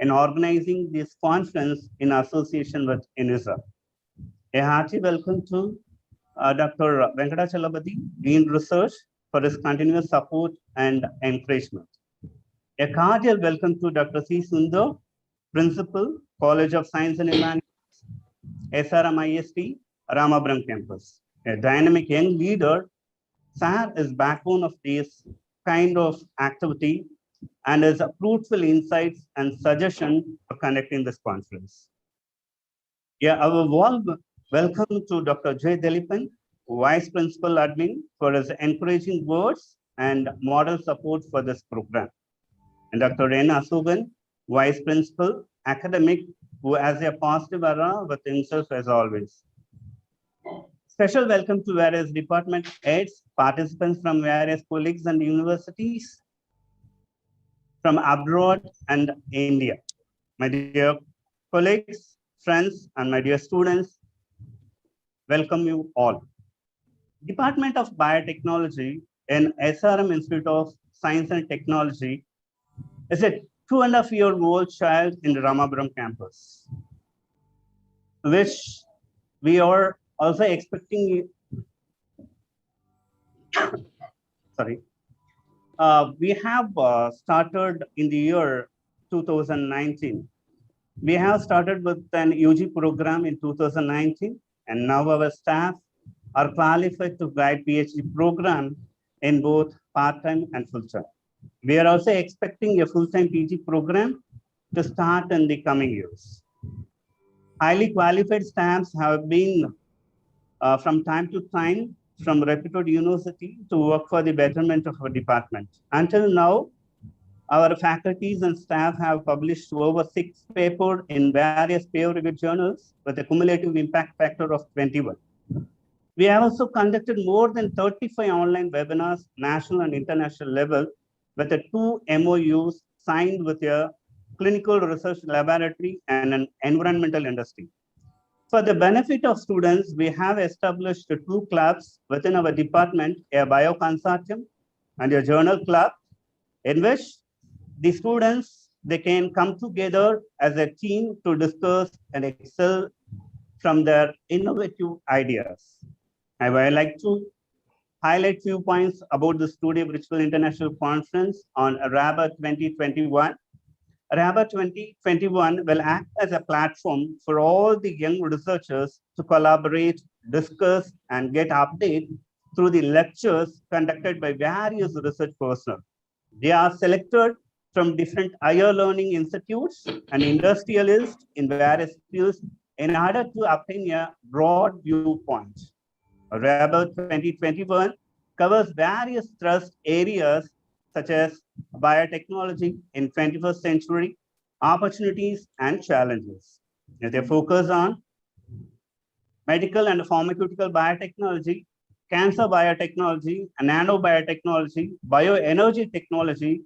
in organizing this conference in association with INISA. A hearty welcome to Dr. Venkatachalapati, Dean Research, for his continuous support and encouragement. A cordial welcome to Dr. C. Sundar, Principal, College of Science and Humanities, SRMIST, Ramapuram campus. A dynamic young leader, Sir is backbone of this kind of activity and is fruitful insights and suggestions for conducting this conference. Yeah, our warm welcome to Dr. J. Dilipan, Vice Principal Admin, for his encouraging words and moral support for this program. And Dr. N. Asugan, Vice Principal, Academic, who has a positive aura with himself as always. Special welcome to various department heads, participants from various colleagues and universities from abroad and India. My dear colleagues, friends, and my dear students, welcome you all. Department of Biotechnology in SRM Institute of Science and Technology is a 2.5-year-old child in the Ramapuram campus, which we are also expecting. Sorry. We have started in the year 2019. We have started with an UG program in 2019, and now our staff are qualified to guide PhD program in both part-time and full-time. We are also expecting a full-time PG program to start in the coming years. Highly qualified staffs have been from time to time from reputed university to work for the betterment of our department. Until now, our faculties and staff have published over 6 papers in various peer-reviewed journals with a cumulative impact factor of 21. We have also conducted more than 35 online webinars, national and international level, with 2 MOUs signed with a clinical research laboratory and an environmental industry. For the benefit of students, we have established 2 clubs within our department, a bio consortium and a journal club, in which the students, they can come together as a team to discuss and excel from their innovative ideas. I would like to highlight few points about the Studio Virtual International Conference on RABEHR 2021. RABEHR 2021 will act as a platform for all the young researchers to collaborate, discuss, and get updates through the lectures conducted by various research personnel. They are selected from different higher learning institutes and industrialists in various fields in order to obtain a broad viewpoint. RABEHR 2021 covers various thrust areas such as biotechnology in 21st century, opportunities and challenges. They focus on medical and pharmaceutical biotechnology, cancer biotechnology, nanobiotechnology, bioenergy technology,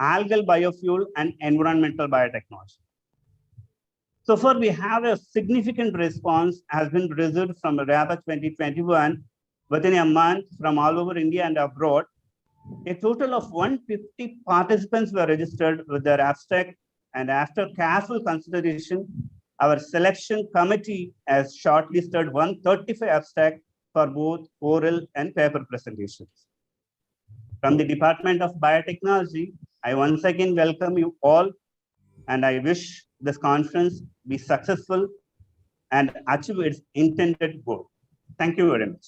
algal biofuel, and environmental biotechnology. So far, we have a significant response has been received from RABEHR 2021 within a month from all over India and abroad. A total of 150 participants were registered with their abstract, and after careful consideration, our selection committee has shortlisted 135 abstracts for both oral and paper presentations. From the Department of Biotechnology, I once again welcome you all, and I wish this conference be successful and achieve its intended goal. Thank you very much.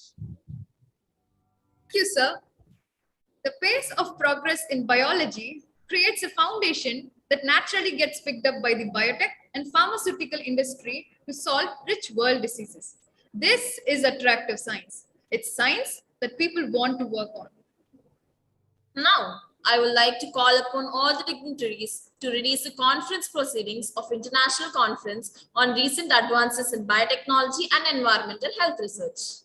Thank you, sir. The pace of progress in biology creates a foundation that naturally gets picked up by the biotech and pharmaceutical industry to solve rich world diseases. This is attractive science. It's science that people want to work on. Now, I would like to call upon all the dignitaries to release the conference proceedings of International Conference on Recent Advances in Biotechnology and Environmental Health Research.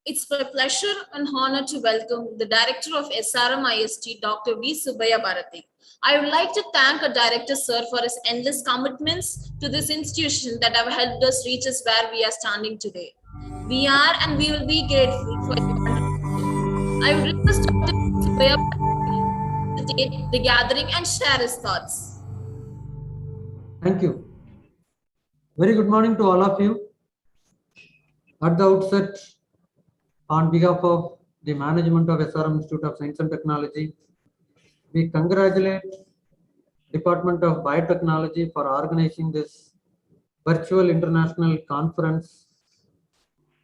It's my pleasure and honor to welcome the Director of SRM IST, Dr. V. Subbiah Bharati. I would like to thank our Director, Sir, for his endless commitments to this institution that have helped us reach us where we are standing today. We are and we will be grateful for your contribution. I would request Dr. Subbiah Bharati to facilitate the gathering and share his thoughts. Thank you. Very good morning to all of you. At the outset, on behalf of the management of SRM Institute of Science and Technology, we congratulate Department of Biotechnology for organizing this virtual international conference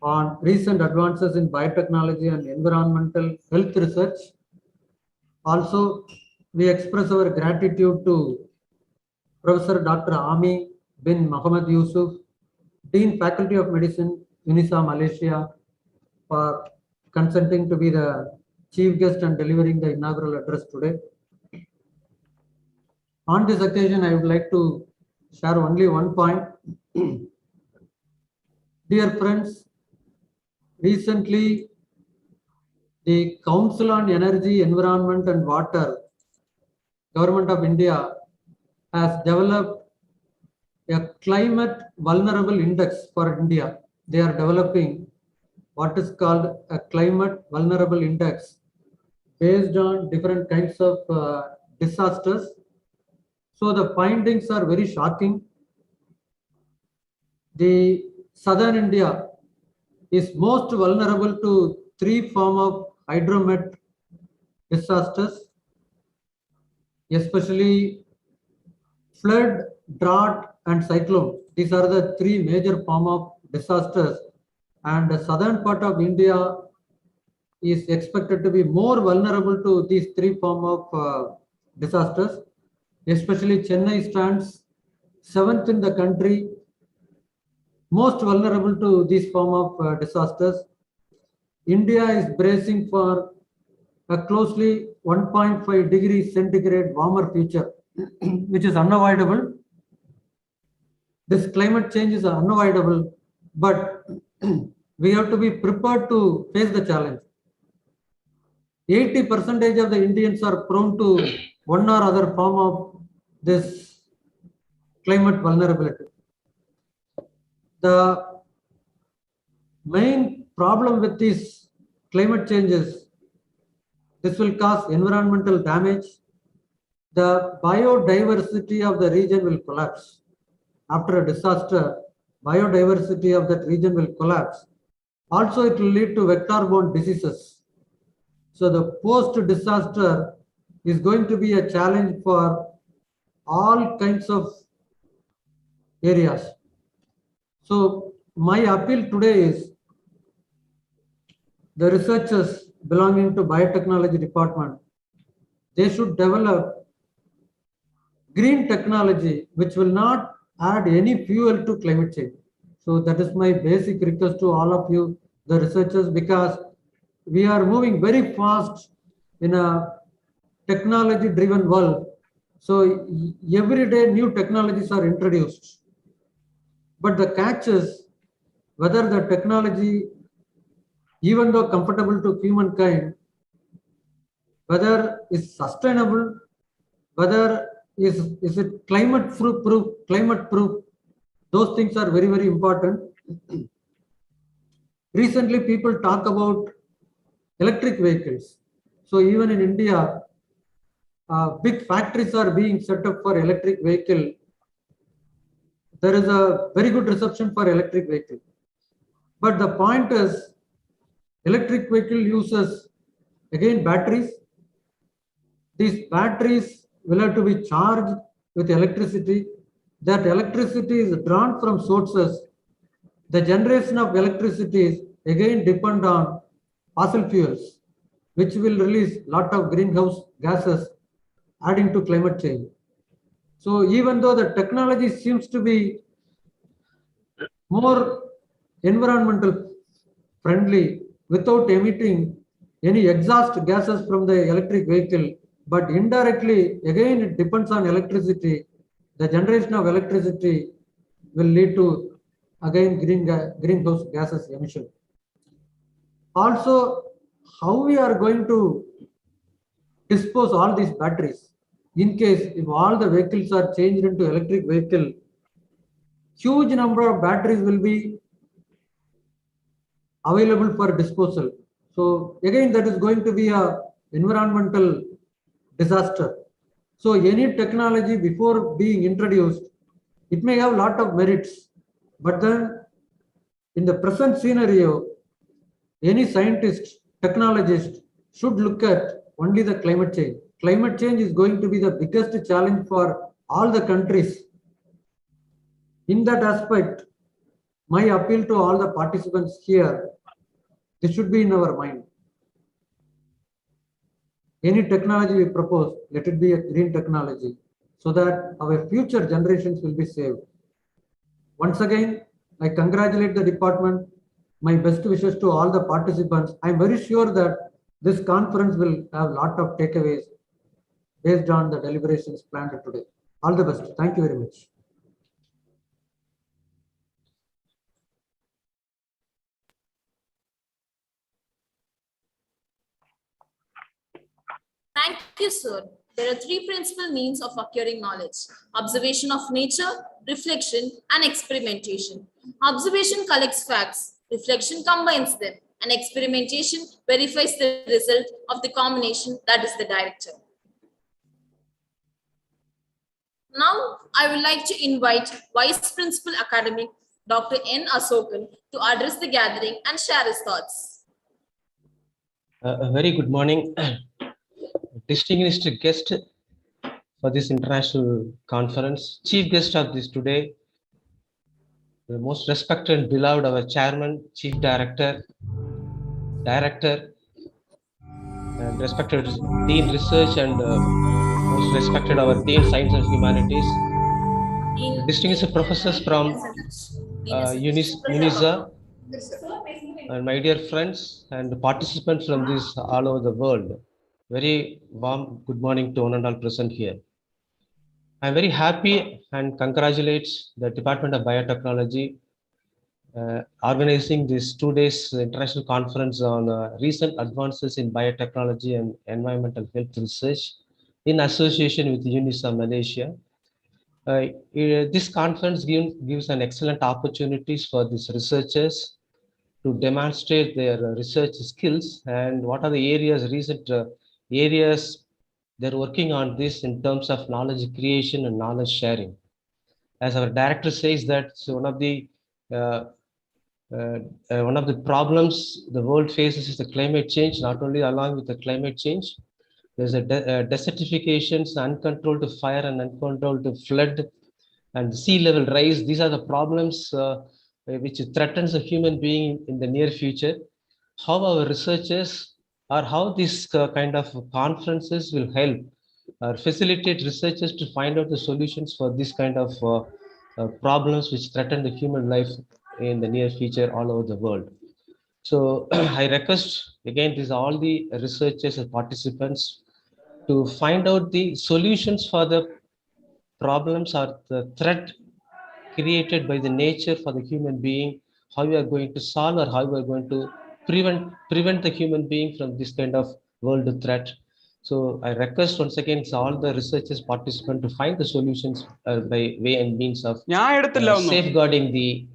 on recent advances in biotechnology and environmental health research. Also, we express our gratitude to Professor Dr. Ami bin Muhammad Yusuf, Dean Faculty of Medicine, UNISA, Malaysia, for consenting to be the chief guest and delivering the inaugural address today. On this occasion, I would like to share only one point. Dear friends, recently the Council on Energy, Environment and Water, Government of India, has developed a climate vulnerable index for India. They are developing what is called a climate vulnerable index based on different kinds of disasters. So the findings are very shocking. The southern India is most vulnerable to three forms of hydromet disasters, especially flood, drought, and cyclone. These are the three major forms of disasters, and the southern part of India is expected to be more vulnerable to these three forms of disasters. Especially Chennai stands 7th in the country, most vulnerable to these form of disasters. India is bracing for a closely 1.5 degrees centigrade warmer future, which is unavoidable. This climate change is unavoidable, but we have to be prepared to face the challenge. 80% of the Indians are prone to one or other form of this climate vulnerability. The main problem with these climate changes, this will cause environmental damage. The biodiversity of the region will collapse. After a disaster, biodiversity of that region will collapse. Also, it will lead to vector-borne diseases. So the post-disaster is going to be a challenge for all kinds of areas. So my appeal today is the researchers belonging to biotechnology department, they should develop green technology which will not add any fuel to climate change. So that is my basic request to all of you, the researchers, because we are moving very fast in a technology driven world. So every day new technologies are introduced. But the catch is whether the technology, even though comfortable to humankind, whether it's sustainable, whether is it climate proof, those things are very, very important. Recently, people talk about electric vehicles. So even in India, big factories are being set up for electric vehicle. There is a very good reception for electric vehicle. But the point is, electric vehicle uses, again, batteries. These batteries will have to be charged with electricity. That electricity is drawn from sources. The generation of electricity is again depend on fossil fuels, which will release lot of greenhouse gases, adding to climate change. So even though the technology seems to be more environmental friendly without emitting any exhaust gases from the electric vehicle, but indirectly, again, it depends on electricity. The generation of electricity will lead to, again, greenhouse gases emission. Also, how we are going to dispose all these batteries in case if all the vehicles are changed into electric vehicle, huge number of batteries will be available for disposal. So again, that is going to be a environmental disaster. So any technology before being introduced, it may have a lot of merits, but then in the present scenario, any scientist, technologist should look at only the climate change. Climate change is going to be the biggest challenge for all the countries. In that aspect, my appeal to all the participants here, this should be in our mind. Any technology we propose, let it be a green technology so that our future generations will be saved. Once again, I congratulate the department. My best wishes to all the participants. I am very sure that this conference will have a lot of takeaways based on the deliberations planned today. All the best. Thank you very much. Thank you, sir. There are three principal means of acquiring knowledge: observation of nature, reflection, and experimentation. Observation collects facts, reflection combines them, and experimentation verifies the result of the combination, that is the director. Now, I would like to invite Vice Principal Academic Dr. N. Asokan to address the gathering and share his thoughts. A very good morning, distinguished guest for this international conference, chief guest of this today, the most respected and beloved our chairman, chief director, and respected dean research, and most respected our dean science and humanities, distinguished professors from UNISA, and my dear friends and participants from this all over the world. Very warm good morning to one and all present here. I'm very happy and congratulate the Department of Biotechnology organizing this 2 days international conference on recent advances in biotechnology and environmental health research in association with UNISA Malaysia. This conference gives an excellent opportunities for these researchers to demonstrate their research skills and what are the recent areas they're working on this in terms of knowledge creation and knowledge sharing. As our director says that one of the problems the world faces is the climate change. Not only along with the climate change, there's a desertification, uncontrolled fire and uncontrolled flood and sea level rise. These are the problems which threatens a human being in the near future. How our researchers or how these kind of conferences will help or facilitate researchers to find out the solutions for this kind of problems which threaten the human life in the near future all over the world. So I request again, these are all the researchers and participants to find out the solutions for the problems or the threat created by the nature for the human being, how we are going to solve or how we are going to prevent the human being from this kind of world threat. So I request once again all the researchers participants to find the solutions by way and means of safeguarding the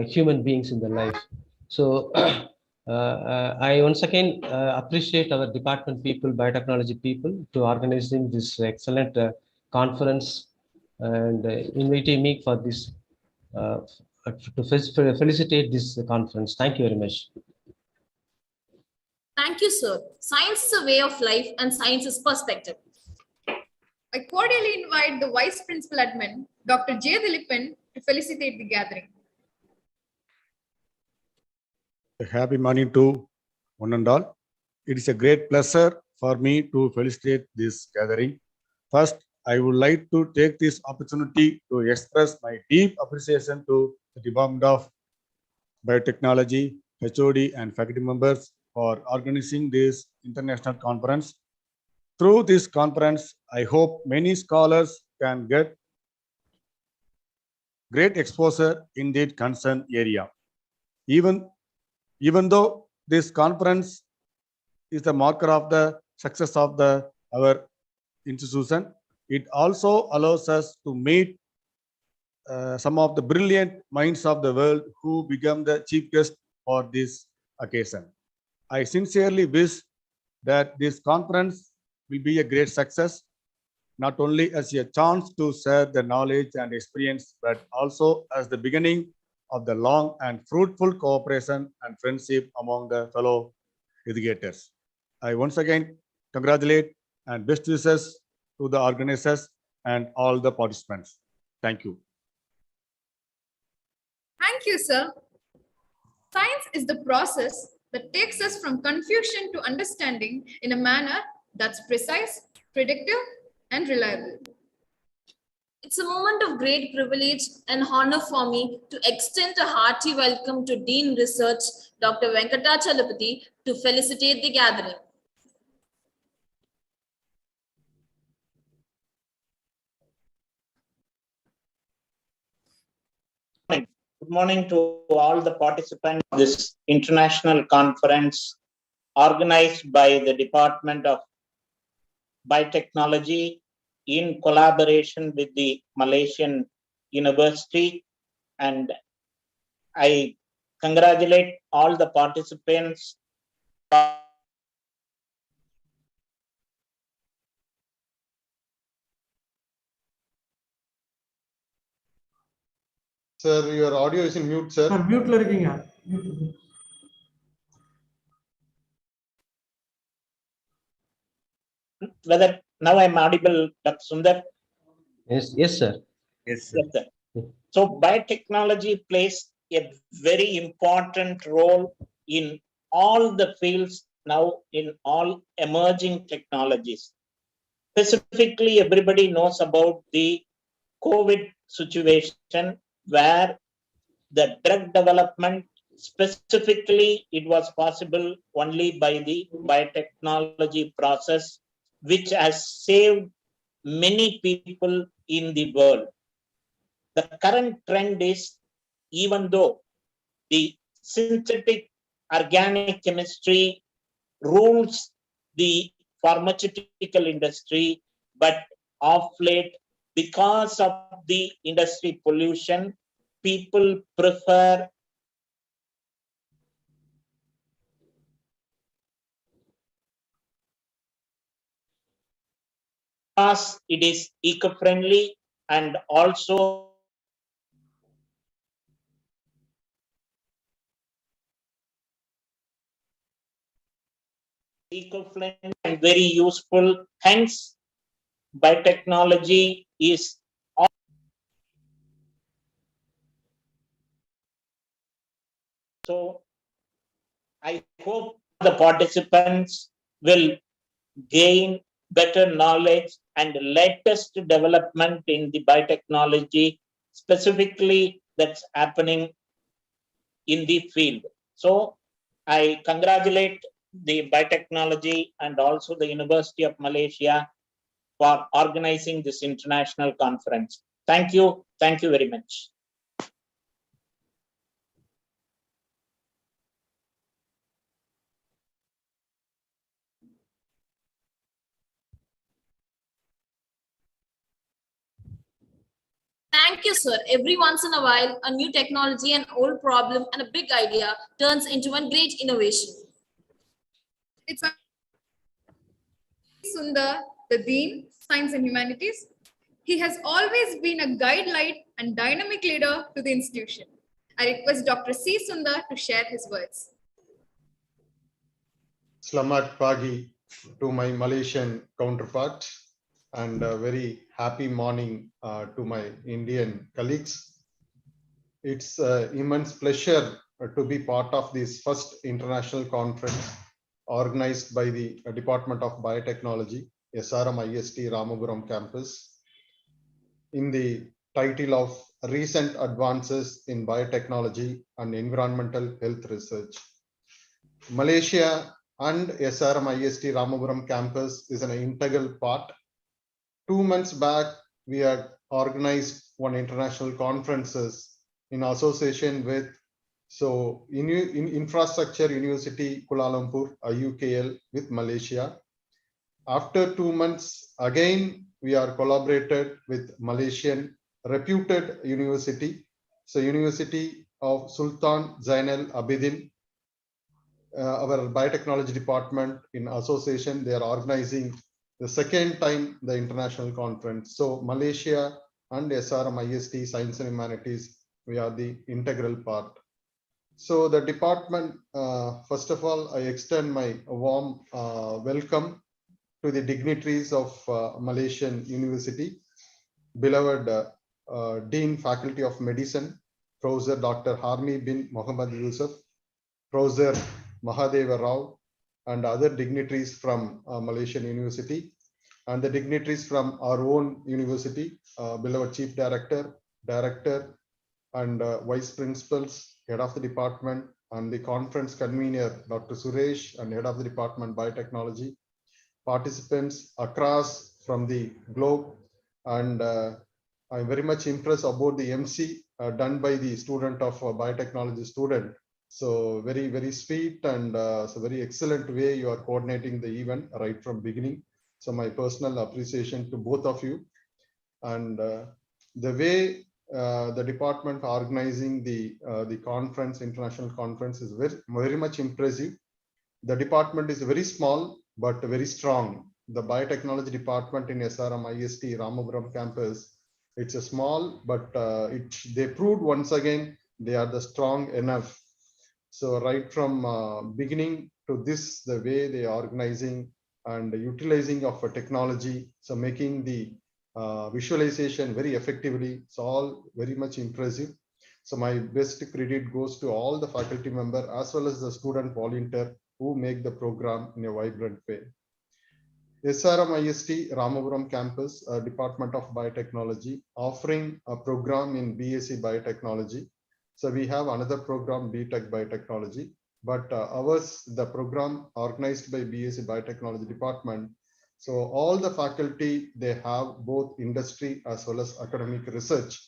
human beings in the life. So I once again appreciate our department people, biotechnology people, to organizing this excellent conference and inviting me for this to felicitate this conference. Thank you very much. Thank you, sir. Science is a way of life and science is perspective. I cordially invite the Vice Principal Admin, Dr. J. Dilipan, to felicitate the gathering. A happy morning to one and all. It is a great pleasure for me to felicitate this gathering. First, I would like to take this opportunity to express my deep appreciation to the Department of Biotechnology, HOD, and faculty members for organizing this international conference. Through this conference, I hope many scholars can get great exposure in the concerned area. Even though This conference is the marker of the success of our institution. It also allows us to meet some of the brilliant minds of the world who become the chief guest for this occasion. I sincerely wish that this conference will be a great success, not only as a chance to share the knowledge and experience, but also as the beginning of the long and fruitful cooperation and friendship among the fellow educators. I once again congratulate and best wishes to the organizers and all the participants. Thank you. Thank you, sir. Science is the process that takes us from confusion to understanding in a manner that's precise, predictive, and reliable. It's a moment of great privilege and honor for me to extend a hearty welcome to Dean Research, Dr. Venkatachalapati, to felicitate the gathering. Good morning to all the participants of this international conference organized by the Department of Biotechnology in collaboration with the Malaysian University. And I congratulate all the participants. Sir, your audio is in mute, sir. Mute la இருக்கீங்க. Whether now I'm audible, Dr. Sundar? Yes, sir. Yes, sir. Yes, sir. So biotechnology plays a very important role in all the fields now, in all emerging technologies. Specifically, everybody knows about the COVID situation where the drug development, specifically, it was possible only by the biotechnology process, which has saved many people in the world. The current trend is, even though the synthetic organic chemistry rules the pharmaceutical industry, but of late, because of the industry pollution, people prefer because it is eco-friendly and also eco-friendly and very useful. Hence, biotechnology is so. I hope the participants will gain better knowledge and latest development in the biotechnology, specifically that's happening in the field. So I congratulate the biotechnology and also the University of Malaysia for organizing this international conference. Thank you. Thank you very much. Thank you, sir. Every once in a while, a new technology, an old problem, and a big idea turns into one great innovation. It's Sundar, the Dean, Science and Humanities. He has always been a guide-light and dynamic leader to the institution. I request Dr. C. Sundar to share his words. Selamat pagi to my Malaysian counterpart, and a very happy morning to my Indian colleagues. It's an immense pleasure to be part of this first international conference organized by the Department of Biotechnology, SRM IST Ramapuram campus, in the title of Recent Advances in Biotechnology and Environmental Health Research. Malaysia and SRM IST Ramapuram campus is an integral part. 2 months back, we had organized one international conferences in association with So in infrastructure university, Kuala Lumpur, UKL with Malaysia. After 2 months, again, we are collaborated with Malaysian reputed university. So University of Sultan Zainal Abidin, our biotechnology department in association, they are organizing the second time the international conference. So Malaysia and SRM IST Science and Humanities, we are the integral part. So the department, first of all, I extend my warm welcome to the dignitaries of Malaysian University, beloved Dean Faculty of Medicine, Professor Dr. Harmi bin Muhammad Yusuf, Professor Mahadeva Rao, and other dignitaries from Malaysian University, and the dignitaries from our own university, beloved Chief Director, Director, and Vice Principals, Head of the Department, and the conference convener, Dr. Suresh, and Head of the Department, Biotechnology, participants across from the globe, and I'm very much impressed about the MC done by the student of biotechnology student. So very sweet, and so very excellent way you are coordinating the event right from beginning. So my personal appreciation to both of you, and the way the department organizing the conference, international conference, is very much impressive. The department is very small but very strong. The biotechnology department in SRM IST Ramapuram campus, it's a small, but they proved once again they are the strong enough. So right from beginning to this, the way they are organizing and utilizing of a technology, so making the visualization very effectively, it's all very much impressive. So my best credit goes to all the faculty member as well as the student volunteer who make the program in a vibrant way. SRM IST Ramapuram campus, Department of Biotechnology, offering a program in BSc Biotechnology. So we have another program, BTech Biotechnology, but ours, the program organized by BSc Biotechnology Department. So all the faculty, they have both industry as well as academic research.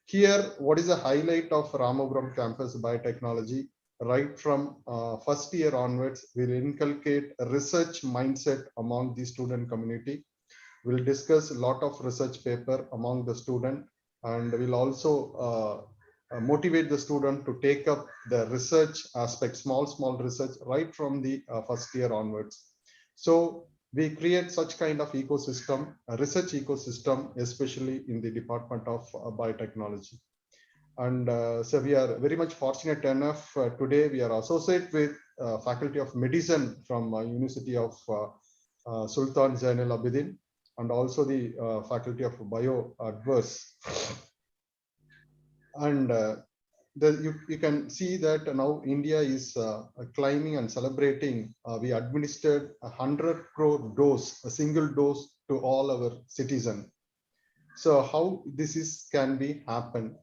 Here, what is the highlight of Ramapuram campus biotechnology? Right from first year onwards, we'll inculcate a research mindset among the student community. We'll discuss a lot of research paper among the student, and we'll also motivate the student to take up the research aspect, small research right from the first year onwards. So we create such kind of ecosystem, a research ecosystem, especially in the Department of Biotechnology. And so we are very much fortunate enough today we are associated with Faculty of Medicine from University of Sultan Zainal Abidin, and also the Faculty of Bio Adverse. And you can see that now India is climbing and celebrating. We administered 100 crore dose, a single dose to all our citizens. So how this can be happen?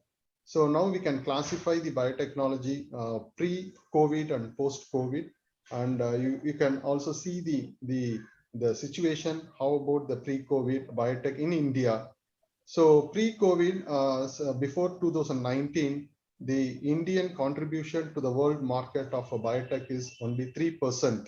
So now we can classify the biotechnology pre-COVID and post-COVID, and you can also see the situation. How about the pre-COVID biotech in India? So pre-COVID, so before 2019, the Indian contribution to the world market of a biotech is only 3%.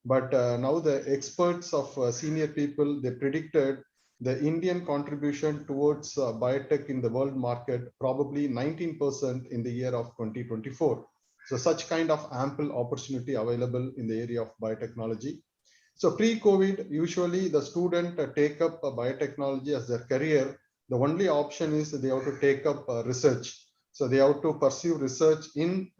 But now the experts of senior people, they predicted the Indian contribution towards biotech in the world market probably 19% in the year of 2024. So such kind of ample opportunity available in the area of biotechnology. So pre-COVID, usually the student take up biotechnology as their career. The only option is they have to take up research. So they have to pursue research in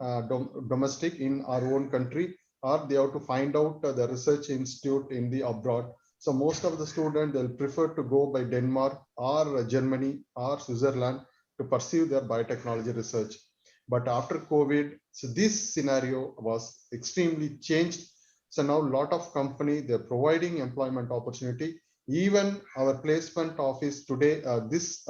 domestic, in our own country, or they have to find out the research institute in the abroad. So most of the students, they'll prefer to go by Denmark or Germany or Switzerland to pursue their biotechnology research. But after COVID, so this scenario was extremely changed. So now a lot of company, they're providing employment opportunity. Even our placement office today, this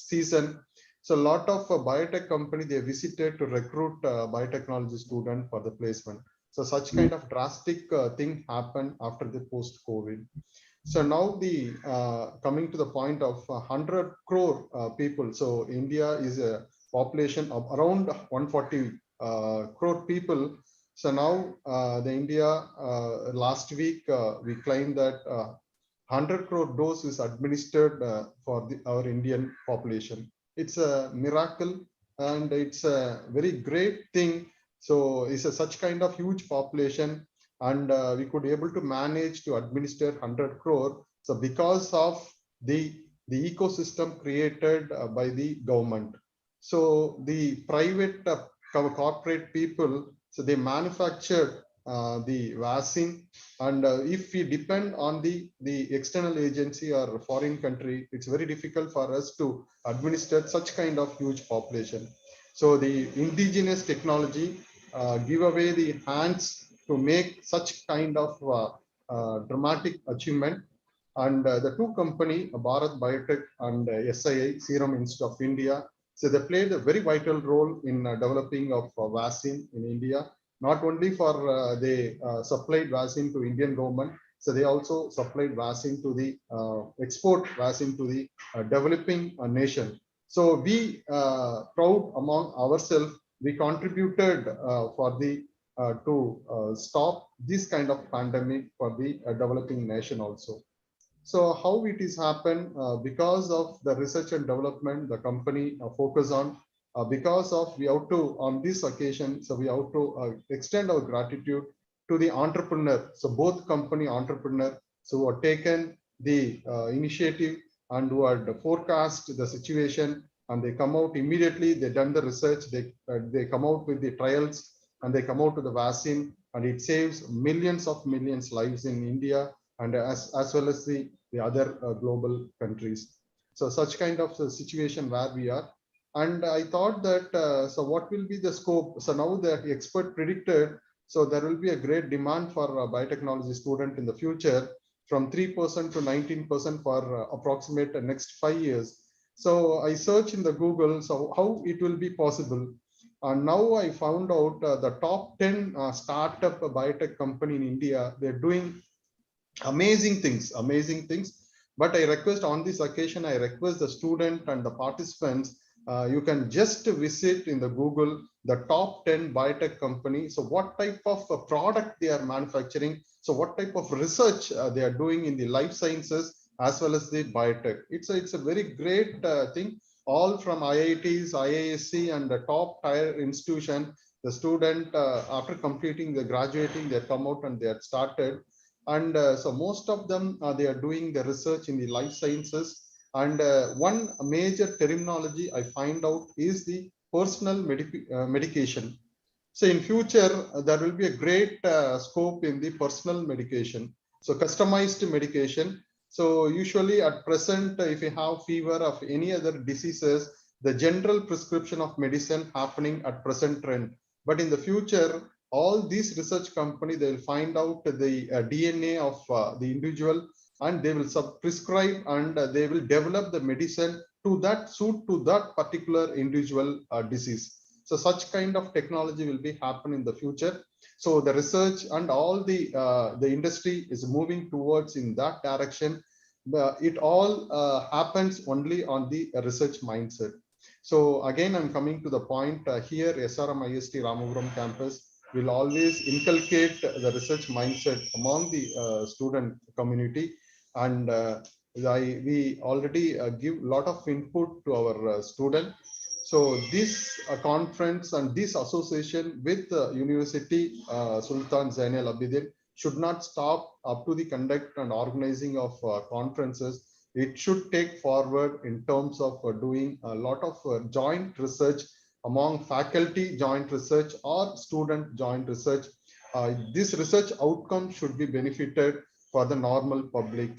season, so a lot of biotech company, they visited to recruit biotechnology student for the placement. So such kind of drastic thing happened after the post-COVID. So now the coming to the point of 100 crore people. So India is a population of around 140 crore people. So now the India last week we claimed that 100 crore dose is administered for our Indian population. It's a miracle and it's a very great thing. So it's such kind of huge population, and we could able to manage to administer 100 crore. So because of the ecosystem created by the government. So the private corporate people, so they manufacture the vaccine, and if we depend on the external agency or foreign country, it's very difficult for us to administer such kind of huge population. So the indigenous technology give away the hands to make such kind of dramatic achievement. And the two company, Bharat Biotech and SII, Serum Institute of India, so they played a very vital role in developing of vaccine in India. Not only for they supplied vaccine to Indian government, so they also supplied vaccine to the export vaccine to the developing nation. So we proud among ourselves, we contributed for the to stop this kind of pandemic for the developing nation also. So how it is happened because of the research and development the company focus on, because of we have to on this occasion, so we have to extend our gratitude to the entrepreneur. So both company entrepreneur, so who have taken the initiative and who had forecast the situation, and they come out immediately, they done the research, they come out with the trials, and they come out with the vaccine, and it saves millions lives in India, and as well as the other global countries. So such kind of situation where we are. And I thought that, so what will be the scope? So now the expert predicted, so there will be a great demand for biotechnology student in the future from 3% to 19% for approximate next 5 years. So I searched in the Google, so how it will be possible. And now I found out the top 10 startup biotech company in India, they're doing amazing things. But I request on this occasion, I request the student and the participants, you can just visit in the Google the top 10 biotech companies. So what type of product they are manufacturing, so what type of research they are doing in the life sciences as well as the biotech. It's a very great thing. All from IITs, IISc, and the top tier institution, the student after completing the graduating, they come out and they had started. And so most of them they are doing the research in the life sciences. And one major terminology I find out is the personal medication. So in future there will be a great scope in the personal medication, so customized medication. So usually at present, if you have fever of any other diseases, the general prescription of medicine happening at present trend. But in the future, all these research company, they will find out the DNA of the individual, and they will prescribe, and they will develop the medicine to that suit to that particular individual disease. So such kind of technology will be happen in the future. So the research and all the industry is moving towards in that direction. It all happens only on the research mindset. So again, I'm coming to the point here. SRM IST Ramapuram campus will always inculcate the research mindset among the student community, and we already give a lot of input to our student. So this conference and this association with University Sultan Zain Al Abidin should not stop up to the conduct and organizing of conferences. It should take forward in terms of doing a lot of joint research among faculty joint research or student joint research. This research outcome should be benefited for the normal public.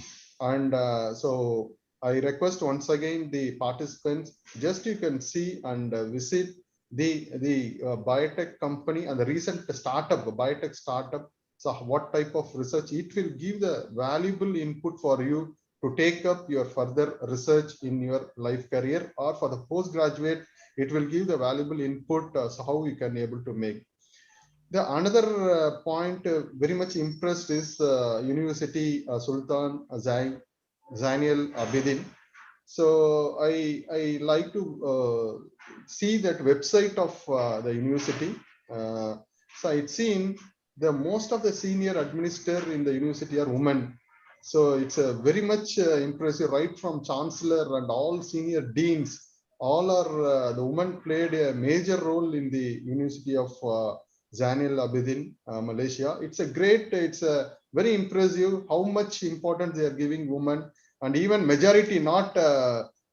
And so I request once again the participants, just you can see and visit the biotech company and the recent startup, biotech startup. So what type of research, it will give the valuable input for you to take up your further research in your life career, or for the postgraduate, it will give the valuable input, so how you can able to make. The another point very much impressed is University Sultan Zain Al Abidin. So I like to see that website of the university. So I'd seen the most of the senior administrators in the university are women. So it's a very much impressive, right from chancellor and all senior deans. All are the women played a major role in the University of Zainal Abidin, Malaysia. It's a very impressive how much importance they are giving women, and even majority, not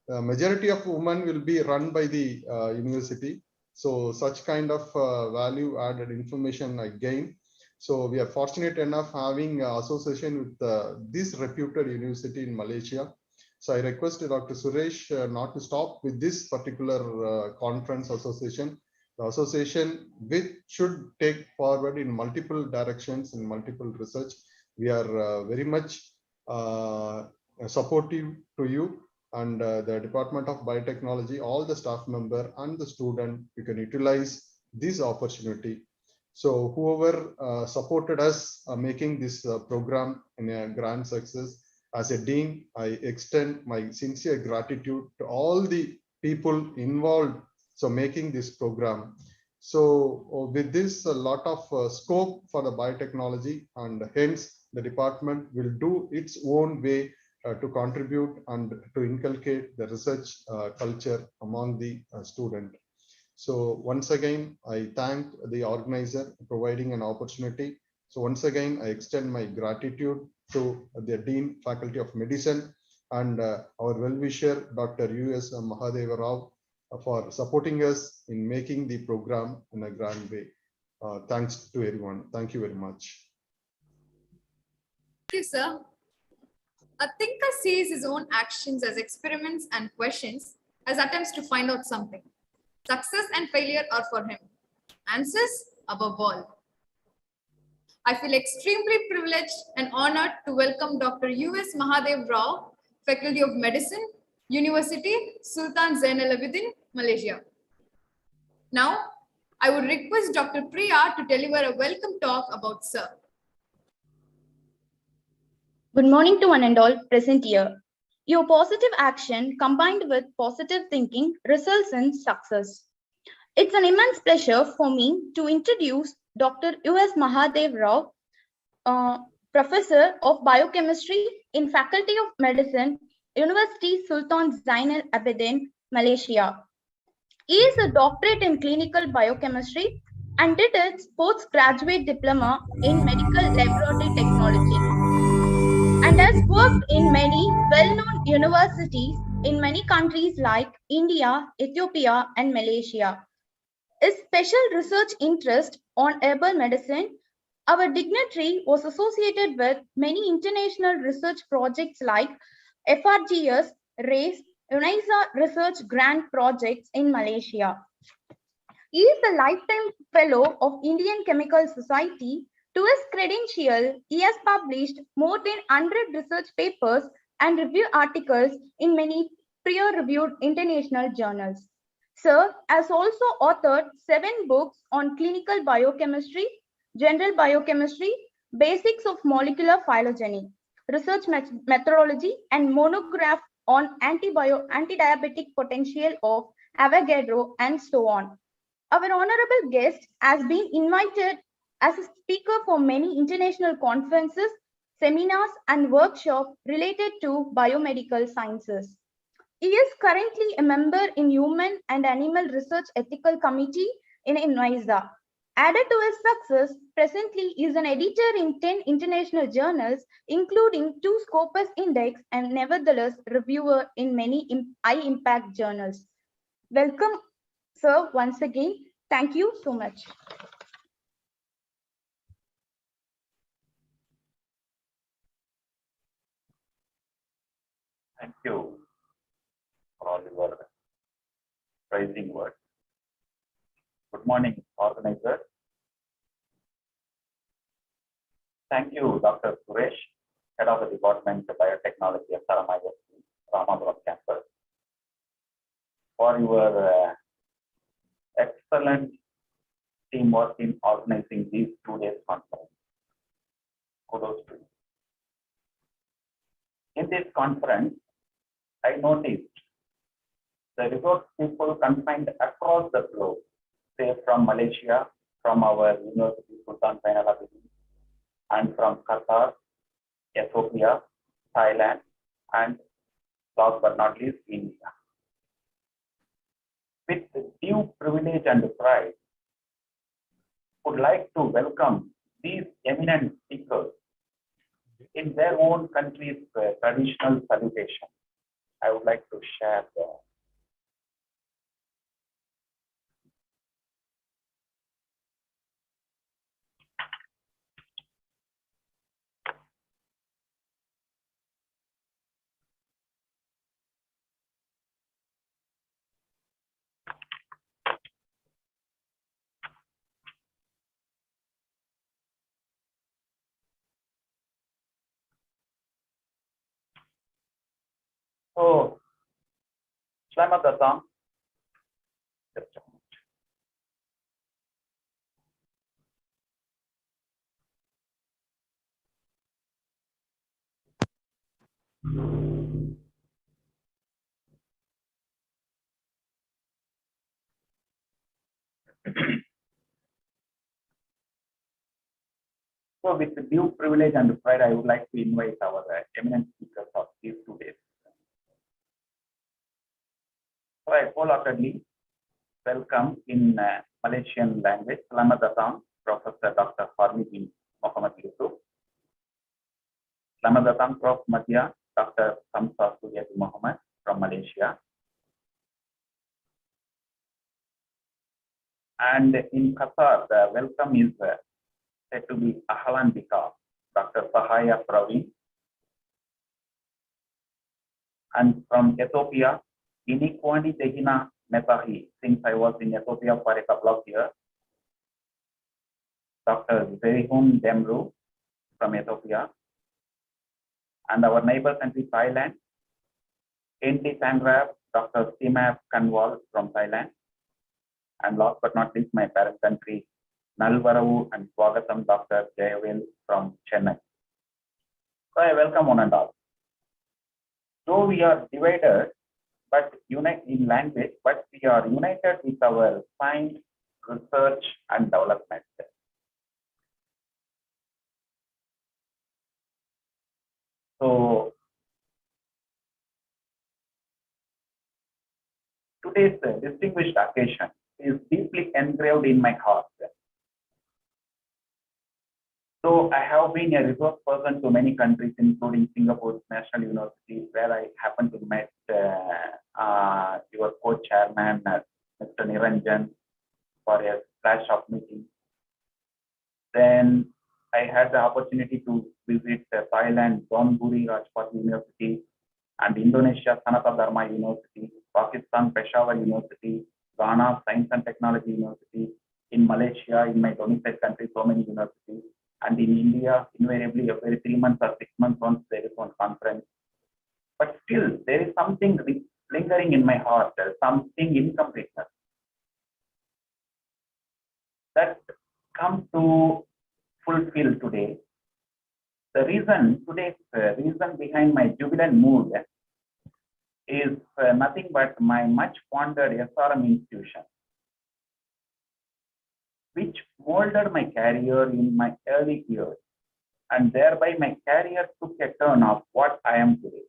majority of women will be run by the university. So such kind of value added information I gained. So we are fortunate enough having association with this reputed university in Malaysia. So I requested Dr. Suresh not to stop with this particular conference association. The association which should take forward in multiple directions in multiple research. We are very much supportive to you and the Department of Biotechnology, all the staff member and the student, you can utilize this opportunity. So whoever supported us making this program in a grand success, as a dean, I extend my sincere gratitude to all the people involved, so making this program. So with this, a lot of scope for the biotechnology, and hence the department will do its own way to contribute and to inculcate the research culture among the student. So once again, I thank the organizer for providing an opportunity. So once again, I extend my gratitude to the Dean, Faculty of Medicine, and our well-wisher, Dr. U.S. Mahadeva Rao, for supporting us in making the program in a grand way. Thanks to everyone. Thank you very much. Thank you, sir. A thinker sees his own actions as experiments and questions as attempts to find out something. Success and failure are for him. Answers above all. I feel extremely privileged and honored to welcome Dr. U.S. Mahadev Rao, Faculty of Medicine, University Sultan Zainal Abidin, Malaysia. Now, I would request Dr. Priya to deliver a welcome talk about sir. Good morning to one and all present here. Your positive action combined with positive thinking results in success. It's an immense pleasure for me to introduce Dr. U.S. Mahadev Rao, Professor of Biochemistry in Faculty of Medicine, University Sultan Zainal Abidin, Malaysia. He is a doctorate in clinical biochemistry and did its postgraduate diploma in medical laboratory technology, and has worked in many well-known universities in many countries like India, Ethiopia, and Malaysia. His special research interest on herbal medicine, our dignitary was associated with many international research projects like FRGS, RACE, UNISA research grant projects in Malaysia. He is a lifetime fellow of Indian Chemical Society. To his credential, he has published more than 100 research papers and review articles in many peer-reviewed international journals. Sir has also authored 7 books on clinical biochemistry, general biochemistry, basics of molecular phylogeny, research methodology, and monograph on anti-diabetic potential of Avogadro, and so on. Our honorable guest has been invited as a speaker for many international conferences, seminars, and workshops related to biomedical sciences. He is currently a member in Human and Animal Research Ethical Committee in UNISA. Added to his success, presently he is an editor in 10 international journals, including 2 Scopus Index, and nevertheless reviewer in many high-impact journals. Welcome, sir, once again. Thank you so much. Thank you for all your praising words. Good morning, organizers. Thank you, Dr. Suresh, Head of the Department of Biotechnology at Ramapuram campus, for your excellent teamwork in organizing these 2 days conference. Kudos to you. In this conference, I noticed the resource people confined across the globe, say from Malaysia, from our University Sultan Zainal Abidin, and from Qatar, Ethiopia, Thailand, and last but not least, India. With due privilege and pride, would like to welcome these eminent speakers in their own country's traditional salutation. I would like to share the so Selamat datang. Just a moment. So with due privilege and pride, I would like to invite our eminent speakers of these 2 days. So I wholeheartedly welcome in Malaysian language, Selamat datang, Professor Dr. Farmi bin Muhammad Yusuf. Selamat datang, Prof. Madya, Dr. Samsa Suryati Muhammad from Malaysia. And in Qatar, the welcome is said to be Ahlan Bika, Dr. Sahaya Praveen. And from Ethiopia, Inikwani Tegina Metahi, since I was in Ethiopia for a couple of years, Dr. Zerihun Demru from Ethiopia. And our neighbor country, Thailand, Enti Sangrab, Dr. Simap Kanwal from Thailand. And last but not least, my parent country, Nalvaravu and Swagatam, Dr. Jayavil from Chennai. So I welcome one and all. Though we are divided, but unite in language, but we are united with our science, research, and development. So today's distinguished occasion is deeply engraved in my heart. So I have been a resource person to many countries, including Singapore National University, where I happened to meet your co-chairman, Mr. Niranjan, for a flash of meeting. Then I had the opportunity to visit Thailand, Donburi Rajput University, and Indonesia, Sanata Dharma University, Pakistan, Peshawar University, Ghana, Science and Technology University, in Malaysia, in my domicile country, so many universities, and in India, invariably every 3 months or 6 months once there is one conference. But still, there is something lingering in my heart, something incompleteness that comes to fulfill today. The reason, today's reason behind my jubilant mood is nothing but my much pondered SRM institution, which molded my career in my early years, and thereby my career took a turn of what I am today.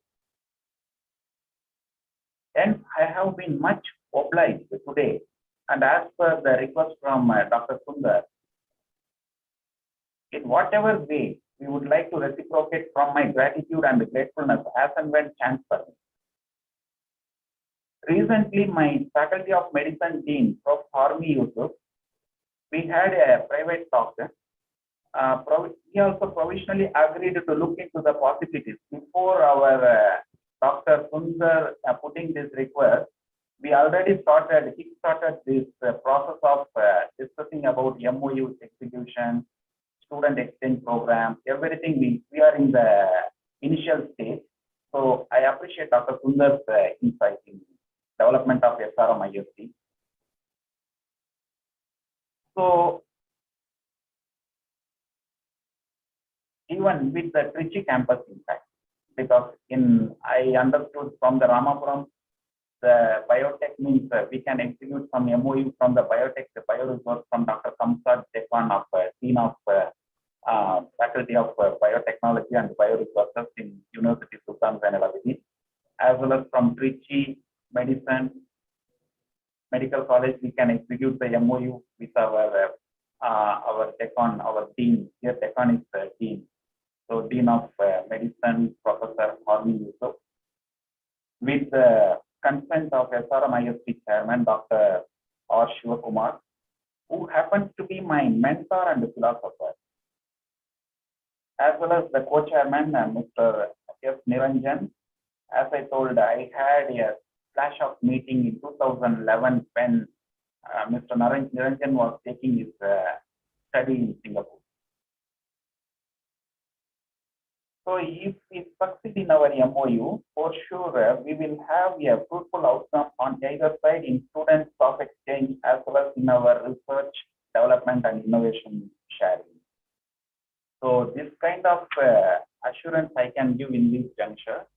And I have been much obliged today, and as per the request from Dr. Sundar, in whatever way we would like to reciprocate from my gratitude and gratefulness as and when chance permits. Recently, my Faculty of Medicine Dean, Prof. Farmi Yusuf, we had a private talk. He also provisionally agreed to look into the possibilities. Before our Dr. Sundar putting this request, we already started this process of discussing about MOU execution, student exchange program, everything. We are in the initial stage. So I appreciate Dr. Sundar's insight in development of SRM ISD. So even with the Trichy campus impact, because I understood from the Ramapuram The biotech means we can execute some MOU from the biotech, the bioresource from Dr. Kamsad Dekwan of Dean of Faculty of Biotechnology and Bioresources in University Sultan Zain Al Abidin, as well as from Trichy Medical College. We can execute the MOU with our Decon, our Dean. Here Decon is Dean. So Dean of Medicine, Professor Harmi Yusuf, with the consent of SRM IST Chairman, Dr. R. Shivakumar, who happens to be my mentor and philosopher, as well as the co-chairman, Mr. S. Niranjan. As I told, I had a flash of meeting in 2011 when Mr. Niranjan was taking his study in Singapore. So if we succeed in our MOU, for sure we will have a fruitful outcome on either side in students of exchange as well as in our research, development and innovation sharing. So this kind of assurance I can give in this juncture.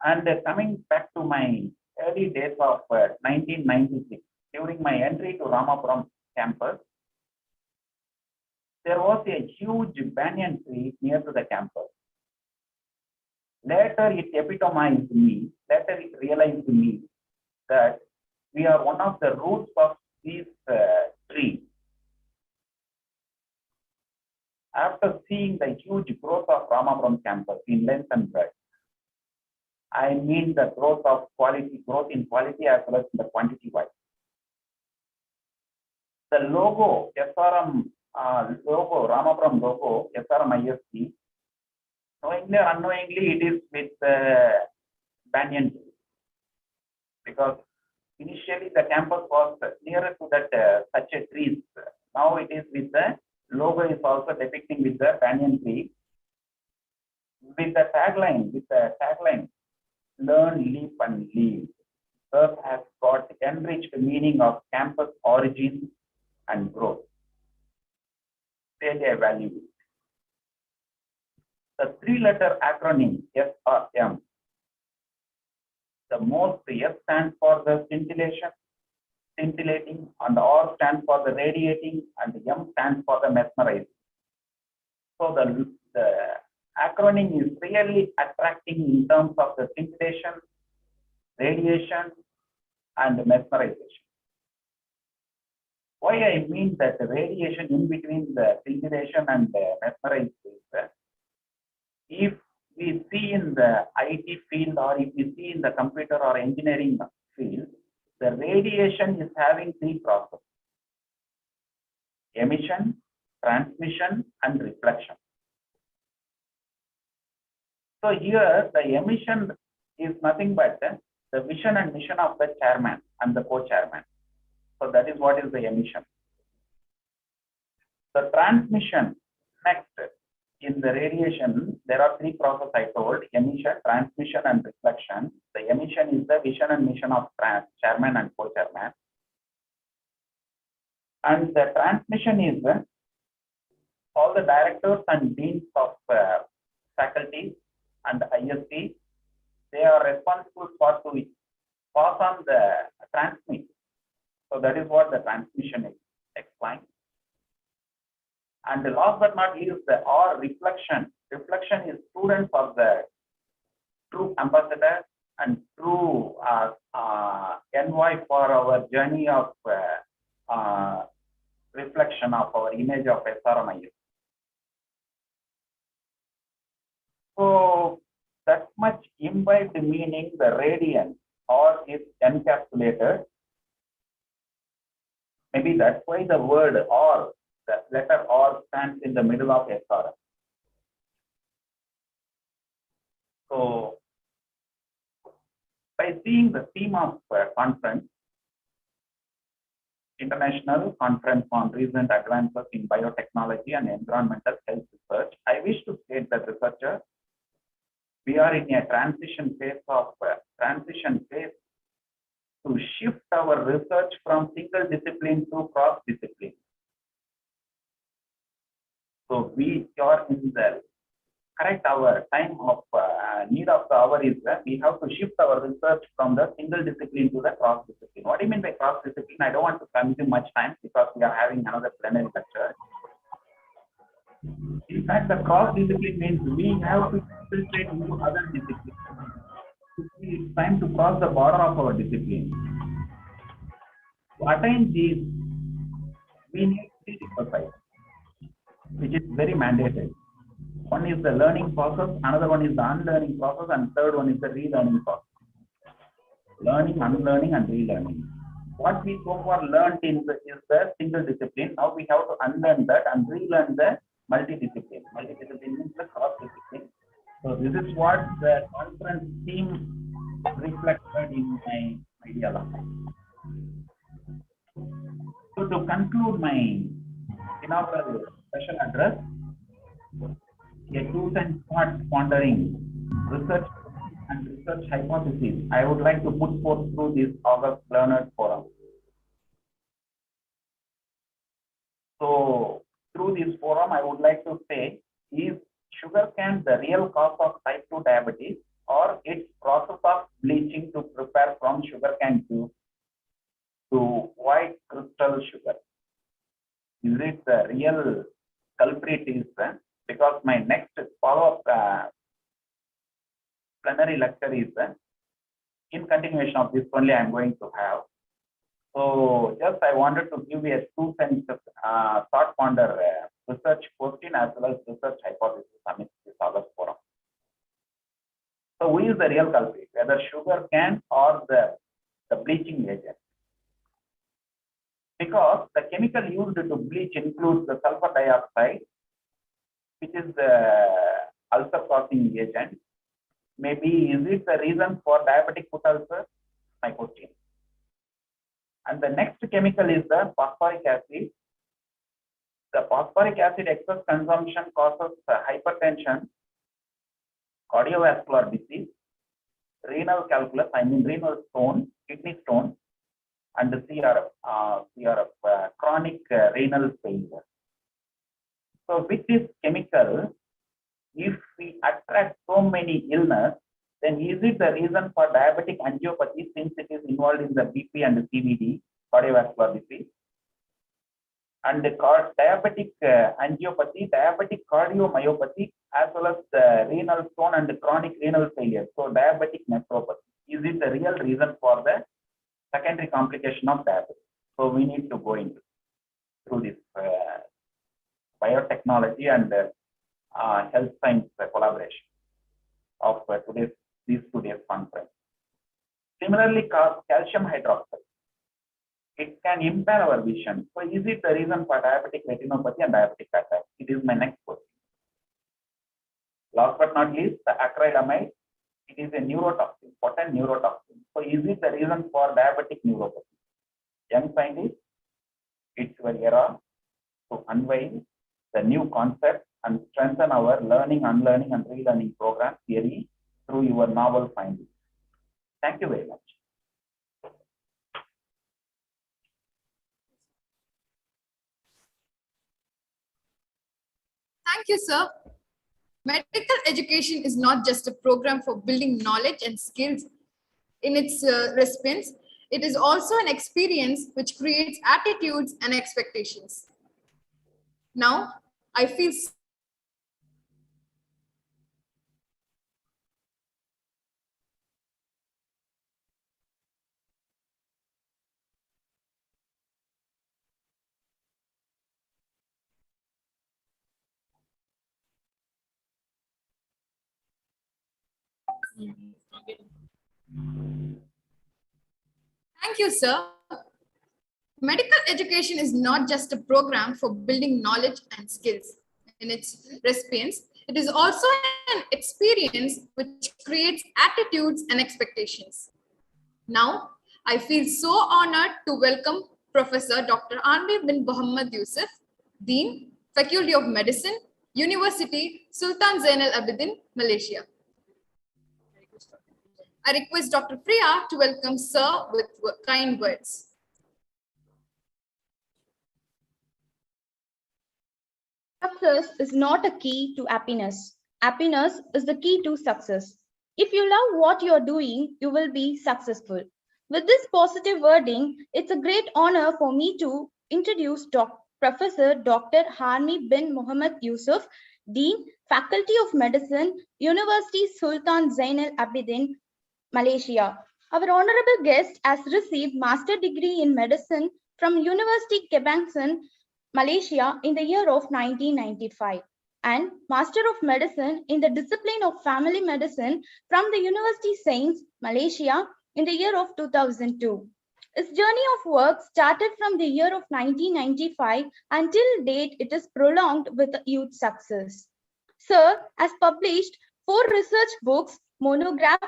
And coming back to my early days of 1996, during my entry to Ramapuram campus, there was a huge banyan tree near to the campus. Later it epitomized me, later it realized to me that we are one of the roots of this tree. After seeing the huge growth of Ramapuram campus in length and breadth, I mean the growth of quality, growth in quality as well as in the quantity wise. The logo, SRM logo, Ramapuram logo, SRM IST, knowingly or unknowingly, it is with banyan tree. Because initially the campus was nearer to that such a trees. Now it is with the logo is also depicting with the banyan tree. With the tagline, learn, leap and lead. Earth has got enriched meaning of campus origin and growth. Really I value it. The three-letter acronym SRM. The most S stands for the scintillation, scintillating, and R stands for the radiating, and M stands for the mesmerizing. So the acronym is really attracting in terms of the scintillation, radiation, and mesmerization. Why I mean that the radiation in between the scintillation and the mesmerization is if we see in the IT field or if we see in the computer or engineering field, the radiation is having three processes: emission, transmission, and reflection. So here the emission is nothing but the vision and mission of the chairman and the co-chairman. So that is what is the emission. The transmission, next, in the radiation, there are three processes I told: emission, transmission, and reflection. The emission is the vision and mission of chairman and co-chairman. And the transmission is all the directors and deans of faculty and IST, they are responsible for to pass on the transmit. So that is what the transmission is explained. And the last but not least, the R, reflection. Reflection is students of the true ambassador and true envoy for our journey of reflection of our image of SRM. So that much imbibed meaning, the radiance or is encapsulated. Maybe that's why the word or, the letter or stands in the middle of SRM. So by seeing the theme of conference, International Conference on Recent Advances in Biotechnology and Environmental Health Research, I wish to state that researchers, we are in a transition phase to shift our research from single discipline to cross discipline. So we are in the correct our time of need of the hour is that we have to shift our research from the single discipline to the cross discipline. What do you mean by cross discipline? I don't want to consume much time because we are having another plenary lecture. In fact, the cross discipline means we have to infiltrate into other disciplines. It's time to cross the border of our discipline. To attain these, we need three exercises, which is very mandatory. One is the learning process, another one is the unlearning process, and third one is the relearning process. Learning, unlearning, and relearning. What we so far learned is the single discipline. Now we have to unlearn that and relearn the multidiscipline. Multidiscipline means the cross discipline. So this is what the conference theme reflected in my idea. So to conclude my inaugural special address, a truth and thought pondering research and research hypotheses, I would like to put forth through this August Learned Forum. So through this forum, I would like to say, is sugarcane the real cause of type 2 diabetes, or its process of bleaching to prepare from sugarcane juice to white crystal sugar? Is it the real culprit? Is because my next follow-up plenary lecture is in continuation of this only I am going to have. So just I wanted to give a 2 cents thought ponder research question as well as research hypothesis amidst this August forum. So who is the real culprit, whether sugar cane or the bleaching agent? Because the chemical used to bleach includes the sulfur dioxide, which is the ulcer causing agent. Maybe is it the reason for diabetic foot ulcer? My question. And the next chemical is the phosphoric acid. The phosphoric acid excess consumption causes hypertension, cardiovascular disease, renal calculus, I mean renal stone, kidney stone, and the CRF, chronic renal failure. So with this chemical, if we attract so many illness, then is it the reason for diabetic angiopathy since it is involved in the BP and the CVD, cardiovascular disease? And the diabetic angiopathy, diabetic cardiomyopathy, as well as the renal stone and the chronic renal failure. So diabetic nephropathy. Is it the real reason for the secondary complication of diabetes? So we need to go into through this biotechnology and health science collaboration of today's conference. Similarly, calcium hydroxide, it can impair our vision. So is it the reason for diabetic retinopathy and diabetic cataract? It is my next question. Last but not least, the acrylamide, it is a neurotoxin, potent neurotoxin. So is it the reason for diabetic neuropathy? Young scientists, it's your era to unveil the new concept and strengthen our learning, unlearning, and relearning program theory through your novel findings. Thank you very much. Thank you, sir. Medical education is not just a program for building knowledge and skills in its recipients. It is also an experience which creates attitudes and expectations. Now, I feel Thank you, sir. Medical education is not just a program for building knowledge and skills in its recipients. It is also an experience which creates attitudes and expectations. Now, I feel so honored to welcome Professor Dr. Anwar bin Muhammad Yusuf, Dean, Faculty of Medicine, University Sultan Zainal Abidin, Malaysia. I request Dr. Priya to welcome Sir with kind words. Success is not a key to happiness. Happiness is the key to success. If you love what you're doing, you will be successful. With this positive wording, it's a great honor for me to introduce Professor Dr. Harmi bin Muhammad Yusuf, Dean, Faculty of Medicine, University Sultan Zainal Abidin, Malaysia. Our honorable guest has received master degree in medicine from University Kebangsaan, Malaysia in the year of 1995 and Master of Medicine in the discipline of Family Medicine from the University Saints, Malaysia in the year of 2002. His journey of work started from the year of 1995 until date it is prolonged with huge success. Sir has published 4 research books, monographs,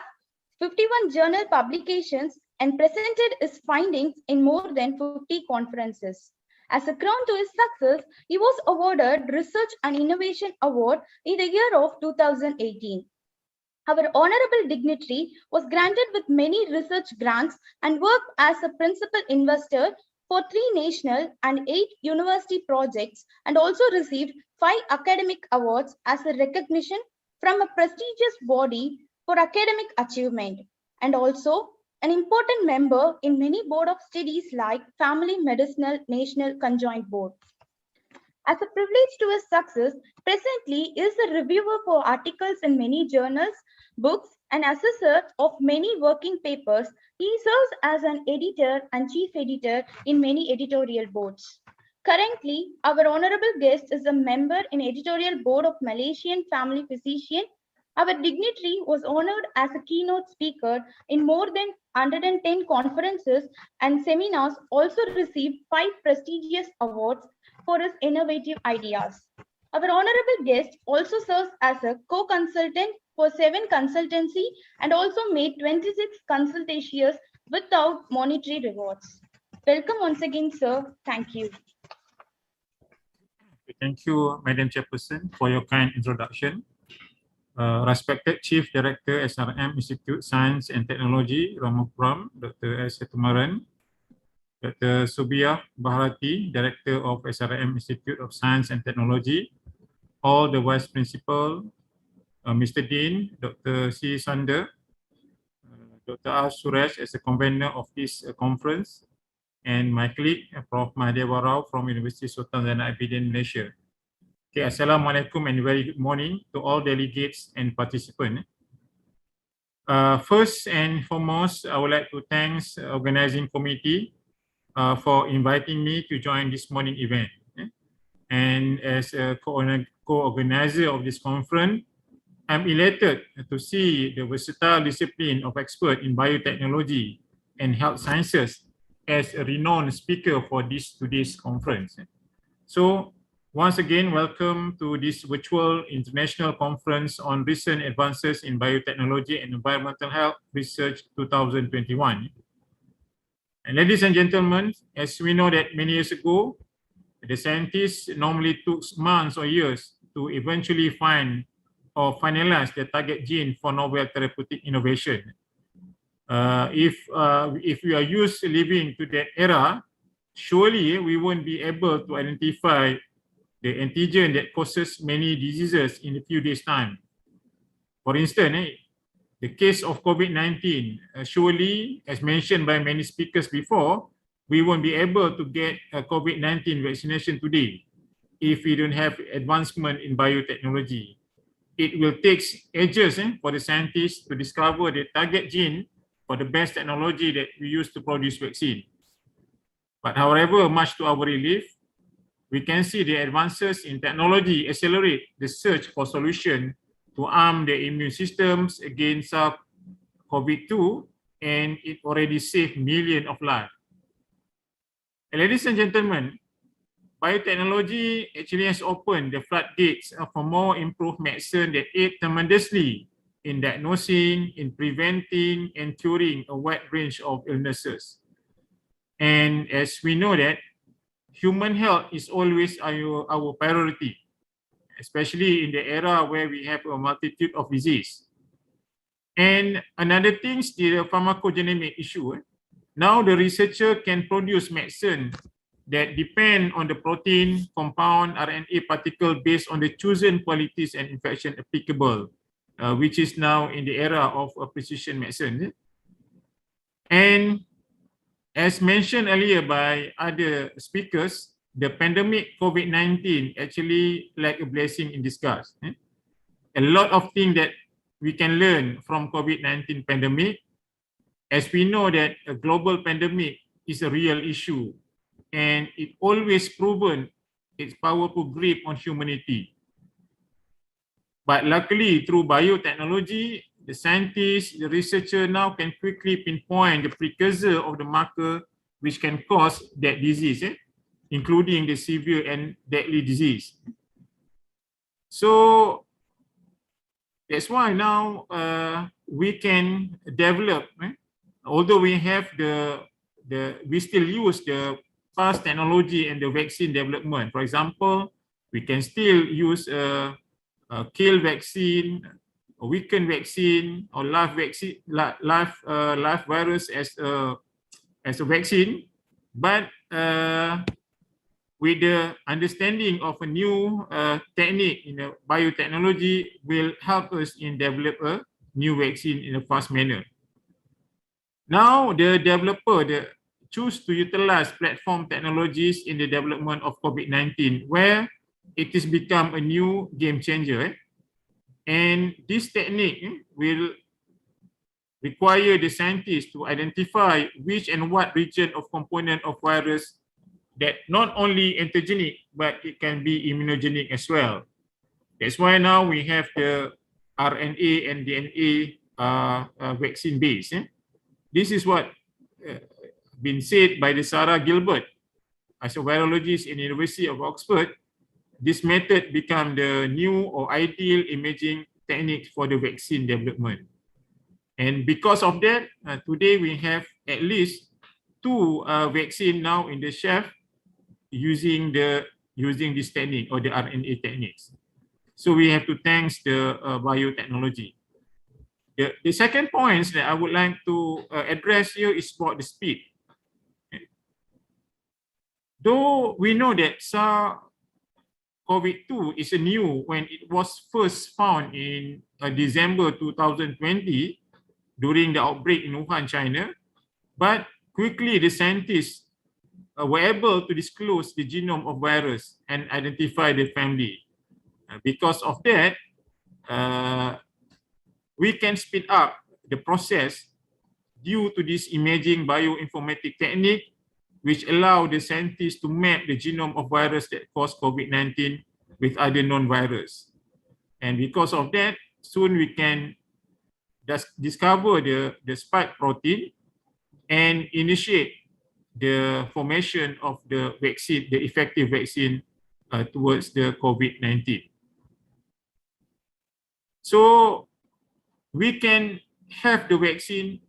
51 journal publications, and presented his findings in more than 50 conferences. As a crown to his success, he was awarded Research and Innovation Award in the year of 2018. Our honorable dignitary was granted with many research grants and worked as a principal investor for 3 national and 8 university projects and also received 5 academic awards as a recognition from a prestigious body for academic achievement and also an important member in many board of studies like Family Medicinal National Conjoint Board. As a privilege to his success, presently is a reviewer for articles in many journals, books, and assessor of many working papers. He serves as an editor and chief editor in many editorial boards. Currently, our honorable guest is a member in editorial board of Malaysian Family Physician. Our dignitary was honored as a keynote speaker in more than 110 conferences and seminars, also received 5 prestigious awards for his innovative ideas. Our honorable guest also serves as a co-consultant for 7 consultancy and also made 26 consultations without monetary rewards. Welcome once again, sir. Thank you. Thank you, Madam Chairperson, for your kind introduction. Respected Chief Director, SRM Institute Science and Technology, Ramapram, Dr. S. Tumaran, Dr. Subiah Bharati, Director of SRM Institute of Science and Technology, all the Vice Principal, Mr. Dean, Dr. C. Sander, Dr. R. Suresh as a convener of this conference, and my colleague, Prof. Mahadeva Rao from University Sultan Zainal Abidin, Malaysia. Okay, Assalamualaikum and very good morning to all delegates and participants. First and foremost, I would like to thank the organizing committee for inviting me to join this morning event. And as a co-organizer of this conference, I'm elated to see the versatile discipline of expert in biotechnology and health sciences as a renowned speaker for today's conference. So, once again, welcome to this virtual international conference on recent advances in biotechnology and environmental health research 2021. And ladies and gentlemen, as we know that many years ago, the scientists normally took months or years to eventually find or finalize the target gene for novel therapeutic innovation. If we are used to living to that era, surely we won't be able to identify the antigen that causes many diseases in a few days' time. For instance, the case of COVID-19, surely, as mentioned by many speakers before, we won't be able to get a COVID-19 vaccination today if we don't have advancement in biotechnology. It will take ages for the scientists to discover the target gene for the best technology that we use to produce vaccine. But however, much to our relief, we can see the advances in technology accelerate the search for solution to arm the immune systems against SARS-CoV-2, and it already saved millions of lives. Ladies and gentlemen, biotechnology actually has opened the floodgates for more improved medicine that aid tremendously in diagnosing, in preventing, and curing a wide range of illnesses. And as we know that, human health is always our priority, especially in the era where we have a multitude of disease. And another thing is the pharmacogenomic issue. Now the researcher can produce medicine that depend on the protein, compound, RNA particle based on the chosen qualities and infection applicable, which is now in the era of precision medicine. And as mentioned earlier by other speakers, the pandemic COVID-19 actually like a blessing in disguise. A lot of things that we can learn from COVID-19 pandemic, as we know that a global pandemic is a real issue and it always proven its powerful grip on humanity. But luckily, through biotechnology, the scientists, the researcher now can quickly pinpoint the precursor of the marker which can cause that disease, including the severe and deadly disease. So that's why now we can develop, although we have we still use the past technology and the vaccine development. For example, we can still use a kill vaccine, a weakened vaccine, or live vaccine, live virus as a vaccine, but with the understanding of a new technique in the biotechnology will help us in develop a new vaccine in a fast manner. Now the developer choose to utilize platform technologies in the development of COVID-19, where it has become a new game changer. And this technique will require the scientists to identify which and what region of component of virus that not only antigenic, but it can be immunogenic as well. That's why now we have the RNA and DNA vaccine base. This is what been said by the Sarah Gilbert as a virologist in the University of Oxford. This method become the new or ideal imaging technique for the vaccine development. And because of that, today we have at least 2 vaccine now in the shelf using this technique or the RNA techniques. So we have to thank the biotechnology. The second point that I would like to address here is about the speed. Though we know that SARS-CoV-2 is a new when it was first found in December 2020 during the outbreak in Wuhan, China, but quickly the scientists were able to disclose the genome of virus and identify the family. Because of that, we can speed up the process due to this imaging bioinformatic technique, which allow the scientists to map the genome of virus that cause COVID-19 with other non-virus. And because of that, soon we can discover the spike protein and initiate the formation of the vaccine, the effective vaccine towards the COVID-19. So we can have the vaccine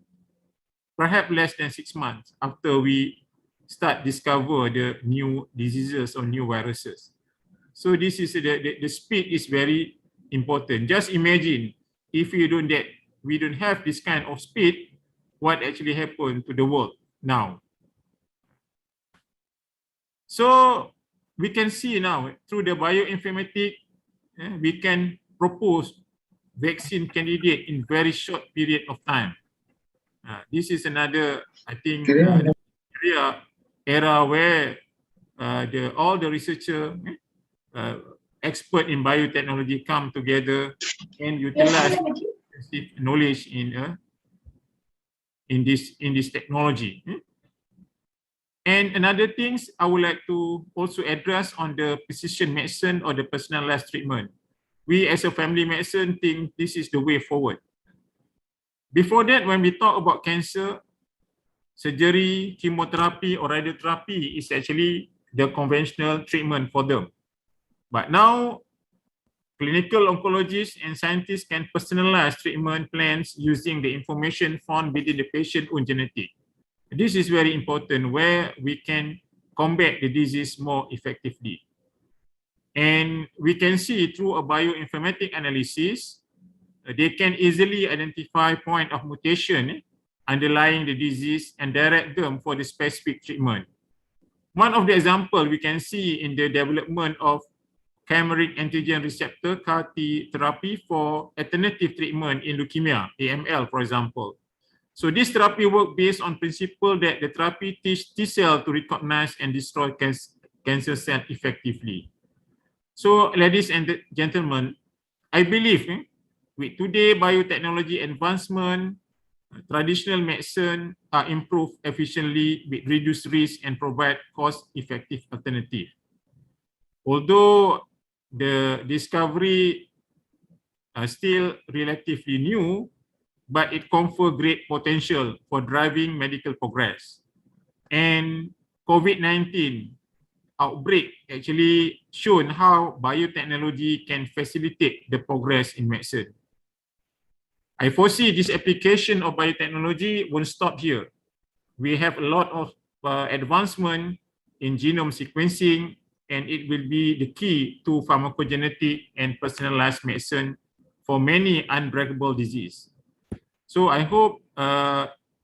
perhaps less than 6 months after we start discover the new diseases or new viruses. So this is the speed is very important. Just imagine if we don't have this kind of speed, what actually happened to the world now. So we can see now through the bioinformatic, we can propose vaccine candidate in very short period of time. This is another, I think, era where all the researcher, expert in biotechnology come together and utilize knowledge in this technology. And another things I would like to also address on the precision medicine or the personalized treatment. We as a family medicine think this is the way forward. Before that, when we talk about cancer, surgery, chemotherapy, or radiotherapy is actually the conventional treatment for them. But now, clinical oncologists and scientists can personalize treatment plans using the information found within the patient's own genetic. This is very important where we can combat the disease more effectively. And we can see through a bioinformatic analysis, they can easily identify point of mutation underlying the disease and direct them for the specific treatment. One of the example we can see in the development of chimeric antigen receptor CAR-T therapy for alternative treatment in leukemia, AML, for example. So this therapy work based on principle that the therapy teach T cell to recognize and destroy cancer cell effectively. So ladies and gentlemen, I believe with today biotechnology advancement, traditional medicine are improved efficiently with reduced risk and provide cost-effective alternative. Although the discovery are still relatively new, but it confers great potential for driving medical progress. And COVID-19 outbreak actually shown how biotechnology can facilitate the progress in medicine. I foresee this application of biotechnology won't stop here. We have a lot of advancement in genome sequencing, and it will be the key to pharmacogenetic and personalized medicine for many undruggable disease. So I hope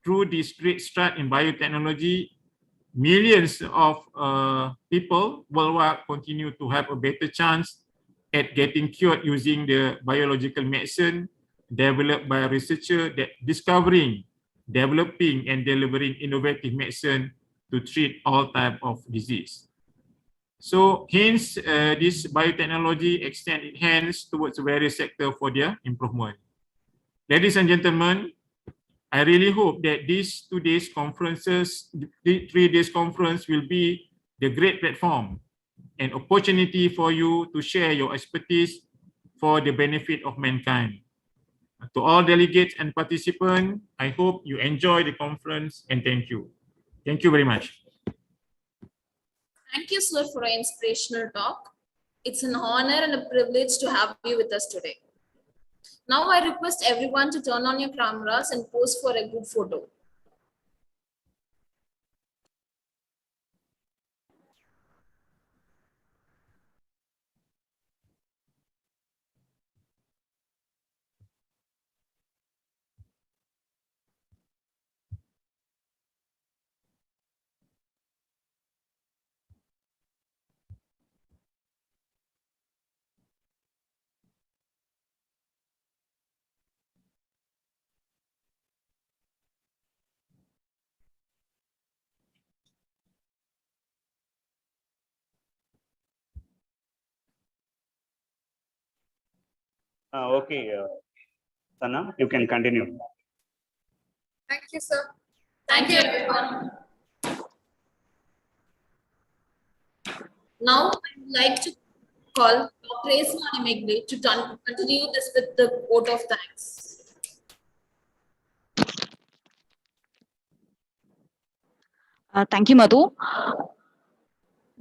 through this great stride in biotechnology, millions of people worldwide continue to have a better chance at getting cured using the biological medicine developed by a researcher that discovering, developing, and delivering innovative medicine to treat all types of disease. So hence, this biotechnology extend its hands towards various sectors for their improvement. Ladies and gentlemen, I really hope that these 2 days conferences, the 3 days conference will be the great platform and opportunity for you to share your expertise for the benefit of mankind. To all delegates and participants, I hope you enjoy the conference and thank you. Thank you very much. Thank you, sir, for an inspirational talk. It's an honor and a privilege to have you with us today. Now I request everyone to turn on your cameras and pose for a good photo. Okay, Sana, you can continue. Thank you, sir. Thank you, everyone. Now, I would like to call Dr. Esmani Meghli to continue this with the vote of thanks. Thank you, Madhu.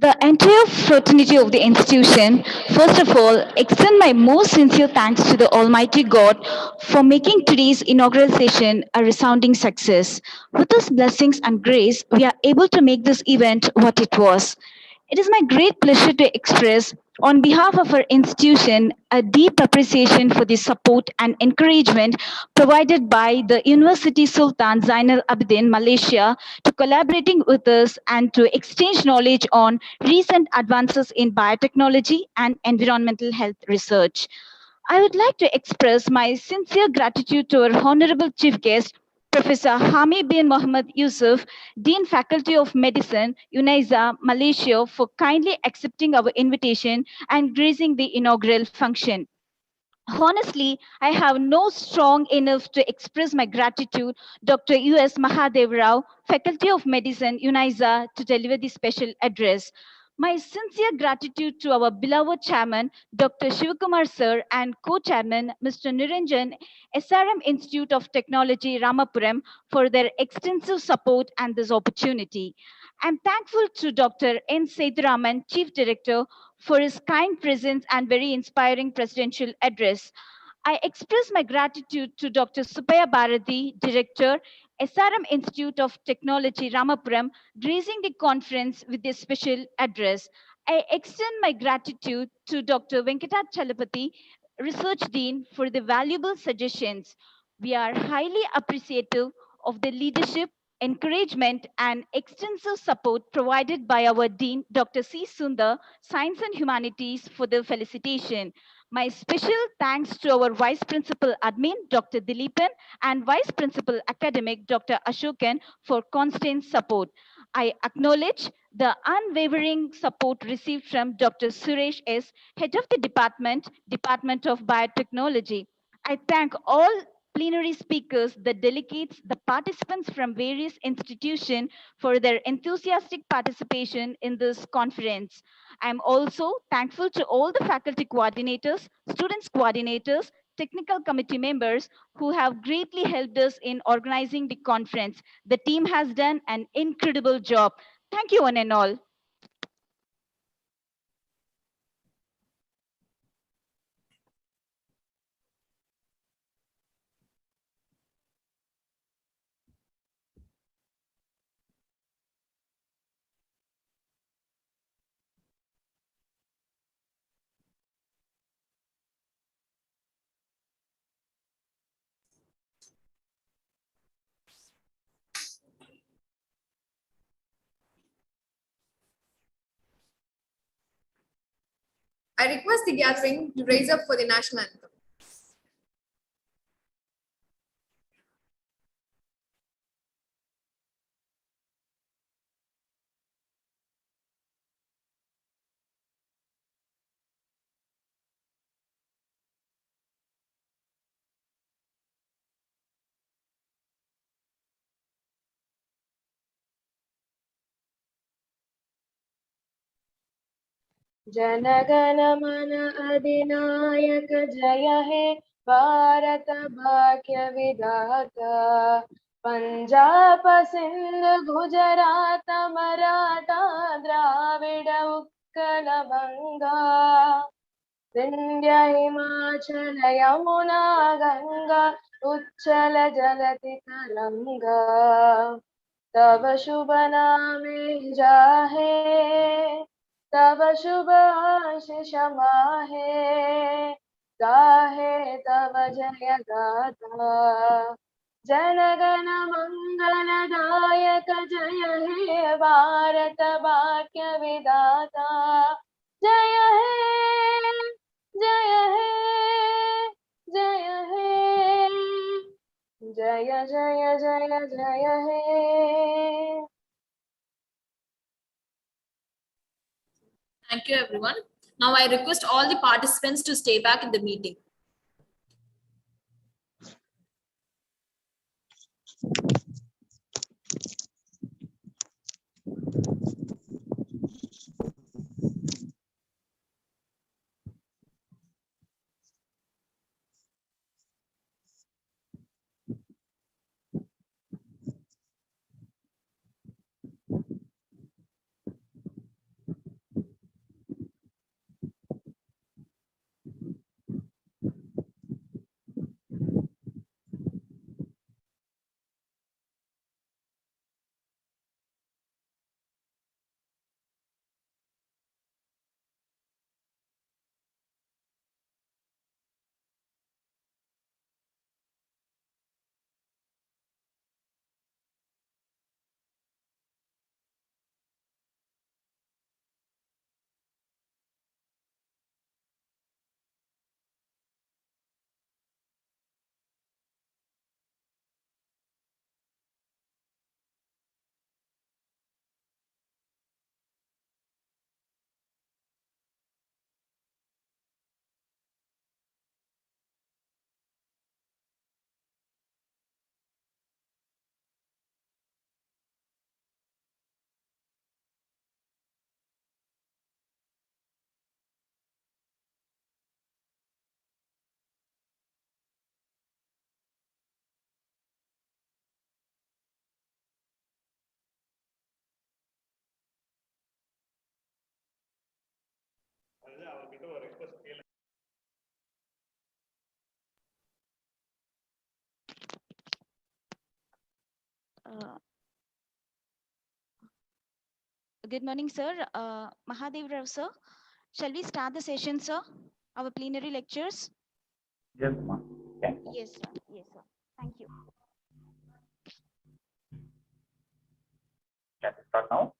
The entire fraternity of the institution, first of all, extend my most sincere thanks to the Almighty God for making today's inaugural session a resounding success. With His blessings and grace, we are able to make this event what it was. It is my great pleasure to express, on behalf of our institution, a deep appreciation for the support and encouragement provided by the University Sultan Zainal Abidin, Malaysia, to collaborating with us and to exchange knowledge on recent advances in biotechnology and environmental health research. I would like to express my sincere gratitude to our Honorable Chief Guest, Professor Hami bin Mohammed Yusuf, Dean Faculty of Medicine, UNISA, Malaysia, for kindly accepting our invitation and gracing the inaugural function. Honestly, I have no strong enough to express my gratitude, Dr. U.S. Mahadev Rao, Faculty of Medicine, UNISA, to deliver the special address. My sincere gratitude to our beloved chairman, Dr. Shivakumar sir, and co-chairman, Mr. Niranjan, SRM Institute of Technology, Ramapuram, for their extensive support and this opportunity. I'm thankful to Dr. N. Sethuraman, Chief Director, for his kind presence and very inspiring presidential address. I express my gratitude to Dr. Supaya Bharati, Director, SRM Institute of Technology, Ramapuram, gracing the conference with a special address. I extend my gratitude to Dr. Venkatat Chalapati, Research Dean, for the valuable suggestions. We are highly appreciative of the leadership encouragement, and extensive support provided by our Dean, Dr. C. Sundar, Science and Humanities, for the felicitation. My special thanks to our Vice Principal Admin, Dr. Dileepan, and Vice Principal Academic, Dr. Ashokan, for constant support. I acknowledge the unwavering support received from Dr. Suresh S., Head of the Department of Biotechnology. I thank all plenary speakers, the delegates, the participants from various institutions for their enthusiastic participation in this conference. I am also thankful to all the faculty coordinators, students coordinators, technical committee members who have greatly helped us in organizing the conference. The team has done an incredible job. Thank you one and all. I request the gathering to raise up for the national anthem. जनगण मन अधिनायक जय हे भारत भाग्य विधाता पंजाब सिंध गुजरात मराठा द्राविड उत्कल बंगा विंध्य हिमाचल यमुना गंगा उच्चल जलति तरंगा तव शुभ नामे जाहे तव शुभ आशीष माहे गाहे तव जय गाथा जनगण मंगलदायक जय हे भारत भाग्य विधाता जय हे जय हे जय हे जय जय जय जय हे. Thank you, everyone. Now I request all the participants to stay back in the meeting. Good morning, sir. Mahadev Rao, sir. Shall we start the session, sir? Our plenary lectures? Yes, ma'am. Thank you. Yes, sir. Yes, sir. Thank you. Can we start now?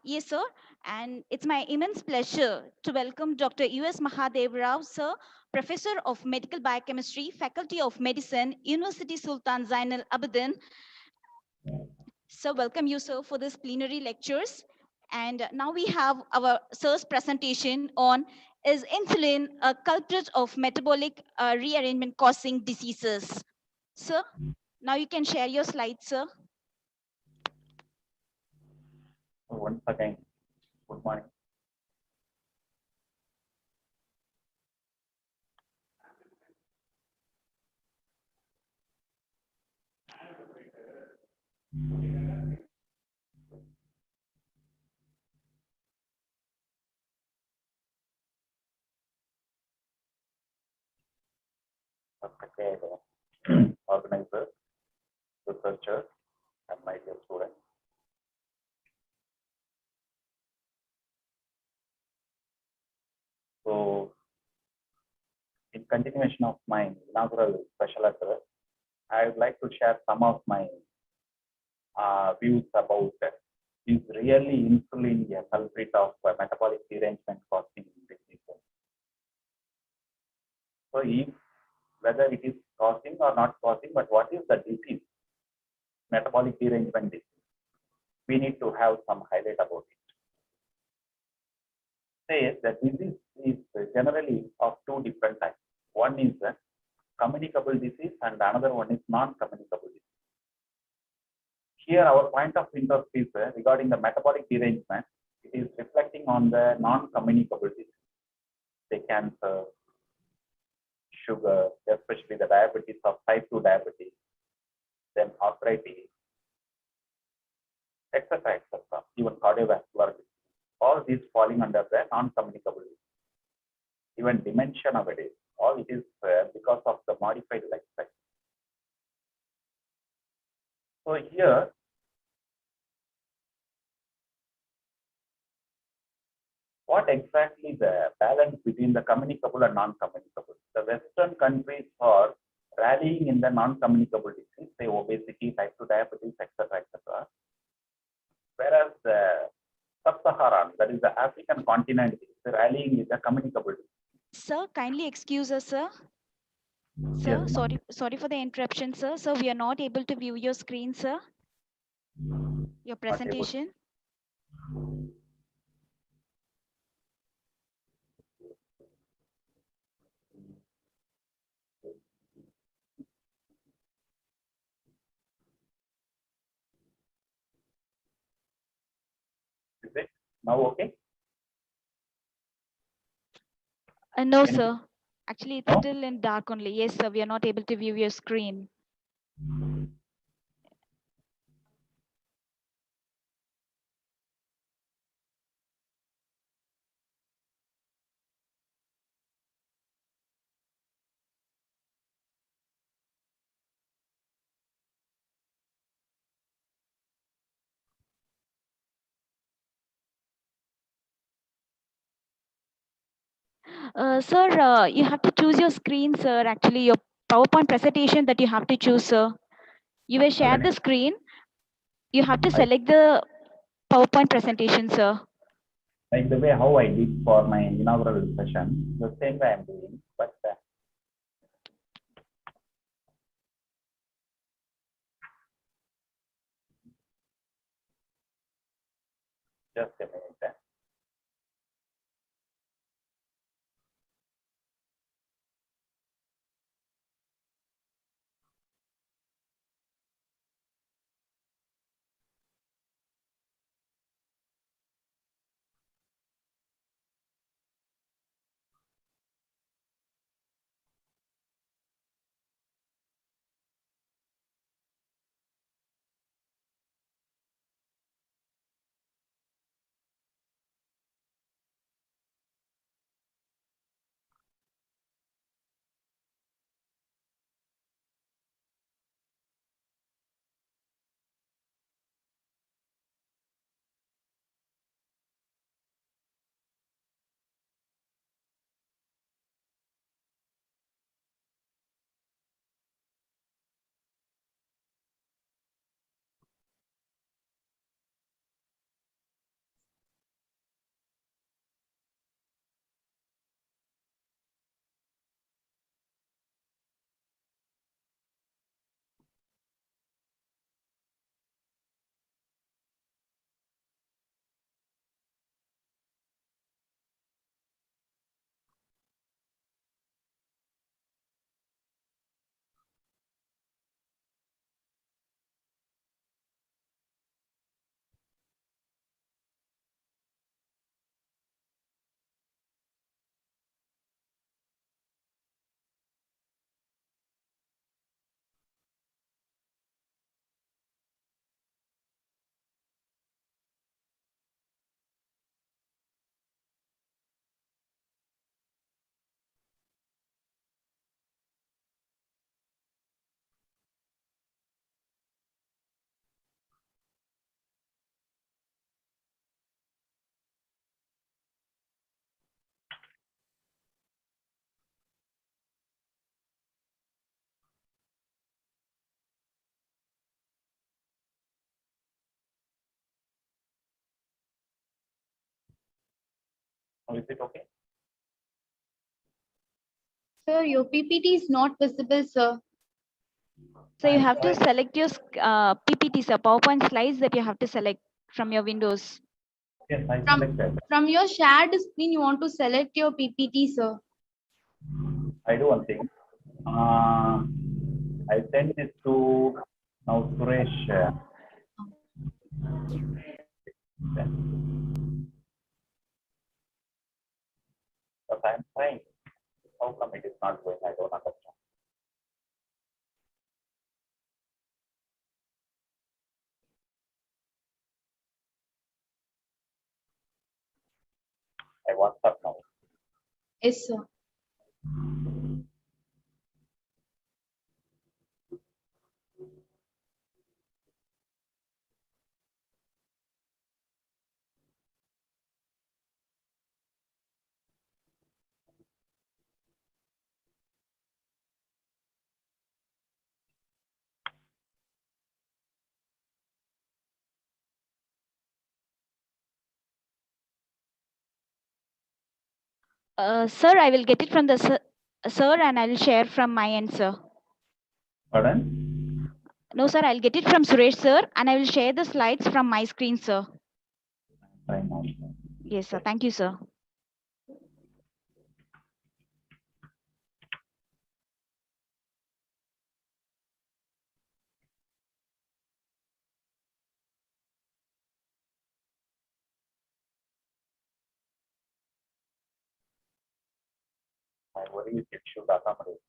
Yes, sir. And it's my immense pleasure to welcome Dr. U.S. Mahadev Rao, sir, Professor of Medical Biochemistry, Faculty of Medicine, University Sultan Zainal Abidin. So welcome you, sir, for this plenary lectures. And now we have our sir's presentation on is insulin a culprit of metabolic rearrangement causing diseases? Sir, now you can share your slides, sir. So once again, good morning. Respected organizers, researchers, and my dear students. So, in continuation of my inaugural special address, I would like to share some of my views about is really insulin a culprit of metabolic derangement causing diseases. So, if whether it is causing or not causing, but what is the disease? Metabolic derangement disease. We need to have some highlight about it. Say that disease is generally of two different types. One is communicable disease and another one is non-communicable disease. Here our point of interest is regarding the metabolic derangement. It is reflecting on the non-communicable disease, say cancer, sugar, especially the diabetes of type 2 diabetes, then arthritis, etc., etc., even cardiovascular disease. All these falling under the non-communicable disease. Even dementia nowadays, all it is because of the modified lifestyle. So here, what exactly the balance between the communicable and non-communicable? The Western countries are rallying in the non-communicable disease, say obesity, type 2 diabetes, etc., etc. Whereas the sub-Saharan, that is the African continent, is rallying in the communicable disease. Sir, kindly excuse us, sir. Sir, Yes, sorry for the interruption, sir. So we are not able to view your screen, sir. Your presentation. Is it now okay? No, Can you- sir. Actually, it's No? still in dark only. Yes, sir. We are not able to view your screen. Sir, you have to choose your screen, sir. Actually, your PowerPoint presentation that you have to choose, sir. You will share the screen. You have to select the PowerPoint presentation, sir. Like the way how I did for my inaugural session, the same way I'm doing, but just a minute. Now, is it okay? Sir, your PPT is not visible, sir. So you I'm have to trying. select your PPT, sir, PowerPoint slides that you have to select from your windows. Yes, I From, selected. from your shared screen, you want to select your PPT, sir. I do one thing. I send this to now Suresh. But I'm trying. How come it is not going? I don't understand. I WhatsApp now. Yes, sir. Sir, I will get it from the sir, and I will share from my end, sir. Pardon? No, sir, I'll get it from Suresh, sir, and I will share the slides from my screen, sir. Try now. Yes, sir. Thank you, sir. My worry is it should accommodate.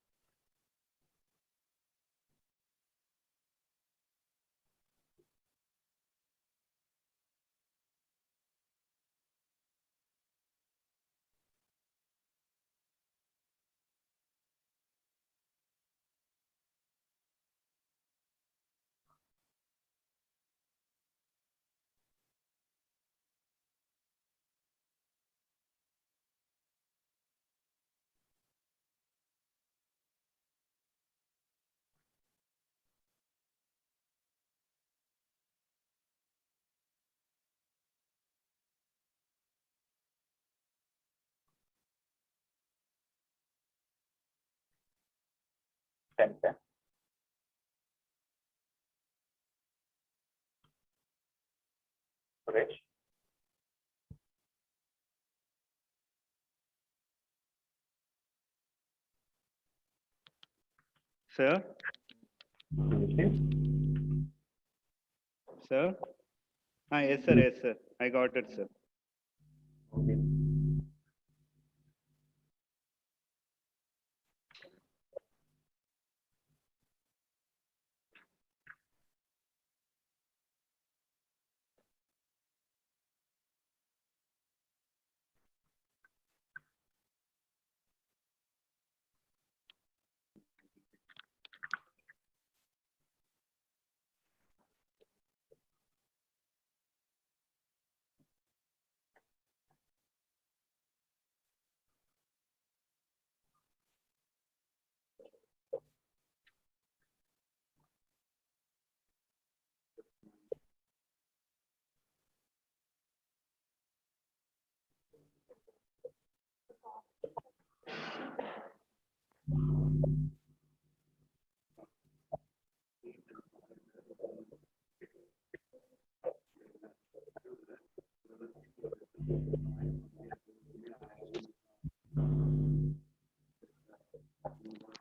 Send them. Suresh? Sir, sir. Yes, sir. Yes, sir. I got it, sir. Okay.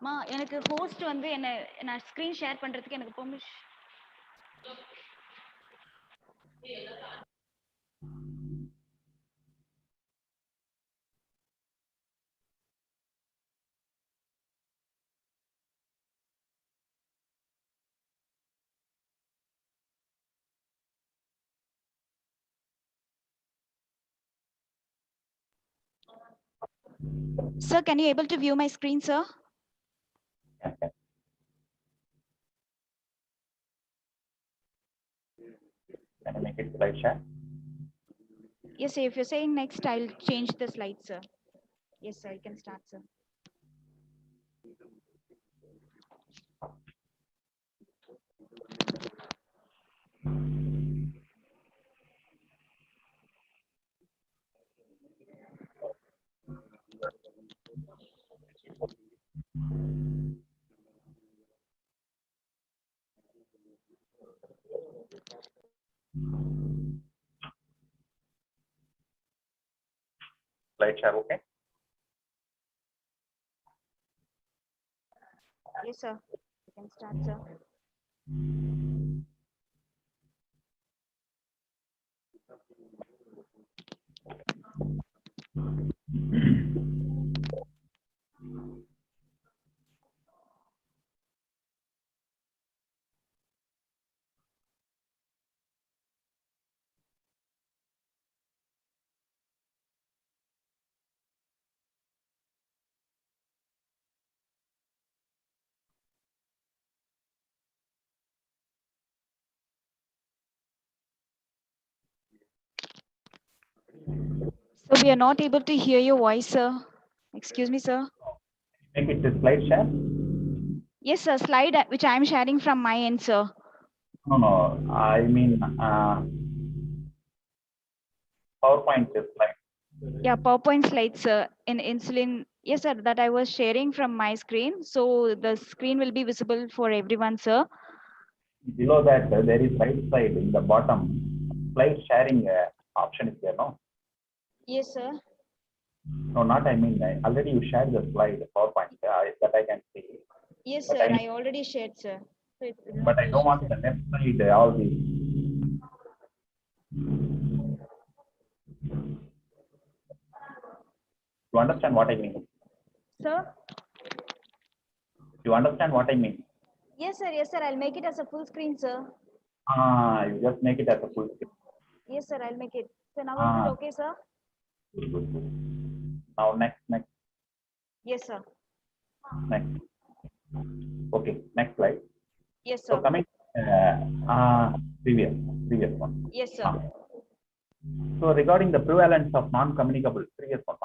மா எனக்கு host வந்து என்ன நான் screen share பண்றதுக்கு எனக்கு permission. Sir, can you able to view my screen, sir? Can I make it slide share? Yes, sir. If you're saying next, I'll change the slide, sir. Yes, sir. You can start, sir. Slide share, okay? Yes, sir. You can start, sir. So we are not able to hear your voice, sir. Excuse me, sir. Make it a slide share. Yes, sir. Slide which I am sharing from my end, sir. No, I mean PowerPoint slide. Yeah, PowerPoint slides, sir. In insulin. Yes, sir. That I was sharing from my screen. So the screen will be visible for everyone, sir. Below that, there is right side in the bottom. Slide sharing option is there, no? Yes, sir. No, not I mean, already you shared the slide, PowerPoint, that I can see. Yes, But sir. I, I already shared, sir. So it will but not I be don't issue, want sir. the left side, all these. You understand what I mean? Sir? You understand what I mean? Yes, sir. Yes, sir. I'll make it as a full screen, sir. You just make it as a full screen. Yes, sir. I'll make it. So now is it okay, sir? Good. Now next. Yes, sir. Next. Okay, next slide. Yes, So sir. coming previous one. Yes, sir. So regarding the prevalence of non-communicable, previous one.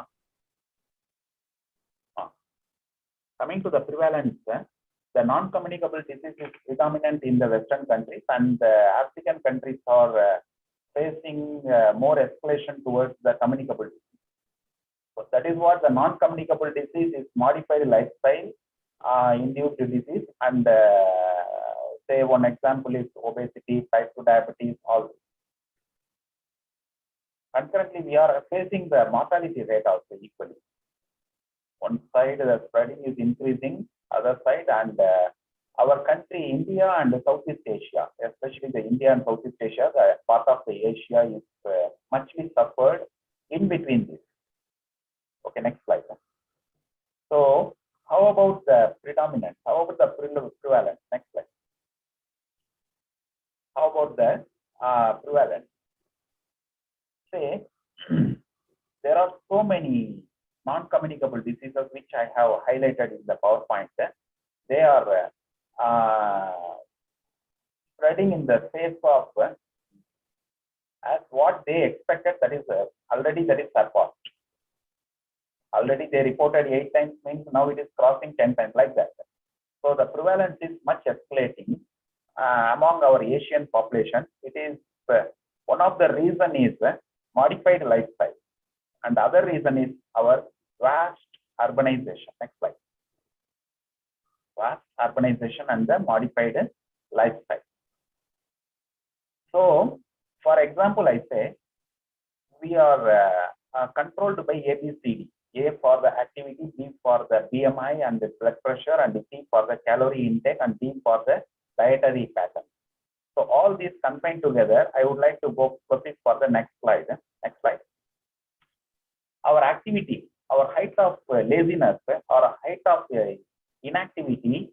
Coming to the prevalence, the non-communicable disease is predominant in the Western countries, and African countries are facing more escalation towards the communicable disease. So that is what the non-communicable disease is: modified lifestyle induced disease, and say one example is obesity, type 2 diabetes, all. Concurrently, we are facing the mortality rate also equally. One side the spreading is increasing, other side, and our country, India and Southeast Asia, especially the India and Southeast Asia, the part of the Asia is muchly suffered in between this. Okay, next slide. So, how about the predominant? How about the prevalent? Next slide. How about the prevalent? Say, there are so many non-communicable diseases which I have highlighted in the PowerPoint. They are spreading in the face of as what they expected, that is already that is surpassed. Already they reported 8 times, means now it is crossing 10 times, like that. So the prevalence is much escalating among our Asian population. It is one of the reason is modified lifestyle, and the other reason is our vast urbanization. Next slide. Vast urbanization and the modified lifestyle. So, for example, I say we are controlled by ABCD. A for the activity, B for the BMI and the blood pressure, and C for the calorie intake, and D for the dietary pattern. So all these combined together, I would like to proceed for the next slide. Next slide. Our activity, our height of laziness or height of inactivity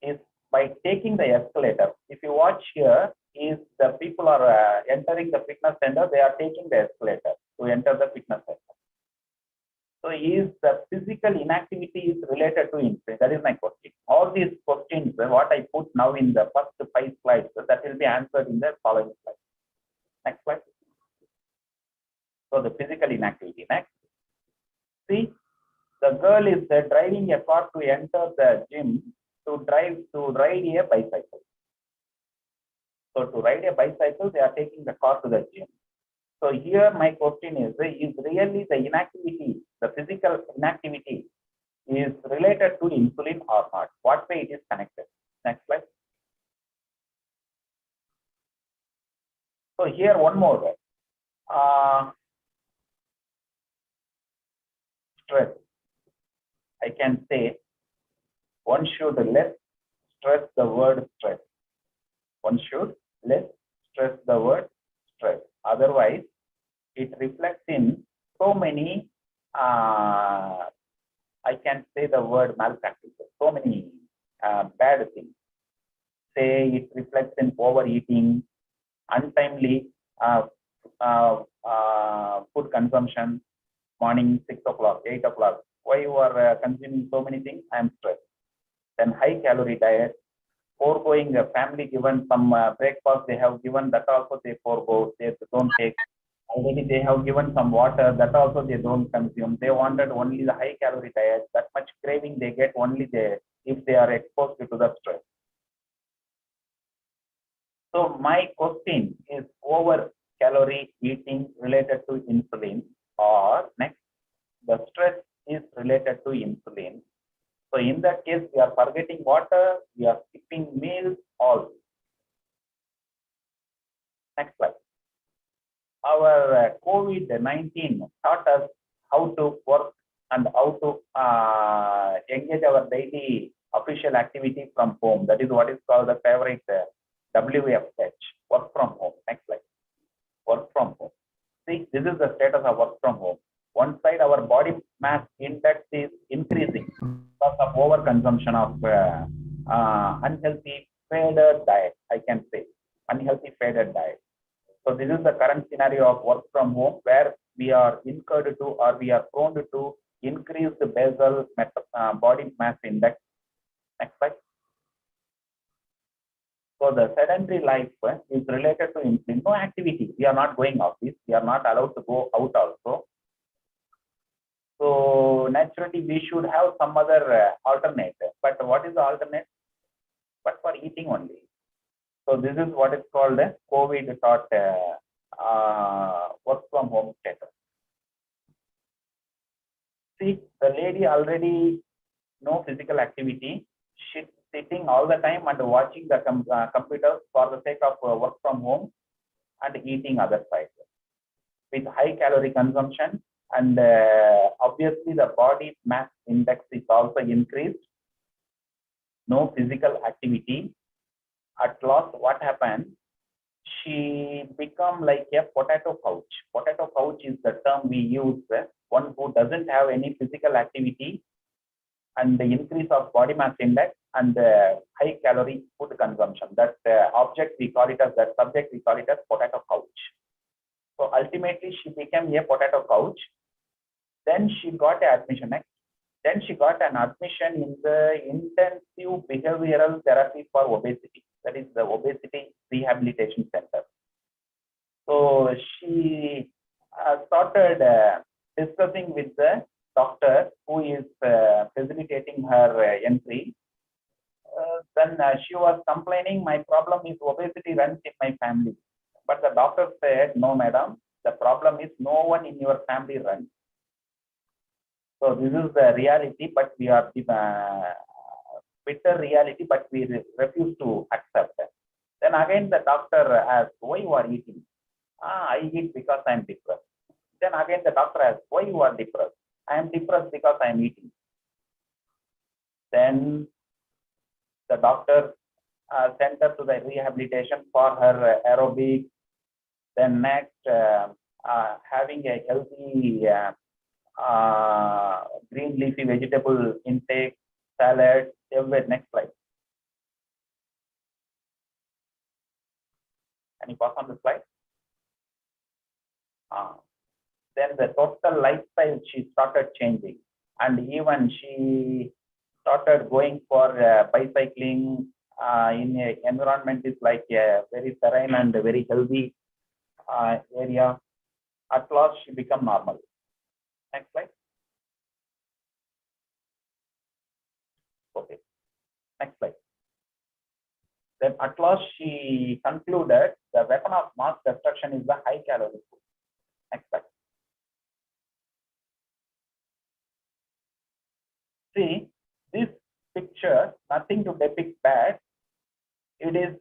is by taking the escalator. If you watch here, is the people are entering the fitness center, they are taking the escalator to enter the fitness center. So is the physical inactivity is related to injury? That is my question. All these questions, what I put now in the first 5 slides, that will be answered in the following slide. Next slide. So the physical inactivity. Next. See, the girl is driving a car to enter the gym to ride a bicycle. So to ride a bicycle, they are taking the car to the gym. So here my question is really the inactivity, the physical inactivity is related to insulin or not? What way it is connected? Next slide. So here one more. Stress. I can say one should less stress the word stress. One should less stress the word stress. Otherwise, it reflects in so many, I can say the word malpractices, so many bad things. Say it reflects in overeating, untimely food consumption, morning 6 o'clock, 8 o'clock. Why you are consuming so many things? I am stressed. Then high calorie diet, foregoing a family given some breakfast they have given, that also they forego, they don't take. Already they have given some water, that also they don't consume. They wanted only the high calorie diet, that much craving they get only there if they are exposed to the stress. So my question is, over calorie eating related to insulin, or next, the stress is related to insulin. So in that case, we are forgetting water, we are skipping meals, all. Next slide. Our COVID-19 taught us how to work and how to engage our daily official activity from home. That is what is called the favorite WFH, work from home. Next slide. Work from home. See, this is the status of work from home. One side, our body mass index is increasing because of overconsumption of unhealthy faded diet, I can say, unhealthy faded diet. So this is the current scenario of work from home, where we are incurred to, or we are prone to increase the basal body mass index. Next slide. So the sedentary life is related to insulin. No activity. We are not going office. We are not allowed to go out also. So naturally, we should have some other alternate. But what is the alternate? But for eating only. So this is what is called a COVID taught work from home status. See, the lady already no physical activity. She's sitting all the time and watching the computers for the sake of work from home and eating other side with high calorie consumption, and obviously the body mass index is also increased. No physical activity. At last, what happened? She become like a potato couch. Potato couch is the term we use. One who doesn't have any physical activity and the increase of body mass index and high calorie food consumption. That object we call it as, that subject we call it as potato couch. So ultimately she became a potato couch. Then she got an admission. Then she got an admission in the intensive behavioral therapy for obesity. That is the obesity rehabilitation center. So she started discussing with the doctor who is facilitating her entry. Then she was complaining, my problem is obesity runs in my family. But the doctor said, no, madam, the problem is no one in your family runs. So this is the reality, but we are bitter reality, but we refuse to accept it. Then again the doctor asked, why you are eating? I eat because I am depressed. Then again the doctor asked, why you are depressed? I am depressed because I am eating. Then the doctor sent her to the rehabilitation for her aerobic. Then next, having a healthy green leafy vegetable intake, salad, everywhere. Next slide. Can you pass on the slide? Then the total lifestyle she started changing, and even she started going for bicycling in an environment is like a very serene and very healthy area. At last, she became normal. Next slide. Okay. Next slide. Then at last, she concluded the weapon of mass destruction is the high calorie food. Next slide. See, this picture, nothing to depict bad. It is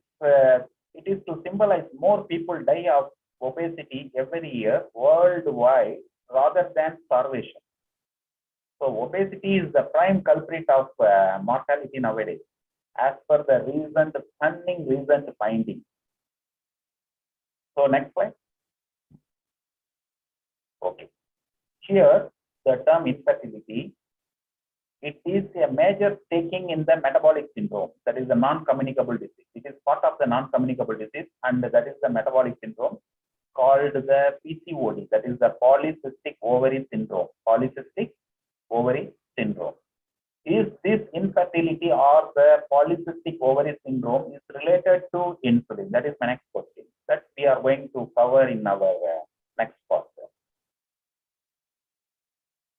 It is to symbolize more people die of obesity every year worldwide rather than starvation. So obesity is the prime culprit of mortality nowadays, as per the stunning recent findings. So next slide. Okay. Here, the term infertility, it is a major taking in the metabolic syndrome. That is the non-communicable disease. It is part of the non-communicable disease, and that is the metabolic syndrome called the PCOD. That is the polycystic ovary syndrome. Polycystic ovary syndrome. Is this infertility or the polycystic ovary syndrome is related to insulin? That is my next question. That we are going to cover in our next part.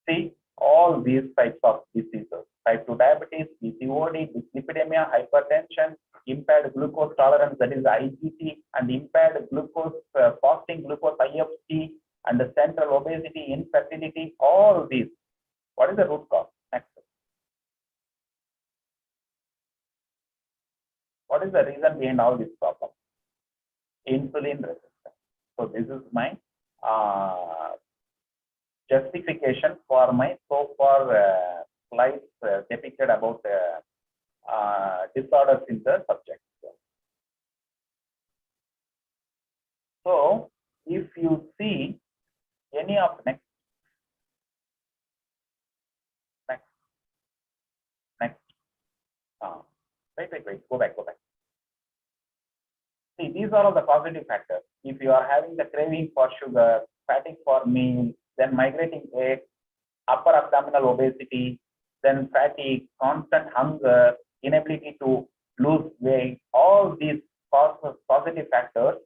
See all these types of diseases: type 2 diabetes, PCOD, dyslipidemia, hypertension, impaired glucose tolerance, that is IGT, and impaired glucose fasting glucose IFT, and the central obesity, infertility, all these. What is the root cause? Next. What is the reason behind all these problems? Insulin resistance. So this is my justification for my so-far slides depicted about disorders in the subject. So if you see any of next, wait, go back. See, these are all the positive factors. If you are having the craving for sugar, fatigue for meals, then migrating weight, upper abdominal obesity, then fatigue, constant hunger, inability to lose weight, all these positive factors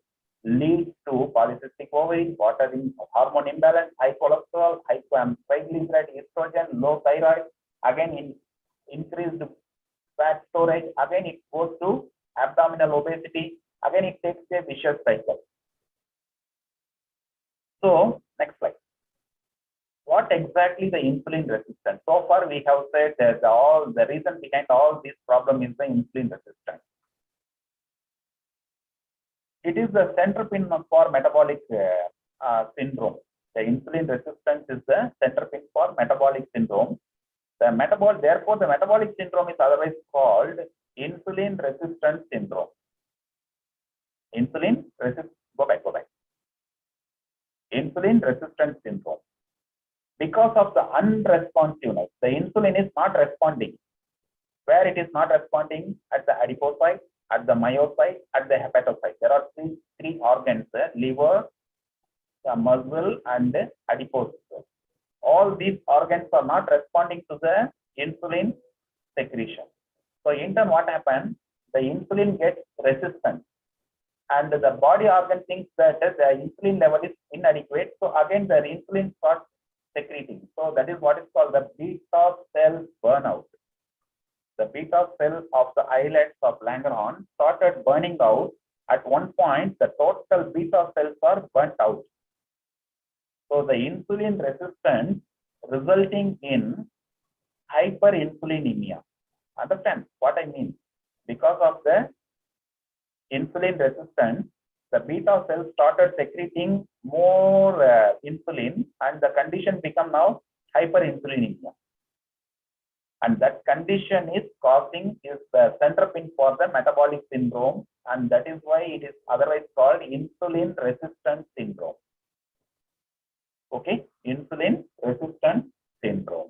lead to polycystic ovary, watering, hormone imbalance, high cholesterol, high triglyceride, estrogen, low thyroid, again increased fat storage, again it goes to abdominal obesity, again it takes a vicious cycle. So next slide. What exactly the insulin resistance? So far we have said that the reason behind all this problem is the insulin resistance. It is the centerpin for metabolic syndrome. The insulin resistance is the centerpin for metabolic syndrome. Therefore, the metabolic syndrome is otherwise called insulin resistance syndrome. Go back. Insulin resistance syndrome. Because of the unresponsiveness, the insulin is not responding. Where it is not responding? At the adipocyte, at the myocyte, at the hepatocyte. There are three organs: liver, the muscle, and the adipose. All these organs are not responding to the insulin secretion. So in turn, what happens? The insulin gets resistant, and the body organ thinks that the insulin level is inadequate. So again, the insulin starts secreting. So that is what is called the beta cell burnout. The beta cell of the islets of Langerhans started burning out. At one point, the total beta cells are burnt out. So the insulin resistance resulting in hyperinsulinemia. Understand what I mean? Because of the insulin resistance, the beta cells started secreting more insulin, and the condition become now hyperinsulinemia. And that condition is the centerpin for the metabolic syndrome, and that is why it is otherwise called insulin resistance syndrome. Okay, insulin resistance syndrome.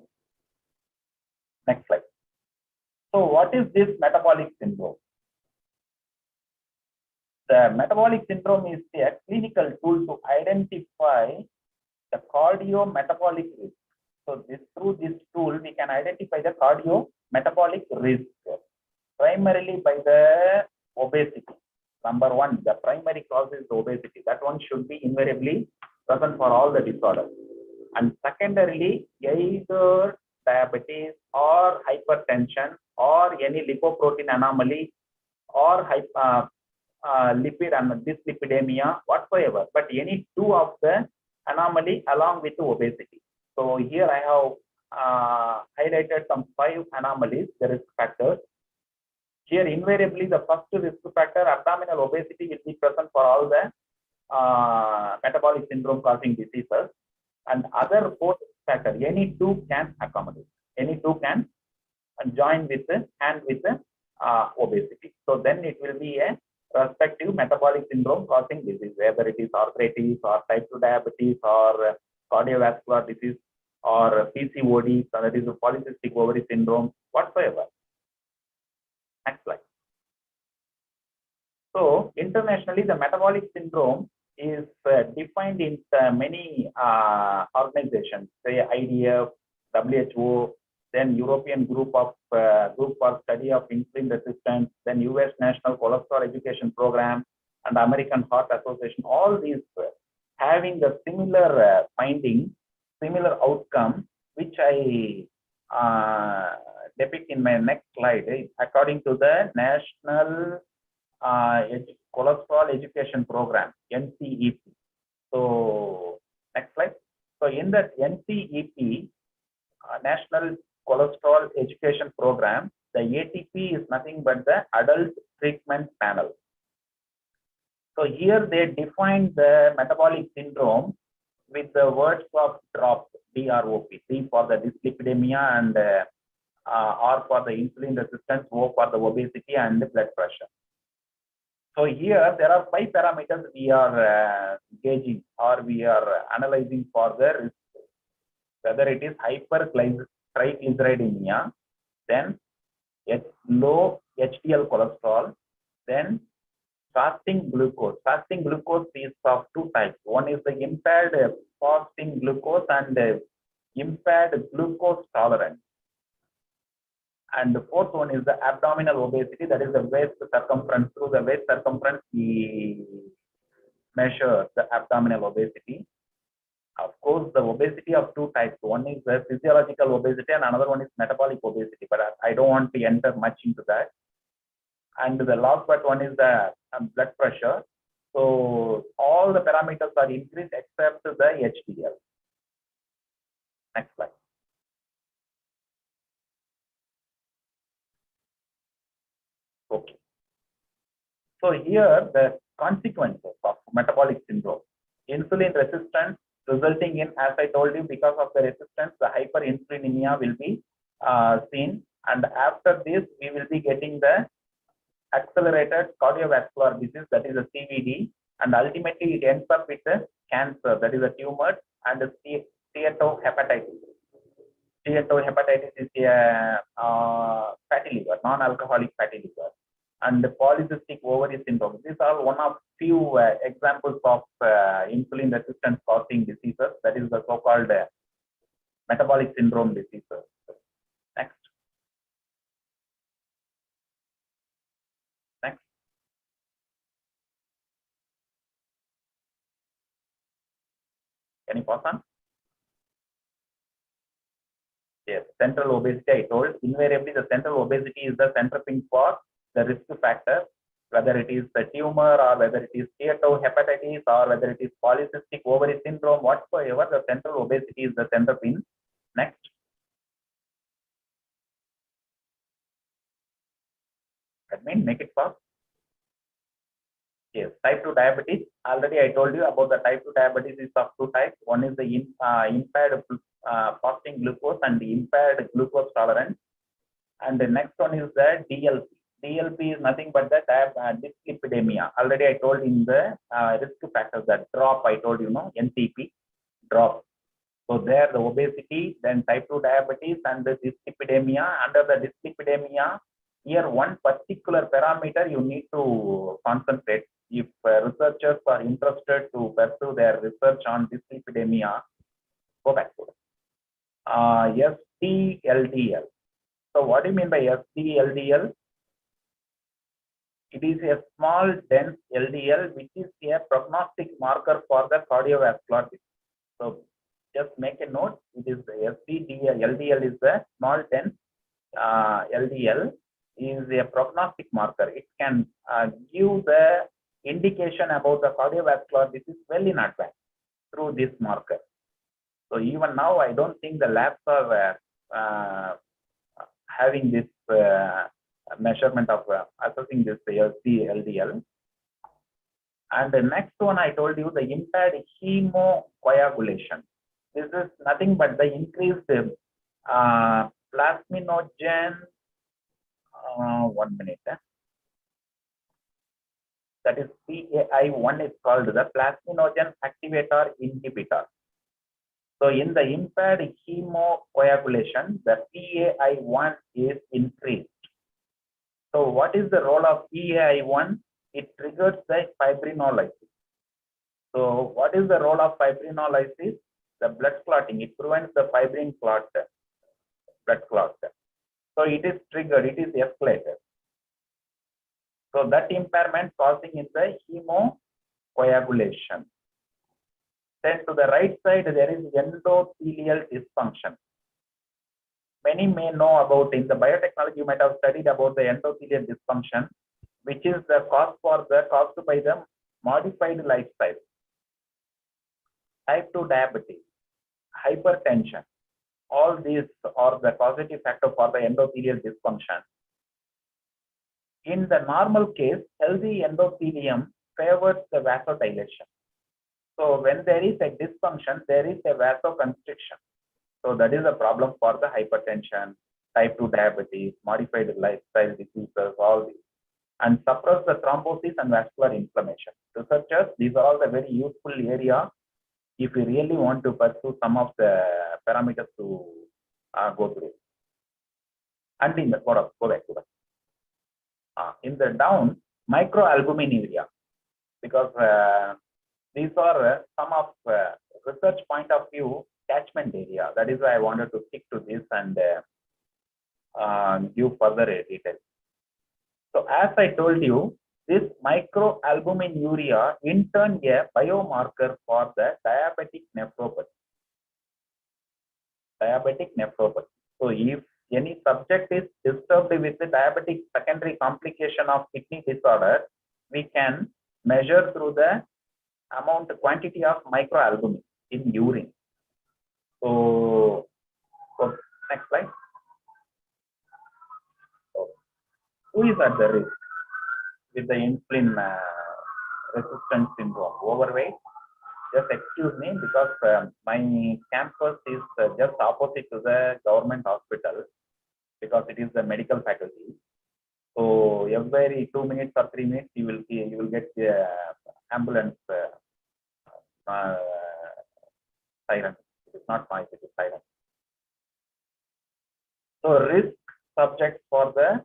Next slide. So what is this metabolic syndrome? The metabolic syndrome is a clinical tool to identify the cardiometabolic risk. So through this tool, we can identify the cardiometabolic risk, primarily by the obesity. Number one, the primary cause is obesity. That one should be invariably present for all the disorders. And secondarily, either diabetes or hypertension or any lipoprotein anomaly or lipid and dyslipidemia whatsoever, but any two of the anomaly along with the obesity. So here I have highlighted some 5 anomalies, the risk factors: Here, invariably, the first risk factor, abdominal obesity, will be present for all the metabolic syndrome causing diseases, and other four factor, any two can accommodate. Any two can join with the hand with the obesity. So then it will be a respective metabolic syndrome causing disease, whether it is arthritis or type 2 diabetes or cardiovascular disease or PCOD, so that is a polycystic ovary syndrome, whatsoever. Next slide. So internationally, the metabolic syndrome is defined in many organizations, say IDF, WHO, then European group for study of insulin resistance, then US National Cholesterol Education Program, and American Heart Association. All these having the similar finding, similar outcome, which I depict in my next slide. According to the National Cholesterol Education Program, NCEP. So next slide. So in that NCEP, National Cholesterol Education Program, the ATP is nothing but the Adult Treatment Panel. So here they define the metabolic syndrome with the words of DROP, D-R-O-P, D for the dyslipidemia and R for the insulin resistance, O for the obesity and the blood pressure. So here there are 5 parameters we are gauging or we are analyzing for the risk, whether it is hypertriglyceridemia, then low HDL cholesterol, then fasting glucose. Fasting glucose is of 2 types. One is the impaired fasting glucose and impaired glucose tolerance. And the fourth one is the abdominal obesity, that is the waist circumference. Through the waist circumference, we measure the abdominal obesity. Of course, the obesity of 2 types. One is the physiological obesity and another one is metabolic obesity, but I don't want to enter much into that. And the last but one is the blood pressure. So all the parameters are increased except the HDL. Next slide. Okay. So here the consequences of metabolic syndrome. Insulin resistance resulting in, as I told you, because of the resistance, the hyperinsulinemia will be seen. And after this, we will be getting the accelerated cardiovascular disease, that is a CVD. And ultimately, it ends up with the cancer, that is a tumor, and the steatohepatitis. Steatohepatitis is a fatty liver, non-alcoholic fatty liver, and the polycystic ovary syndrome. These are one of few examples of insulin resistance causing diseases, that is the so-called metabolic syndrome diseases. Next. Next. Can you pause on? Yes, central obesity, I told. Invariably, the central obesity is the center pin for the risk factor, whether it is the tumor or whether it is steatohepatitis or whether it is polycystic ovary syndrome, whatsoever, the central obesity is the center pin. Next. That means make it fast. Yes, type 2 diabetes. Already I told you about the type 2 diabetes is of 2 types. One is the impaired fasting glucose and the impaired glucose tolerance. And the next one is the DLP. DLP is nothing but the dyslipidemia. Already I told in the risk factors, that drop I told you, NCP, drop. So there the obesity, then type 2 diabetes and the dyslipidemia. Under the dyslipidemia, here one particular parameter you need to concentrate. If researchers are interested to pursue their research on dyslipidemia, go back to it. ST-LDL. So what do you mean by ST-LDL? It is a small dense LDL which is a prognostic marker for the cardiovascular disease. So just make a note, it is the LDL is the small dense LDL is a prognostic marker. It can give the indication about the cardiovascular disease well in advance through this marker. So even now, I don't think the labs are having this measurement of assessing this LDL. And the next one I told you, the impaired hemocoagulation. This is nothing but the increased plasminogen. 1 minute. That is PAI1 is called the plasminogen activator inhibitor. So in the impaired hemocoagulation, the PAI1 is increased. So what is the role of PAI1? It triggers the fibrinolysis. So what is the role of fibrinolysis? The blood clotting. It prevents the fibrin clot, blood clot. So it is triggered, it is escalated. So that impairment causing in the hemocoagulation. Then to the right side, there is endothelial dysfunction. Many may know about, in the biotechnology, you might have studied about the endothelial dysfunction, which is the cause caused by the modified lifestyle. Type 2 diabetes, hypertension, all these are the causative factor for the endothelial dysfunction. In the normal case, healthy endothelium favors the vasodilation. So when there is a dysfunction, there is a vasoconstriction. So that is a problem for the hypertension, type 2 diabetes, modified lifestyle diseases, all these. And suppress the thrombosis and vascular inflammation. Researchers, these are all the very useful area if you really want to pursue some of the parameters to go through. And in the go back. In the down, microalbuminuria, because these are some of research point of view catchment area. That is why I wanted to stick to this and give further details. So as I told you, this microalbuminuria in turn a biomarker for the diabetic nephropathy. Diabetic nephropathy. So if any subject is disturbed with the diabetic secondary complication of kidney disorder, we can measure through the quantity of microalbumin in urine. So next slide. So, who is at the risk with the insulin resistance syndrome? Overweight. Just excuse me, because my campus is just opposite to the government hospital, because it is the medical faculty. So every 2 minutes or 3 minutes, you will get the ambulance siren. It is not noise, it is siren. So risk subjects for the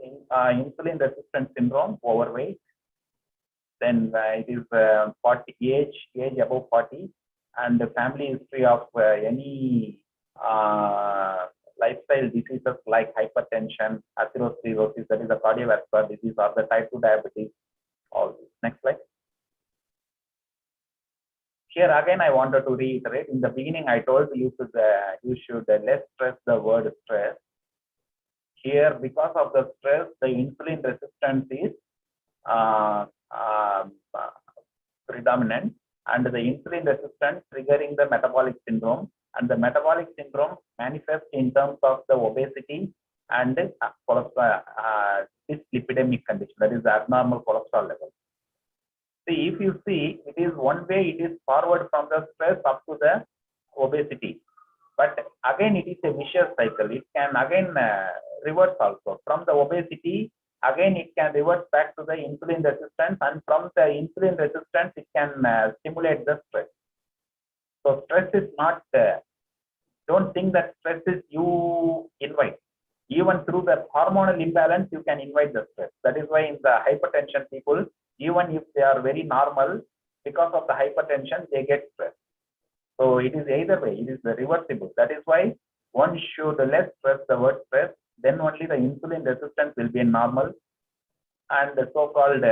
insulin resistance syndrome, overweight. Then it is 40 age above 40, and the family history of any lifestyle diseases like hypertension, atherosclerosis, that is a cardiovascular disease, or the type 2 diabetes, all this. Next slide. Here again, I wanted to reiterate. In the beginning, I told you you should less stress the word stress. Here, because of the stress, the insulin resistance is predominant, and the insulin resistance triggering the metabolic syndrome, and the metabolic syndrome manifests in terms of the obesity and dyslipidemic condition, that is the abnormal cholesterol level. See, if you see, it is one way, it is forward from the stress up to the obesity, but again it is a vicious cycle. It can again reverse also. From the obesity, again it can revert back to the insulin resistance, and from the insulin resistance it can stimulate the stress. So stress is not, don't think that stress is you invite. Even through the hormonal imbalance, you can invite the stress. That is why in the hypertension people, even if they are very normal, because of the hypertension, they get stress. So it is either way, it is reversible. That is why one should less stress the word stress, then only the insulin resistance will be normal, and the so-called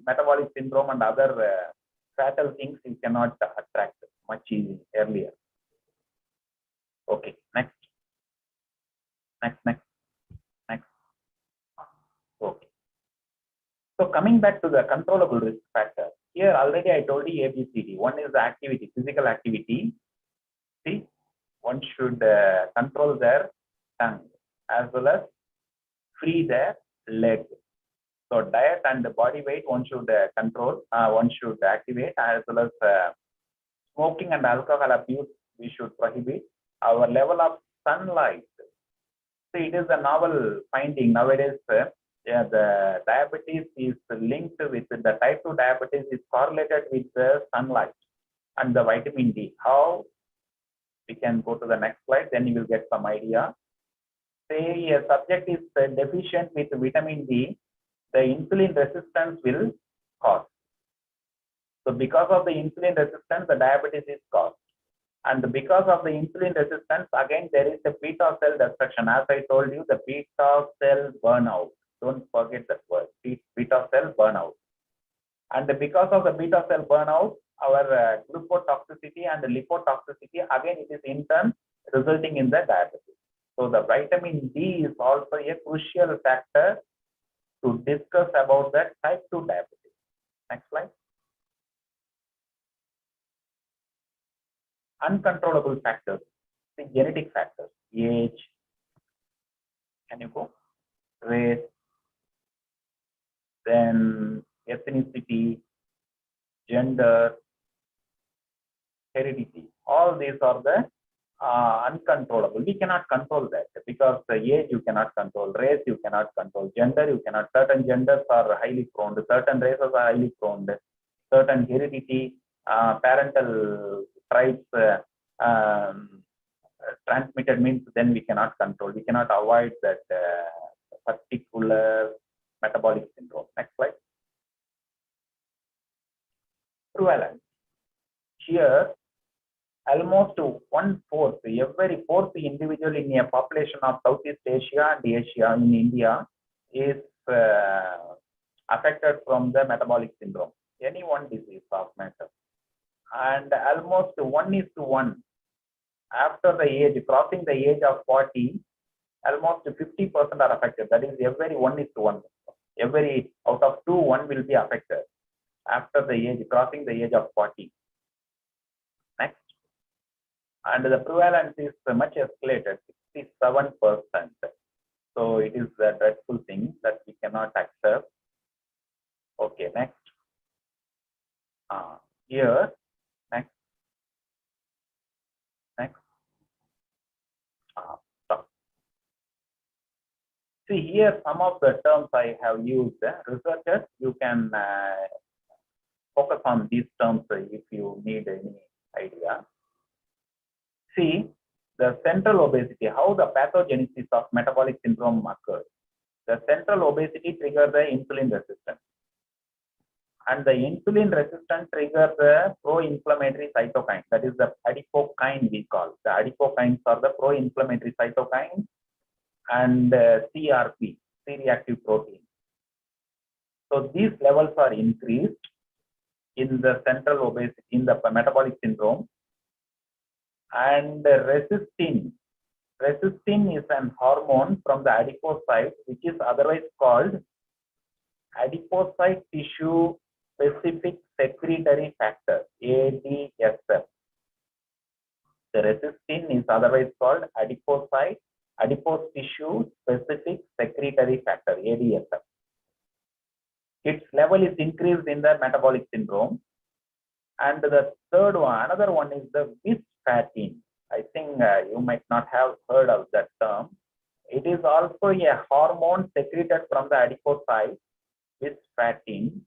metabolic syndrome and other fatal things you cannot attract much earlier. Okay, next. Okay. So coming back to the controllable risk factor, here already I told you ABCD. One is the activity, physical activity. See, one should control their tongue as well as free their leg. So diet and body weight one should control, one should activate, as well as smoking and alcohol abuse we should prohibit. Our level of sunlight. See, it is a novel finding nowadays. The diabetes is linked with the type 2 diabetes is correlated with the sunlight and the vitamin D. How? We can go to the next slide, then you will get some idea. Say a subject is deficient with vitamin D, the insulin resistance will cause. So because of the insulin resistance, the diabetes is caused. And because of the insulin resistance, again, there is the beta cell destruction. As I told you, the beta cell burnout. Don't forget that word, beta cell burnout. And because of the beta cell burnout, our glucotoxicity and the lipotoxicity, again, it is in turn resulting in the diabetes. So the vitamin D is also a crucial factor to discuss about the type 2 diabetes. Next slide. Uncontrollable factors, the genetic factors, age, can you go? Race, then ethnicity, gender, heredity. All these are the uncontrollable. We cannot control that because the age you cannot control, race you cannot control, gender you cannot. Certain genders are highly prone, certain races are highly prone, certain heredity, parental tribes transmitted means then we cannot control. We cannot avoid that particular metabolic syndrome. Next slide. Prevalence. Here, almost 1/4, every fourth individual in a population of Southeast Asia and Asia in India is affected from the metabolic syndrome, any one disease of matter. And almost 1:1 after the age, crossing the age of 40, almost 50% are affected. That is every 1:1. Every out of 2, 1 will be affected after the age, crossing the age of 40. Next. And the prevalence is much escalated, 67%. So it is a dreadful thing that we cannot accept. Okay, next. Here, next. See here, some of the terms I have used. Researchers, you can focus on these terms if you need any idea. See, the central obesity, how the pathogenesis of metabolic syndrome occurs. The central obesity triggers the insulin resistance. And the insulin resistance triggers the pro-inflammatory cytokine. That is the adipokine we call. The adipokines are the pro-inflammatory cytokines and CRP, C-reactive protein. So these levels are increased in the central obesity, in the metabolic syndrome. And resistin is an hormone from the adipocyte, which is otherwise called adipocyte tissue specific secretory factor, ADSF. The resistin is otherwise called adipose tissue specific secretory factor, ADSF. Its level is increased in the metabolic syndrome. And the third one, another one is the visfatin. I think you might not have heard of that term. It is also a hormone secreted from the adipocyte, visfatin,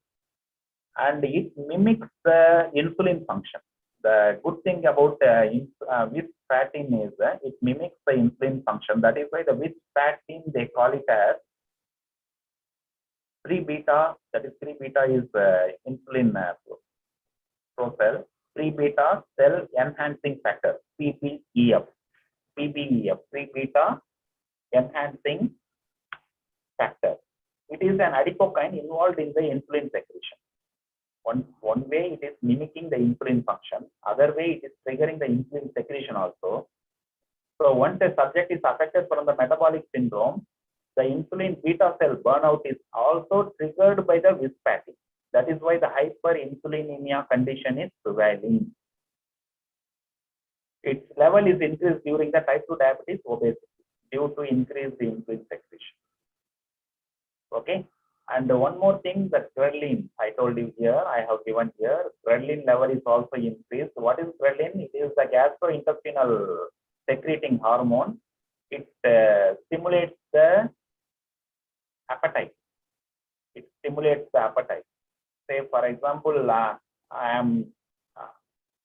and it mimics the insulin function. The good thing about visfatin is it mimics the insulin function. That is why the visfatin, they call it as 3-beta. That is 3-beta is insulin procell, 3-beta cell enhancing factor, PBEF, 3-beta enhancing factor. It is an adipokine involved in the insulin secretion. One way it is mimicking the insulin function, other way it is triggering the insulin secretion also. So once a subject is affected from the metabolic syndrome, the insulin beta cell burnout is also triggered by the visfatin. That is why the hyperinsulinemia condition is prevailing. Its level is increased during the type 2 diabetes obesity due to increased insulin secretion. Okay. And one more thing, that ghrelin, I told you here, I have given here, ghrelin level is also increased. What is ghrelin? It is the gastrointestinal secreting hormone. It stimulates the appetite. It stimulates the appetite. Say, for example, I am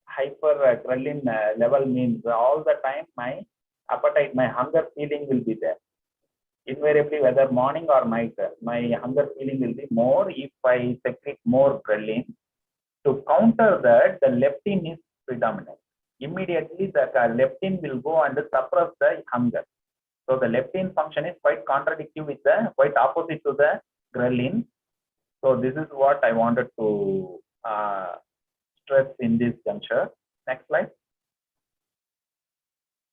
hyper ghrelin level means all the time my appetite, my hunger feeling will be there. Invariably, whether morning or night, my hunger feeling will be more if I secrete more ghrelin. To counter that, the leptin is predominant. Immediately, the leptin will go and suppress the hunger. So the leptin function is quite contradictory with the, quite opposite to the ghrelin. So this is what I wanted to stress in this juncture. Next slide.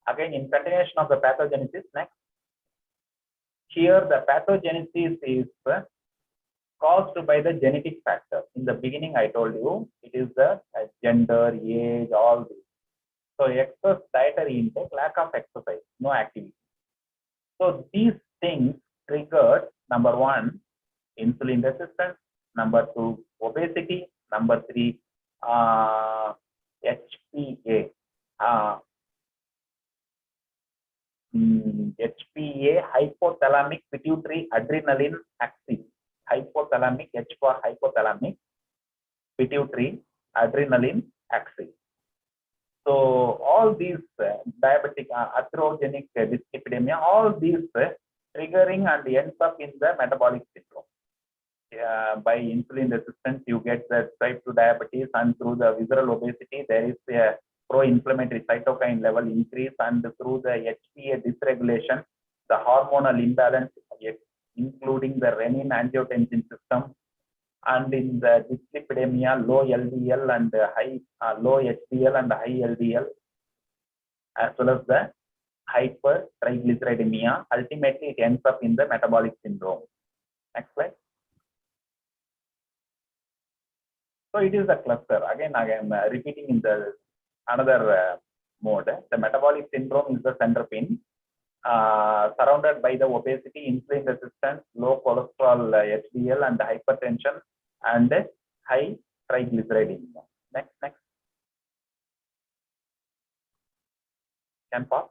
Again, in continuation of the pathogenesis, next. Here, the pathogenesis is caused by the genetic factor. In the beginning, I told you it is the gender, age, all this. So, excess dietary intake, lack of exercise, no activity. So, these things triggered number one, insulin resistance, number two, obesity, number three, HPA. HPA, hypothalamic pituitary adrenaline axis. Hypothalamic, H for hypothalamic pituitary adrenaline axis. So all these diabetic atherogenic dyslipidemia, all these triggering and ends up in the metabolic syndrome. By insulin resistance, you get the type 2 diabetes, and through the visceral obesity, there is a pro-inflammatory cytokine level increase, and through the HPA dysregulation, the hormonal imbalance, including the renin-angiotensin system, and in the dyslipidemia, low LDL and high low HDL and high LDL, as well as the hypertriglyceridemia. Ultimately, it ends up in the metabolic syndrome. Next slide. So it is a cluster. Again, I am repeating in the another mode. The metabolic syndrome is the center pin, surrounded by the obesity, insulin resistance, low cholesterol, HDL, and hypertension, and high triglyceridemia. Next. Can pause.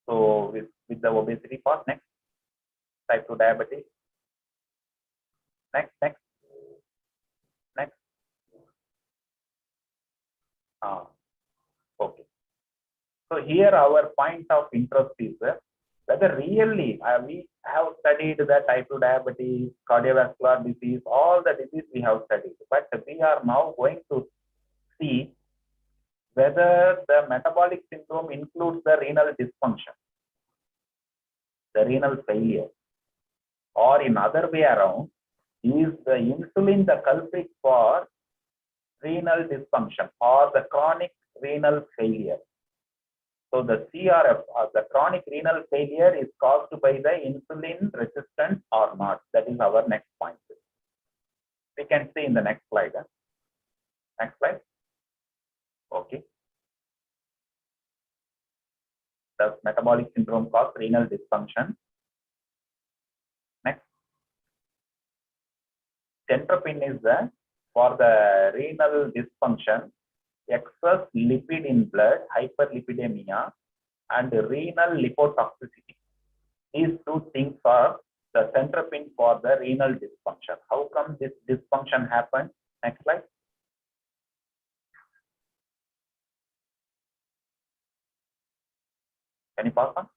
So with the obesity, pause. Next. Type 2 diabetes. Next. Okay. So here our point of interest is whether really we have studied the type 2 diabetes, cardiovascular disease, all the disease we have studied. But we are now going to see whether the metabolic syndrome includes the renal dysfunction, the renal failure, or in other way around, is the insulin the culprit for renal dysfunction or the chronic renal failure? So the CRF, or the chronic renal failure, is caused by the insulin resistance or not? That is our next point. We can see in the next slide. Next slide. Okay. Does metabolic syndrome cause renal dysfunction? Next. Center pin is for the renal dysfunction, excess lipid in blood, hyperlipidemia, and renal lipotoxicity. These two things are the center pin for the renal dysfunction. How come this dysfunction happened? Next slide. Can you pause on?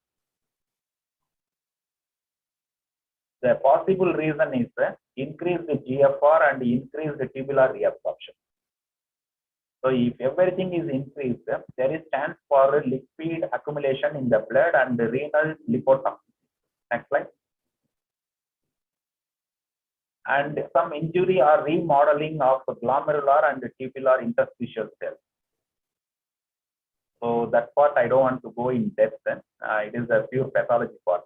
The possible reason is increased GFR and increased tubular reabsorption. So if everything is increased, there is chance for lipid accumulation in the blood and renal lipotoxicity. Next slide. And some injury or remodeling of glomerular and tubular interstitial cells. So that part I don't want to go in depth. It is a pure pathology part.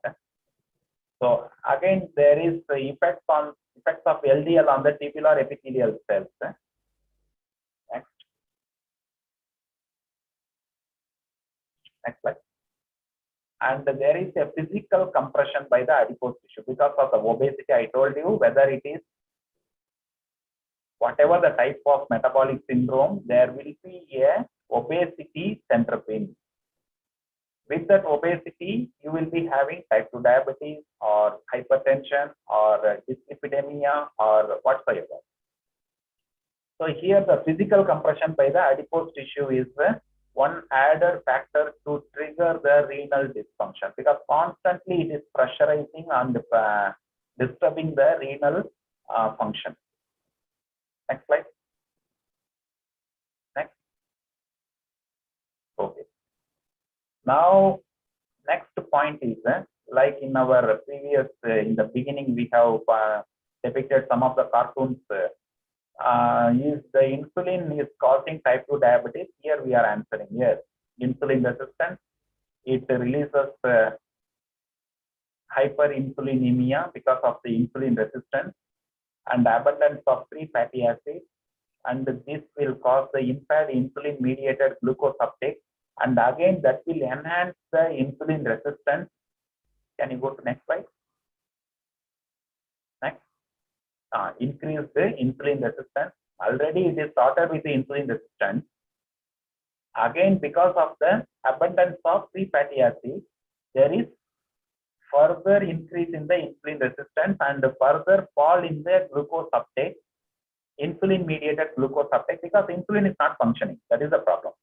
So again, there is the effects of LDL on the tubular epithelial cells. Next. Next slide. And there is a physical compression by the adipose tissue because of the obesity. I told you, whether it is whatever the type of metabolic syndrome, there will be a obesity center pain. With that obesity, you will be having type 2 diabetes or hypertension or dyslipidemia or whatsoever. So here the physical compression by the adipose tissue is one added factor to trigger the renal dysfunction, because constantly it is pressurizing and disturbing the renal function. Next slide. Next. Okay. Now, next point is like in our previous, in the beginning, we have depicted some of the cartoons. Is the insulin is causing type 2 diabetes? Here we are answering yes. Insulin resistance, it releases hyperinsulinemia because of the insulin resistance and abundance of free fatty acids, and this will cause the impaired insulin mediated glucose uptake, and again that will enhance the insulin resistance. Can you go to next slide? Next. Increase the insulin resistance. Already it is started with the insulin resistance. Again, because of the abundance of free fatty acids, there is further increase in the insulin resistance and further fall in the glucose uptake, insulin mediated glucose uptake, because insulin is not functioning. That is the problem.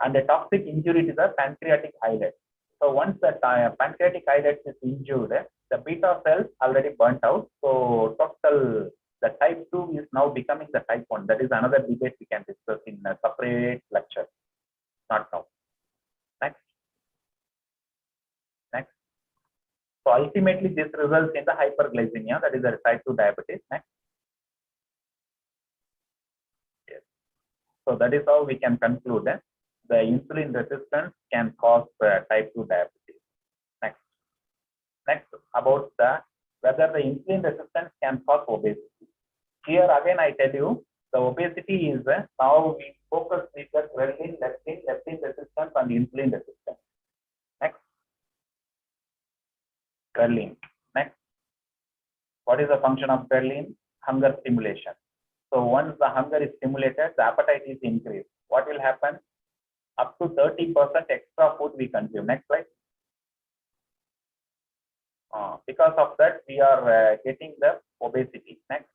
And a toxic injury to the pancreatic islet. So once the pancreatic islet is injured, the beta cells already burnt out. So total, the type 2 is now becoming the type 1. That is another debate we can discuss in a separate lecture. Not now. Next. Next. So ultimately this results in the hyperglycemia, that is a type 2 diabetes. Next. Yes. So that is how we can conclude that the insulin resistance can cause type 2 diabetes. Next. Next, about the whether the insulin resistance can cause obesity. Here again I tell you, the obesity is now we focus with the ghrelin, leptin resistance and insulin resistance. Next. Ghrelin. Next. What is the function of ghrelin? Hunger stimulation. So once the hunger is stimulated, the appetite is increased. What will happen? Up to 30% extra food we consume. Next slide. Because of that, we are getting the obesity. Next.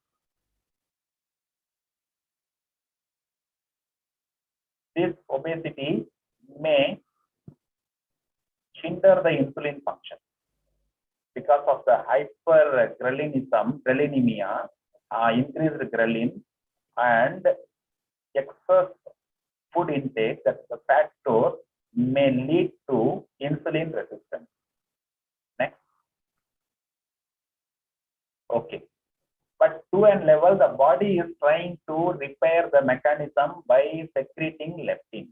This obesity may hinder the insulin function because of the ghrelemia, increased ghrelin, and excess food intake, that's the fat store, may lead to insulin resistance. Next. Okay. But to an level, the body is trying to repair the mechanism by secreting leptin,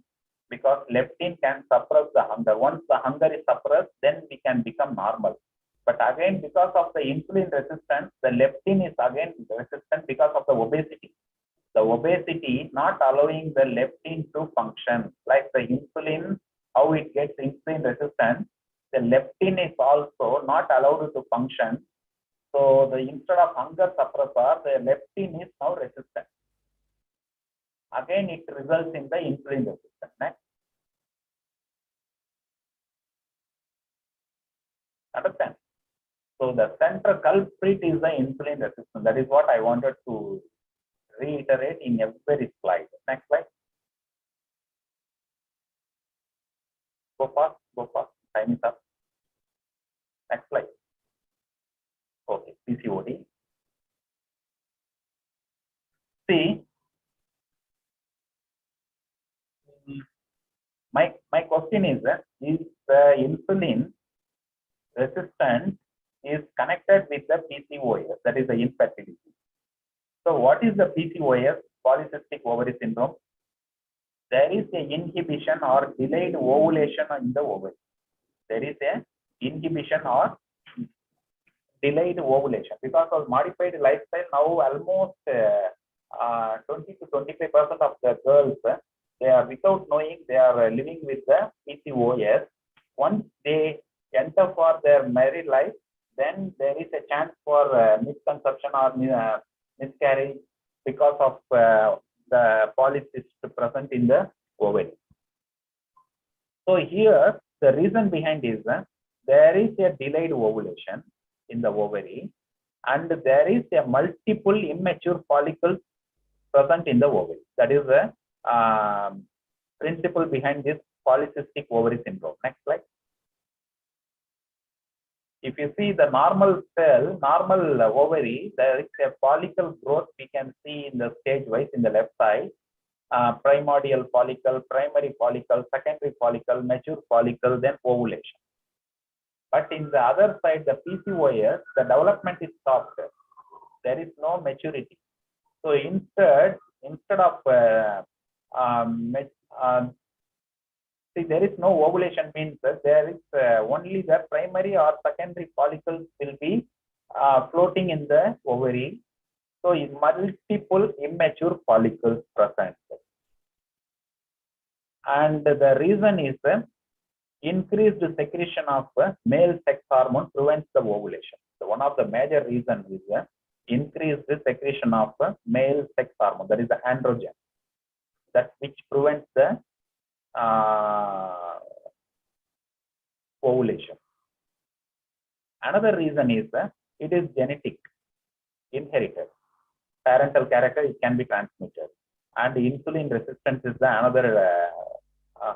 because leptin can suppress the hunger. Once the hunger is suppressed, then we can become normal. But again, because of the insulin resistance, the leptin is again resistant because of the obesity. The obesity not allowing the leptin to function. Like the insulin, how it gets insulin resistant, the leptin is also not allowed to function. So instead of hunger suppressor, the leptin is now resistant. Again, it results in the insulin resistance. Next. Understand? So the central culprit is the insulin resistance. That is what I wanted to reiterate in every slide. Next slide. Go fast, go fast. Time is up. Next slide. Okay, PCOD. See, my question is the insulin resistance is connected with the PCOS, that is the infertility. So what is the PCOS, polycystic ovary syndrome? There is an inhibition or delayed ovulation in the ovary. There is an inhibition or delayed ovulation because of modified lifestyle. Now almost 20 to 25% of the girls, they are without knowing they are living with the PCOS. once they enter for their married life, then there is a chance for misconception or miscarriage because of the polycyst present in the ovary. So here, the reason behind is there is a delayed ovulation in the ovary, and there is a multiple immature follicles present in the ovary. That is the principle behind this polycystic ovary syndrome. Next slide. If you see the normal cell, normal ovary, there is a follicle growth we can see in the stage wise in the left side. Primordial follicle, primary follicle, secondary follicle, mature follicle, then ovulation. But in the other side, the PCOS, the development is stopped. There is no maturity. So instead of see, there is no ovulation, means that there is only the primary or secondary follicles will be floating in the ovary. So in multiple immature follicles present. And the reason is increased secretion of male sex hormone prevents the ovulation. So one of the major reasons is increased secretion of male sex hormone, that is the androgen, that which prevents the ovulation. Another reason is it is genetic, inherited. Parental character, it can be transmitted. And insulin resistance is the another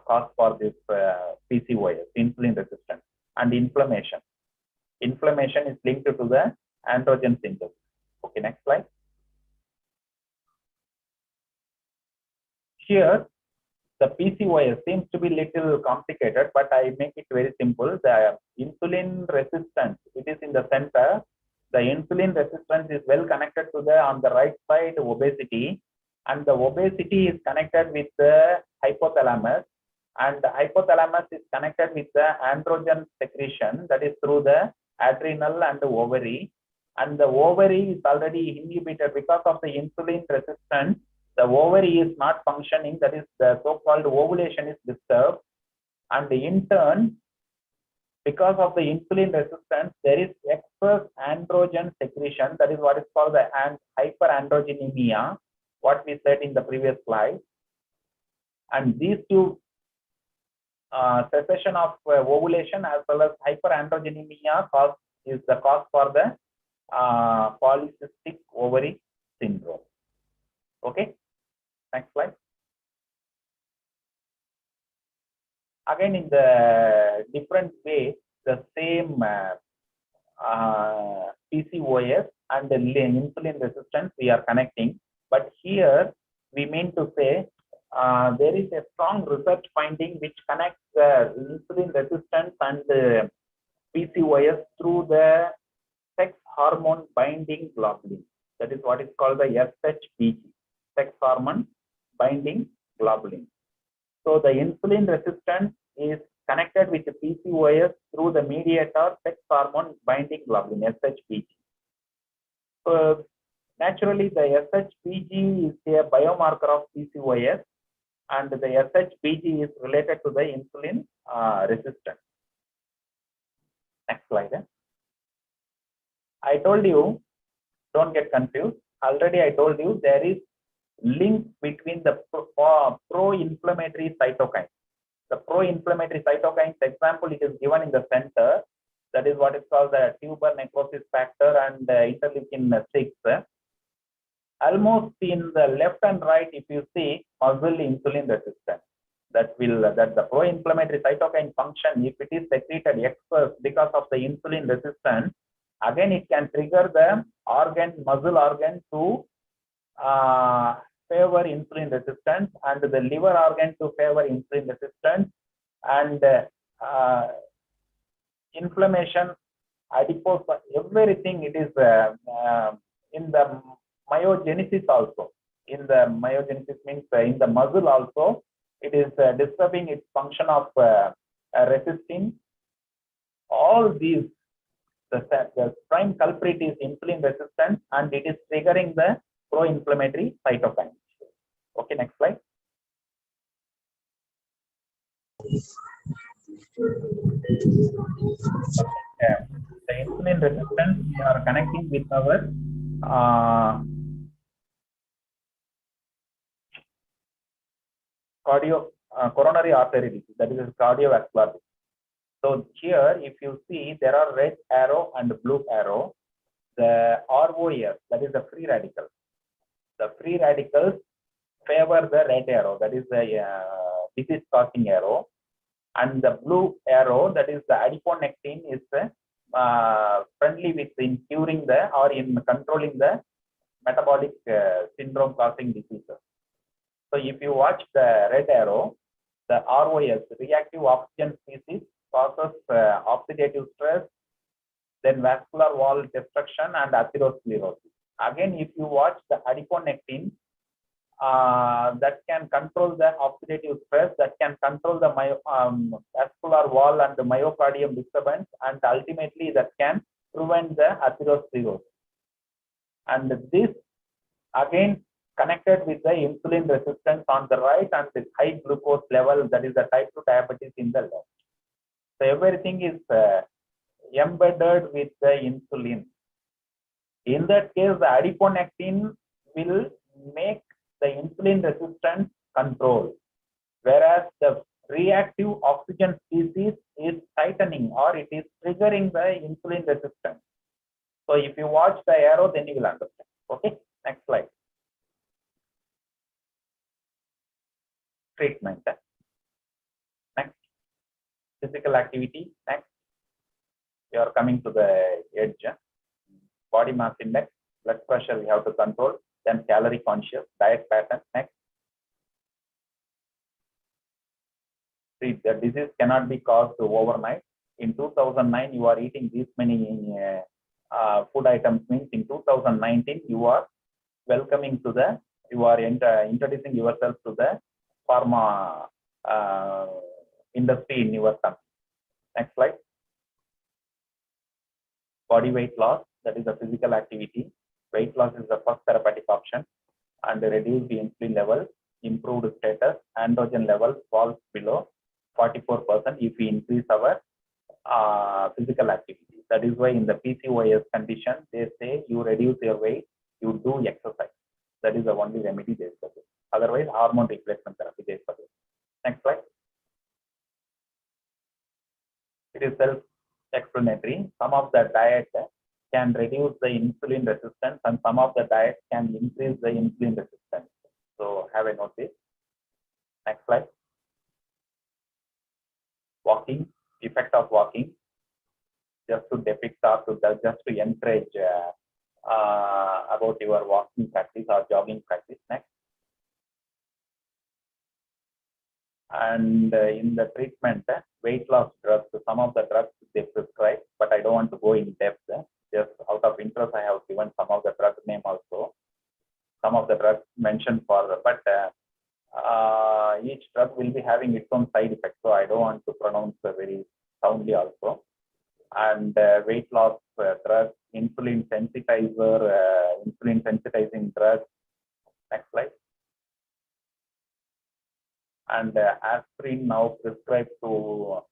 cause for this PCOS, insulin resistance. And inflammation. Inflammation is linked to the androgen synthesis. Okay, next slide. Here, the PCOS seems to be little complicated, but I make it very simple. The insulin resistance, it is in the center. The insulin resistance is well connected to the, on the right side, obesity. And the obesity is connected with the hypothalamus. And the hypothalamus is connected with the androgen secretion, that is through the adrenal and the ovary. And the ovary is already inhibited because of the insulin resistance. The ovary is not functioning, that is the so-called ovulation is disturbed. And in turn, because of the insulin resistance, there is excess androgen secretion, that is what is called the hyperandrogenemia, what we said in the previous slide. And these two, cessation of ovulation as well as hyperandrogenemia is the cause for the polycystic ovary syndrome. Okay, next slide. Again, in the different way, the same PCOS and the insulin resistance we are connecting. But here we mean to say there is a strong research finding which connects the insulin resistance and the PCOS through the sex hormone binding globulin. That is what is called the SHBG, sex hormone binding globulin. So the insulin resistance is connected with the PCOS through the mediator sex hormone binding globulin, SHBG. So naturally, the SHBG is a biomarker of PCOS, and the SHBG is related to the insulin resistance. Next slide. I told you, don't get confused. Already I told you there is link between the pro-inflammatory cytokines. The pro-inflammatory cytokines example, it is given in the center. That is what is called the tuber necrosis factor and interleukin 6. Almost in the left and right, if you see muscle insulin resistance, that the pro-inflammatory cytokine function, if it is secreted excess because of the insulin resistance, again it can trigger the muscle organ to favor insulin resistance, and the liver organ to favor insulin resistance, and inflammation, adipose, everything. It is in the myogenesis also. In the myogenesis means in the muscle also, it is disturbing its function of resisting. All these, the prime culprit is insulin resistance, and it is triggering the pro-inflammatory cytokines. Okay, next slide. The insulin resistance, we are connecting with our coronary artery disease, that is cardiovascular disease. So here, if you see, there are red arrow and blue arrow. The ROS, that is the free radicals. The free radicals favor the red arrow, that is the disease-causing arrow. And the blue arrow, that is the adiponectin, is friendly with in curing the or in controlling the metabolic syndrome causing diseases. So if you watch the red arrow, the ROS, reactive oxygen species, causes oxidative stress, then vascular wall destruction and atherosclerosis. Again, if you watch the adiponectin, that can control the oxidative stress, that can control the vascular wall and the myocardium disturbance, and ultimately that can prevent the atherosclerosis. And this again connected with the insulin resistance on the right and the high glucose level, that is the type 2 diabetes in the left. So everything is embedded with the insulin. In that case, the adiponectin will make the insulin resistance control, whereas the reactive oxygen species is tightening or it is triggering the insulin resistance. So if you watch the arrow, then you will understand. Okay, next slide. Treatment. Next. Physical activity. Next. You are coming to the edge. Body mass index, blood pressure we have to control, then calorie conscious, diet pattern. Next. See, the disease cannot be caused overnight. In 2009, you are eating these many food items, means in 2019, you are welcoming to the, you are introducing yourself to the pharma industry in your country. Next slide. Body weight loss, that is a physical activity. Weight loss is the first therapeutic option, and reduce the insulin level, improved status, androgen level falls below 44% if we increase our physical activity. That is why in the PCOS condition, they say you reduce your weight, you do exercise. That is the only remedy there for this. Otherwise, hormone replacement therapy there for this. Next slide. It is self-explanatory. Some of the diet can reduce the insulin resistance, and some of the diet can increase the insulin resistance. So have a note this. Next slide. Walking, effect of walking, just to depict or to just to encourage about your walking practice or jogging practice. Next. And in the treatment, weight loss drugs, some of the drugs they prescribe, but I don't want to go in depth. Just out of interest, I have given some of the drug name also. Some of the drugs mentioned for, but each drug will be having its own side effects, so I don't want to pronounce very soundly also. And weight loss drugs, insulin sensitizer, insulin sensitizing drugs. Next slide. And aspirin now prescribed to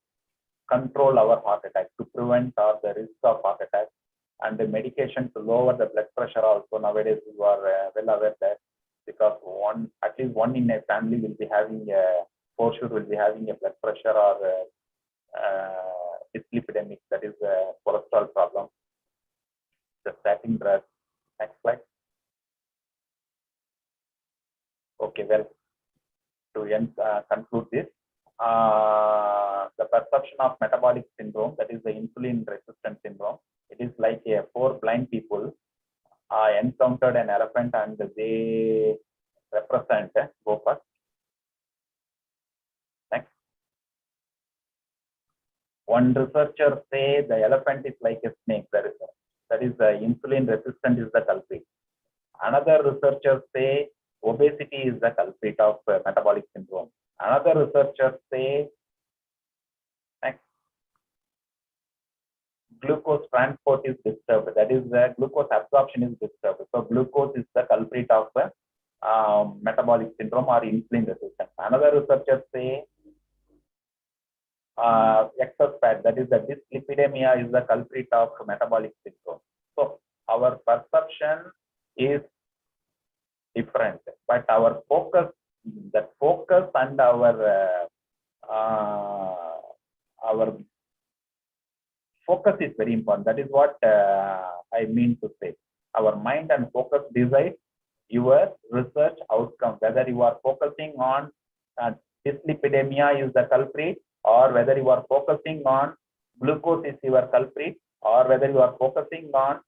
control our heart attack, to prevent or the risk of heart attack, and the medication to lower the blood pressure also. Nowadays, you are well aware that because at least one in a family will be having for sure will be having a blood pressure or dyslipidemic, that is a cholesterol problem. The statin drug. Next slide. Okay, well, to conclude this, the perception of metabolic syndrome, that is the insulin resistant syndrome, it is like four blind people encountered an elephant and they represent, go first. Next. One researcher say the elephant is like a snake, that is the insulin resistant is the culprit. Another researcher say obesity is the culprit of metabolic syndrome. Another researcher say next, glucose transport is disturbed, that is glucose absorption is disturbed. So glucose is the culprit of metabolic syndrome or insulin resistance. Another researcher say excess fat, that is the dyslipidemia, is the culprit of metabolic syndrome. So our perception is different, but our focus, that focus and our focus is very important. That is what I mean to say. Our mind and focus decide your research outcome, whether you are focusing on dyslipidemia is the culprit, or whether you are focusing on glucose is your culprit, or whether you are focusing on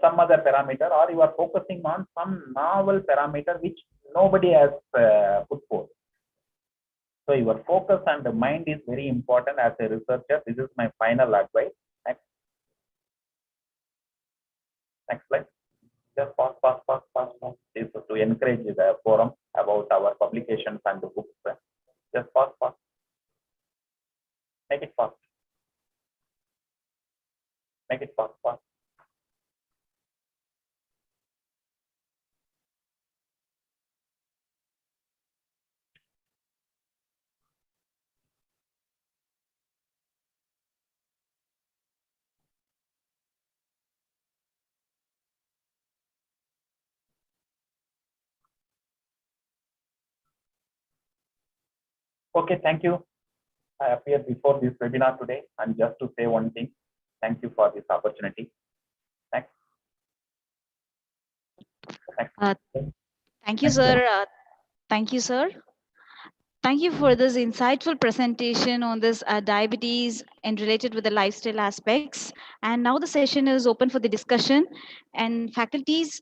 some other parameter, or you are focusing on some novel parameter which nobody has put forth. So your focus and the mind is very important as a researcher. This is my final advice. Next slide. Just pass. This is to encourage the forum about our publications and the books. Just pass. Make it fast. Make it fast. Okay, thank you. I appeared before this webinar today, and just to say one thing, thank you for this opportunity. Next. Thank you, sir. Thank you, sir. Thank you for this insightful presentation on this diabetes and related with the lifestyle aspects. And now the session is open for the discussion. And faculties,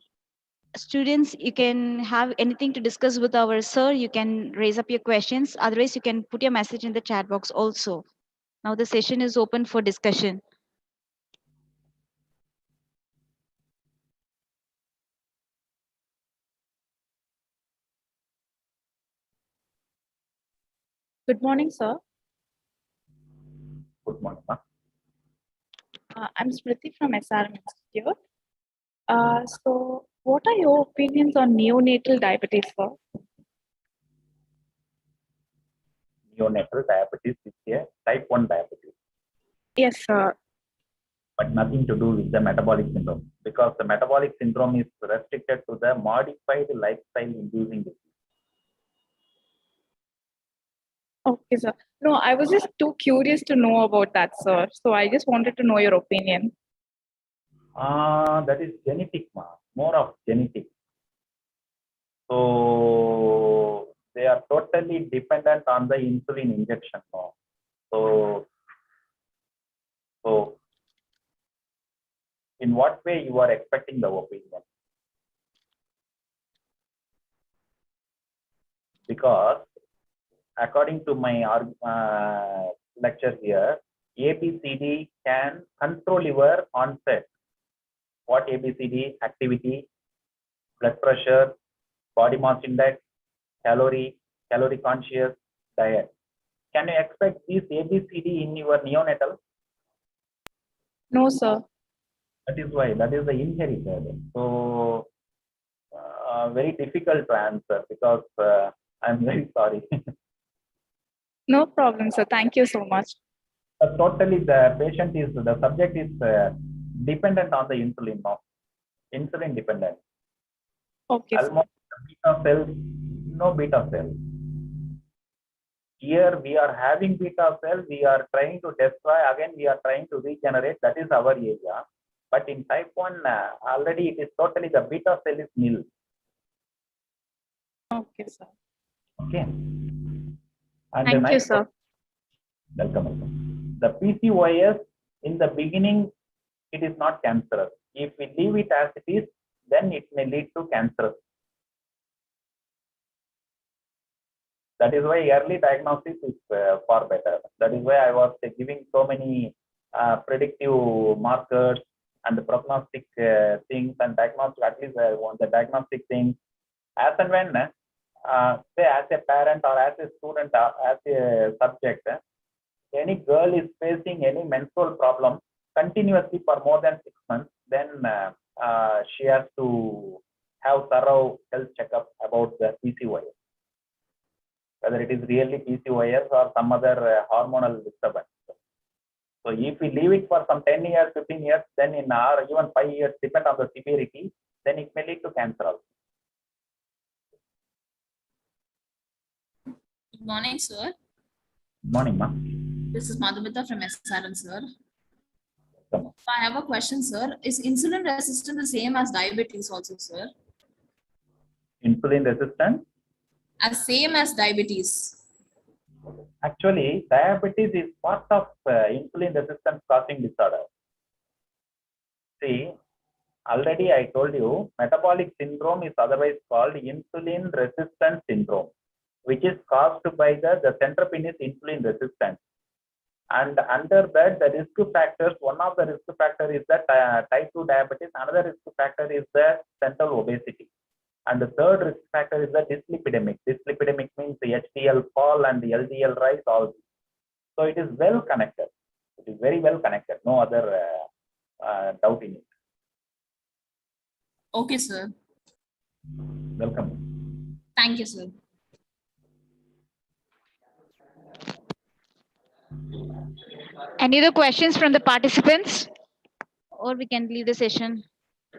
students, you can have anything to discuss with our sir. You can raise up your questions. Otherwise, you can put your message in the chat box also. Now the session is open for discussion. Good morning, sir. Good morning. I'm Smriti from SRM Institute. So, what are your opinions on neonatal diabetes, sir? Neonatal diabetes is a type 1 diabetes. Yes, sir. But nothing to do with the metabolic syndrome, because the metabolic syndrome is restricted to the modified lifestyle inducing disease. Okay, sir. No, I was just too curious to know about that, sir. So I just wanted to know your opinion. That is genetic, more of genetic. So they are totally dependent on the insulin injection. So in what way you are expecting the opinion? Because according to my lecture here, ABCD can control your onset. What ABCD? Activity, blood pressure, body mass index, calorie conscious, diet. Can you expect this ABCD in your neonatal? No, sir. That is why, that is the inherited. So very difficult to answer, because I'm very sorry. No problem, sir. Thank you so much. Totally, the subject is dependent on the insulin, insulin dependent. Okay. Almost beta cells, no beta cells. Here we are having beta cells, we are trying to destroy, again we are trying to regenerate, that is our area. But in type 1, already it is totally the beta cell is nil. Okay, sir. Okay. And thank you, sir. Welcome. The PCOS, in the beginning, it is not cancerous. If we leave it as it is, then it may lead to cancer. That is why early diagnosis is far better. That is why I was giving so many predictive markers and the prognostic things and diagnostic, at least I want the diagnostic things. As and when, say as a parent or as a student or as a subject, any girl is facing any menstrual problem continuously for more than 6 months, then she has to have thorough health checkup about the PCOS. whether it is really PCOS or some other hormonal disturbance. So if we leave it for some 10 years, 15 years, then in our even 5 years, depend on the severity, then it may lead to cancer also. Good morning, sir. Morning, ma. This is Madhumita from SRM, sir. I have a question, sir. Is insulin resistance the same as diabetes also, sir? Insulin resistance? As same as diabetes. Actually, diabetes is part of insulin resistance causing disorder. See, already I told you, metabolic syndrome is otherwise called insulin resistance syndrome, which is caused by the centropin is insulin resistance. And under that, the risk factors, one of the risk factor is the type 2 diabetes, another risk factor is the central obesity. And the third risk factor is the dyslipidemic. Dyslipidemic means the HDL fall and the LDL rise, all. So it is well connected. It is very well connected. No other doubt in it. Okay, sir. Welcome. Thank you, sir. Any other questions from the participants? Or we can leave the session.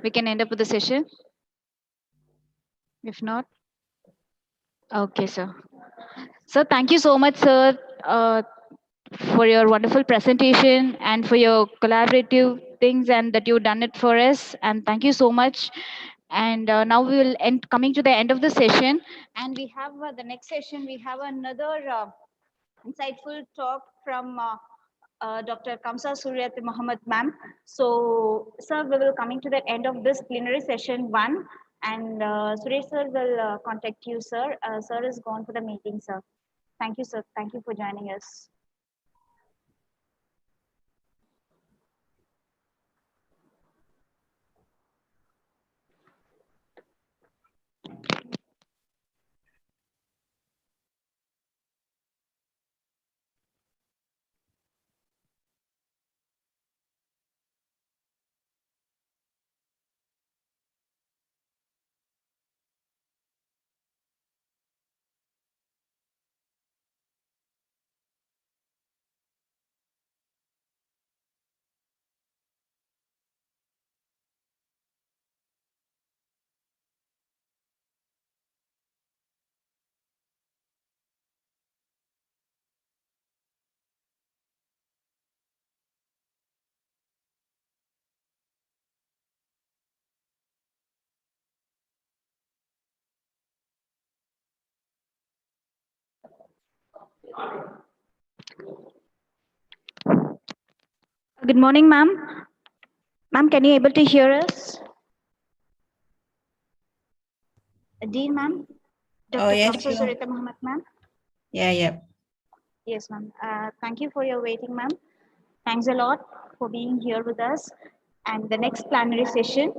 We can end up with the session. If not. Okay, sir. So thank you so much, sir, for your wonderful presentation and for your collaborative things and that you've done it for us. And thank you so much. And now we will end coming to the end of the session. And we have the next session, we have another insightful talk from Dr. Kamsa Suryat Muhammad ma'am. So, sir, we will coming to the end of this plenary session 1, and Suresh sir will contact you, sir. Sir is gone for the meeting, sir. Thank you, sir. Thank you for joining us. Good morning, ma'am. Ma'am, can you able to hear us? Dean, ma'am. Dr. yes, Kamsa sure. Suryat Muhammad, ma'am. Yeah. Yes, ma'am. Thank you for your waiting, ma'am. Thanks a lot for being here with us. And the next plenary session.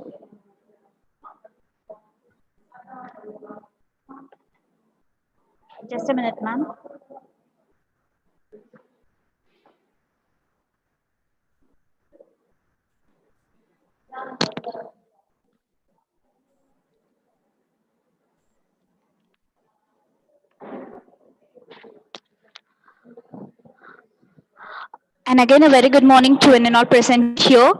Just a minute, ma'am. And again, a very good morning to anyone all present here.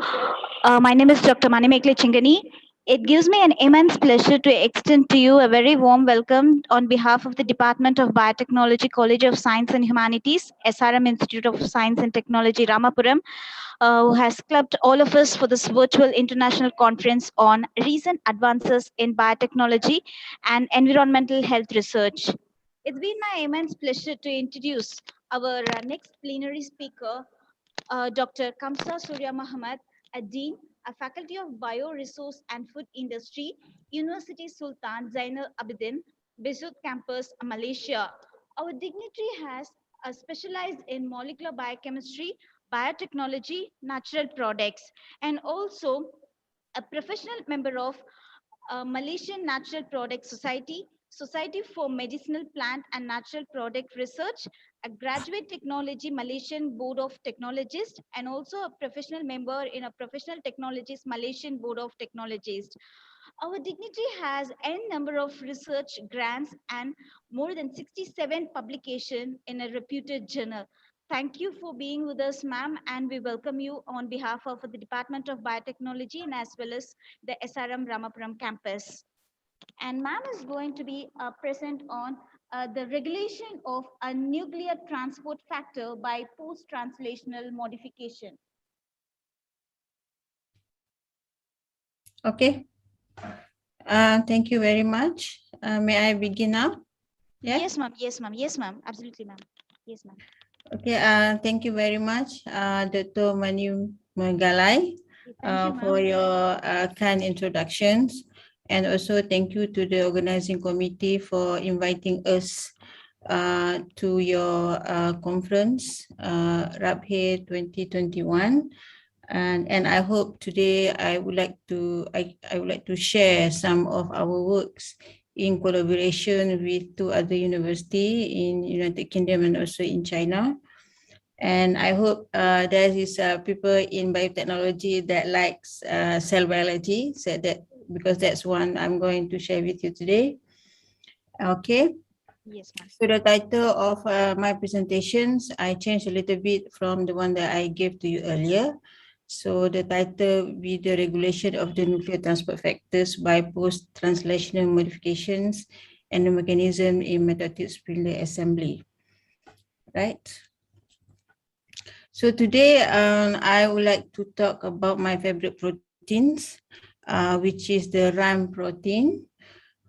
My name is Dr. Manimekle Chingani. It gives me an immense pleasure to extend to you a very warm welcome on behalf of the Department of Biotechnology, College of Science and Humanities, SRM Institute of Science and Technology, Ramapuram, who has clubbed all of us for this virtual international conference on recent advances in biotechnology and environmental health research. It's been my immense pleasure to introduce our next plenary speaker, Dr. Kamsa Surya Muhammad, a Dean, a Faculty of Bioresource and Food Industry, University Sultan Zainal Abidin, Besut Campus, Malaysia. Our dignitary has specialized in molecular biochemistry, biotechnology, natural products, and also a professional member of Malaysian Natural Product Society, Society for Medicinal Plant and Natural Product Research, a graduate technology Malaysian Board of Technologists, and also a professional member in a Professional Technologies Malaysian Board of Technologists. Our dignitary has n number of research grants and more than 67 publications in a reputed journal. Thank you for being with us, ma'am, and we welcome you on behalf of the Department of Biotechnology and as well as the SRM Ramapuram campus. And ma'am is going to be present on the regulation of a nuclear transport factor by post-translational modification. Okay. Thank you very much. May I begin now? Yeah? Yes, ma'am. Yes, ma'am. Yes, ma'am. Absolutely, ma'am. Yes, ma'am. Okay. Thank you very much, Dr. Manu Magalai, for your kind introductions. And also thank you to the organizing committee for inviting us to your conference, RABEHR 2021. And I hope today I would like to share some of our works in collaboration with two other universities in United Kingdom and also in China. And I hope there is people in biotechnology that likes cell biology, so that because that's one I'm going to share with you today. Okay. Yes, ma'am. So the title of my presentations, I changed a little bit from the one that I gave to you earlier. So the title will be the regulation of the nuclear transport factors by post-translational modifications and the mechanism in metatic spindle assembly. Right. So today I would like to talk about my favorite proteins, which is the RAM protein.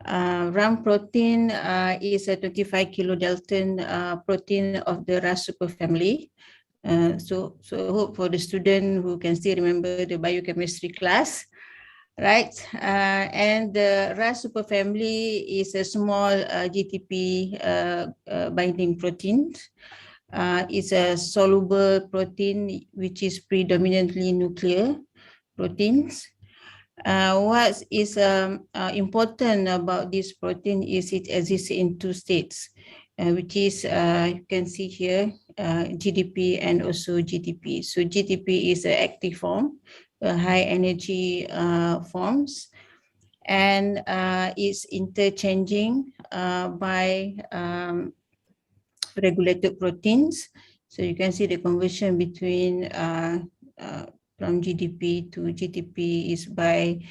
RAM protein is a 25 kilodalton protein of the RAS superfamily. So hope for the student who can still remember the biochemistry class, right? And the RAS superfamily is a small GTP binding protein. It's a soluble protein which is predominantly nuclear proteins. What is important about this protein is it exists in two states, which is you can see here GDP and also GTP. So GTP is an active form, high energy forms, and it's interchanging by regulated proteins. So you can see the conversion between from GDP to GTP is by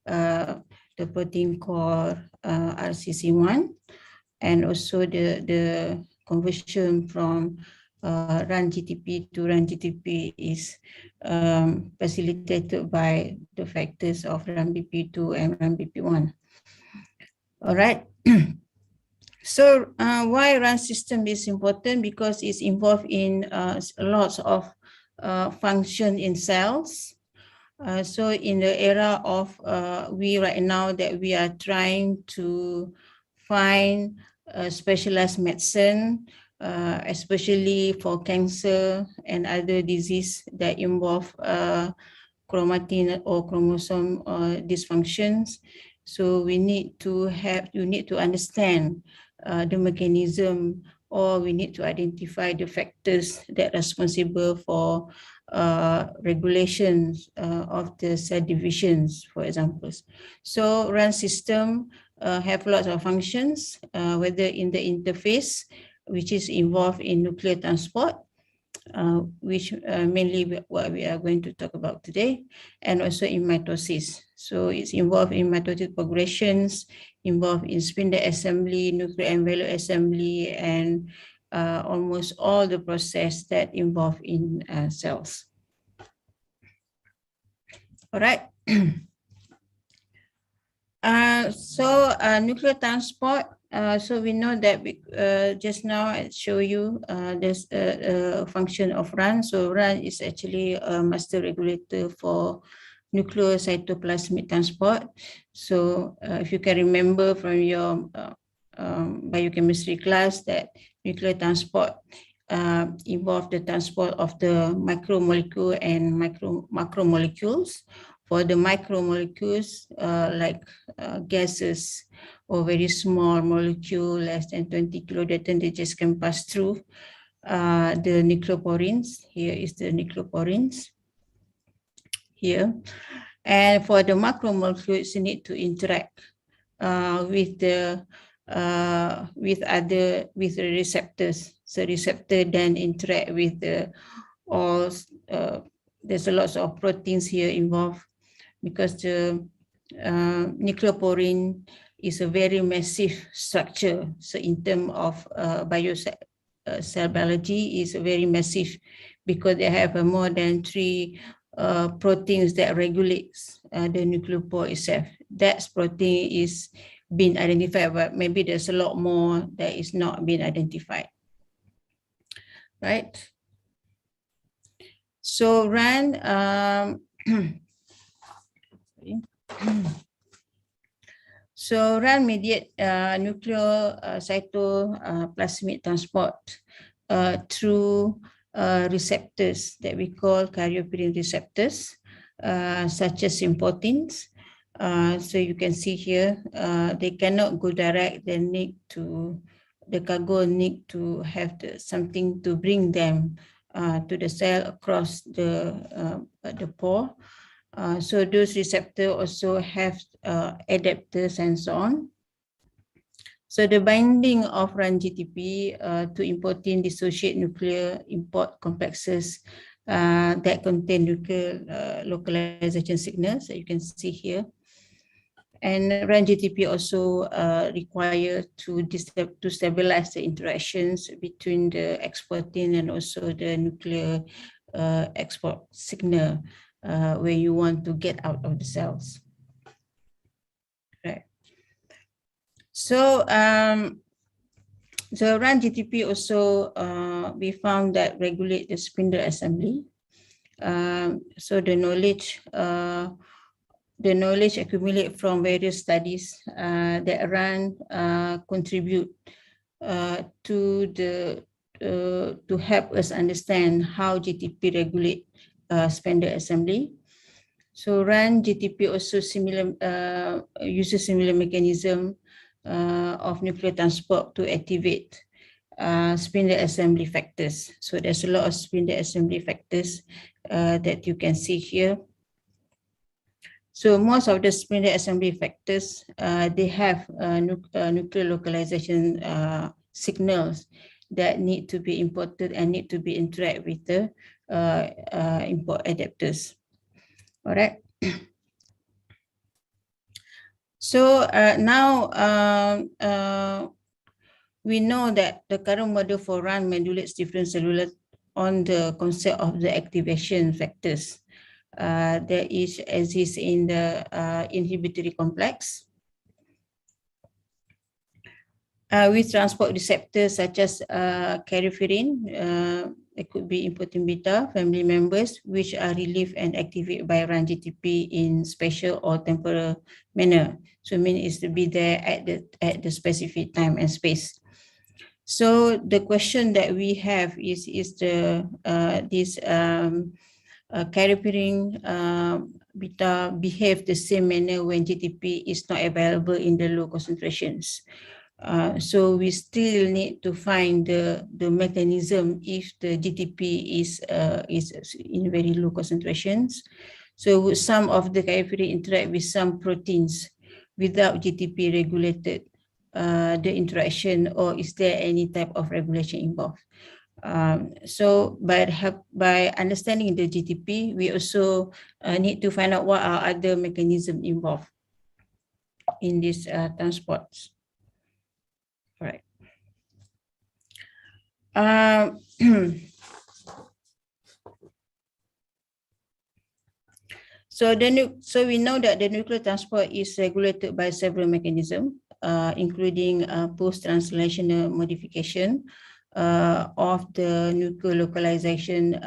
the protein called RCC1, and also the conversion from run GTP to run GTP is facilitated by the factors of run BP2 and run BP1. All right. So why run system is important? Because it's involved in lots of function in cells. So in the era of we right now that we are trying to find specialized medicine, especially for cancer and other disease that involve chromatin or chromosome dysfunctions. So we need to understand the mechanism, or we need to identify the factors that are responsible for regulations of the cell divisions, for example. So RAN system have lots of functions, whether in the interface, which is involved in nuclear transport, which mainly what we are going to talk about today, and also in mitosis. So it's involved in mitotic progressions, involved in spindle assembly, nuclear envelope assembly, and almost all the process that involve in cells. All right. So nuclear transport. So we know that just now I show you there's a function of RAN. So RAN is actually a master regulator for nuclear cytoplasmic transport. So if you can remember from your biochemistry class that nuclear transport involve the transport of the micromolecule and macromolecules. For the micromolecules, like gases or very small molecule, less than 20 kilodalton, they just can pass through the nucleoporins. Here is the nucleoporins here. And for the macromolecules, you need to interact with the receptors. So receptor then interact with the all. There's a lot of proteins here involved because the nucleoporine is a very massive structure. So in terms of cell biology, is very massive because they have more than 3 proteins that regulates the nucleopore itself. That protein is been identified, but maybe there's a lot more that is not been identified. Right. So RAN, so RAN mediate nucleocytoplasmic transport through receptors that we call carioporine receptors, such as symphontins. So you can see here, they cannot go direct. They need to, the cargo need to have something to bring them to the cell across the pore. So those receptors also have adapters and so on. So the binding of RAN-GTP to important dissociate nuclear import complexes that contain nuclear localization signals that you can see here. And RAN-GTP also require to stabilize the interactions between the exportin and also the nuclear export signal where you want to get out of the cells. Right. So, so RAN-GTP also we found that regulate the spindle assembly. So the knowledge accumulated from various studies that RAN contribute to help us understand how GTP regulate spindle assembly. So RAN-GTP also uses similar mechanism of nuclear transport to activate spindle assembly factors. So there's a lot of spindle assembly factors that you can see here. So most of the spindle assembly factors, they have nuclear localization signals that need to be imported and need to be interact with the import adapters. All right. So now we know that the current model for RAN modulates different cellular on the concept of the activation factors that exists in the inhibitory complex. With transport receptors such as carioporine, it could be important beta family members, which are relieved and activated by RAN-GTP in spatial or temporal manner. So it means to be there at the specific time and space. So the question that we have is the carioporine beta behave the same manner when GTP is not available in the low concentrations. So we still need to find the mechanism if the GTP is in very low concentrations. So some of the carioporine interact with some proteins without GTP regulated the interaction, or is there any type of regulation involved? So by understanding the GTP, we also need to find out what are other mechanisms involved in these transports. All right. So we know that the nuclear transport is regulated by several mechanisms, including post-translational modification of the nuclear localization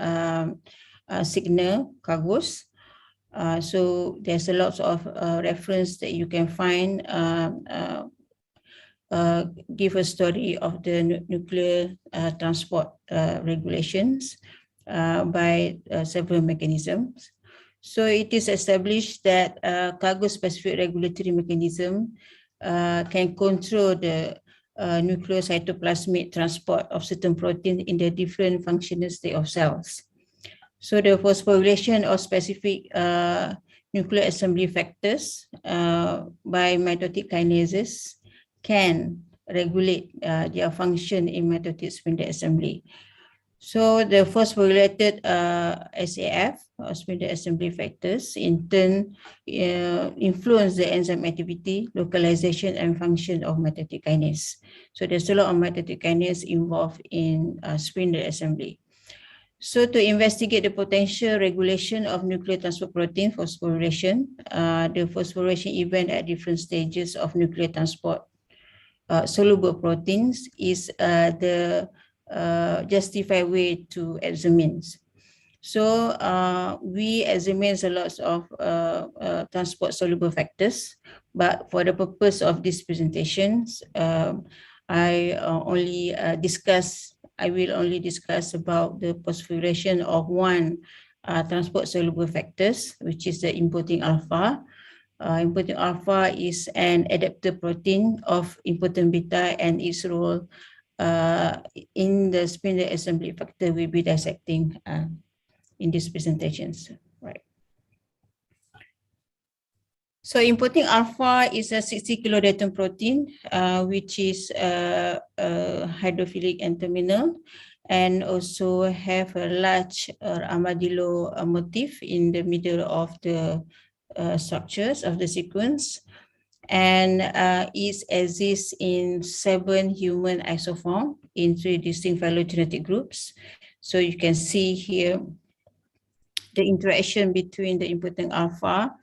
signal cargos. So there's a lot of reference that you can find give a story of the nuclear transport regulations by several mechanisms. So it is established that cargo-specific regulatory mechanism can control the nucleocytoplasmic transport of certain proteins in the different functional state of cells. So the phosphorylation of specific nuclear assembly factors by mitotic kinases can regulate their function in mitotic spindle assembly. So the phosphorylated SAF, or spindle assembly factors, in turn influence the enzyme activity, localization, and function of mitotic kinase. So there's a lot of mitotic kinase involved in spindle assembly. So to investigate the potential regulation of nuclear transport protein phosphorylation, the phosphorylation event at different stages of nuclear transport soluble proteins is the justified way to examine. So we examine a lot of transport soluble factors, but for the purpose of these presentations, I will only discuss about the phosphorylation of one transport soluble factors, which is the important alpha. Important alpha is an adapter protein of important beta, and its role in the spindle assembly factor will be dissecting in these presentations. Right. So important alpha is a 60 kilodalton protein, which is hydrophilic and terminal, and also have a large armadillo motif in the middle of the structures of the sequence, and it exists in 7 human isoforms in 3 distinct phylogenetic groups. So you can see here the interaction between the important alpha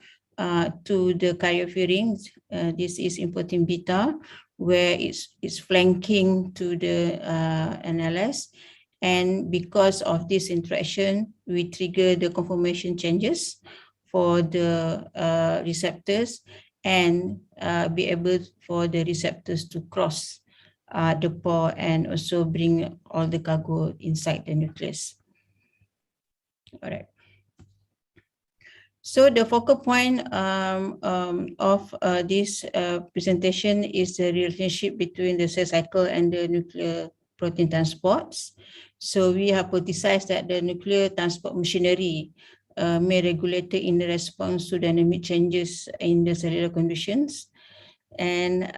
to the carrier-rings. This is important beta, where it's flanking to the NLS. And because of this interaction, we trigger the conformation changes for the receptors, and be able for the receptors to cross the pore and also bring all the cargo inside the nucleus. All right. So the focal point of this presentation is the relationship between the cell cycle and the nuclear protein transports. So we hypothesize that the nuclear transport machinery may regulate in response to dynamic changes in the cellular conditions. And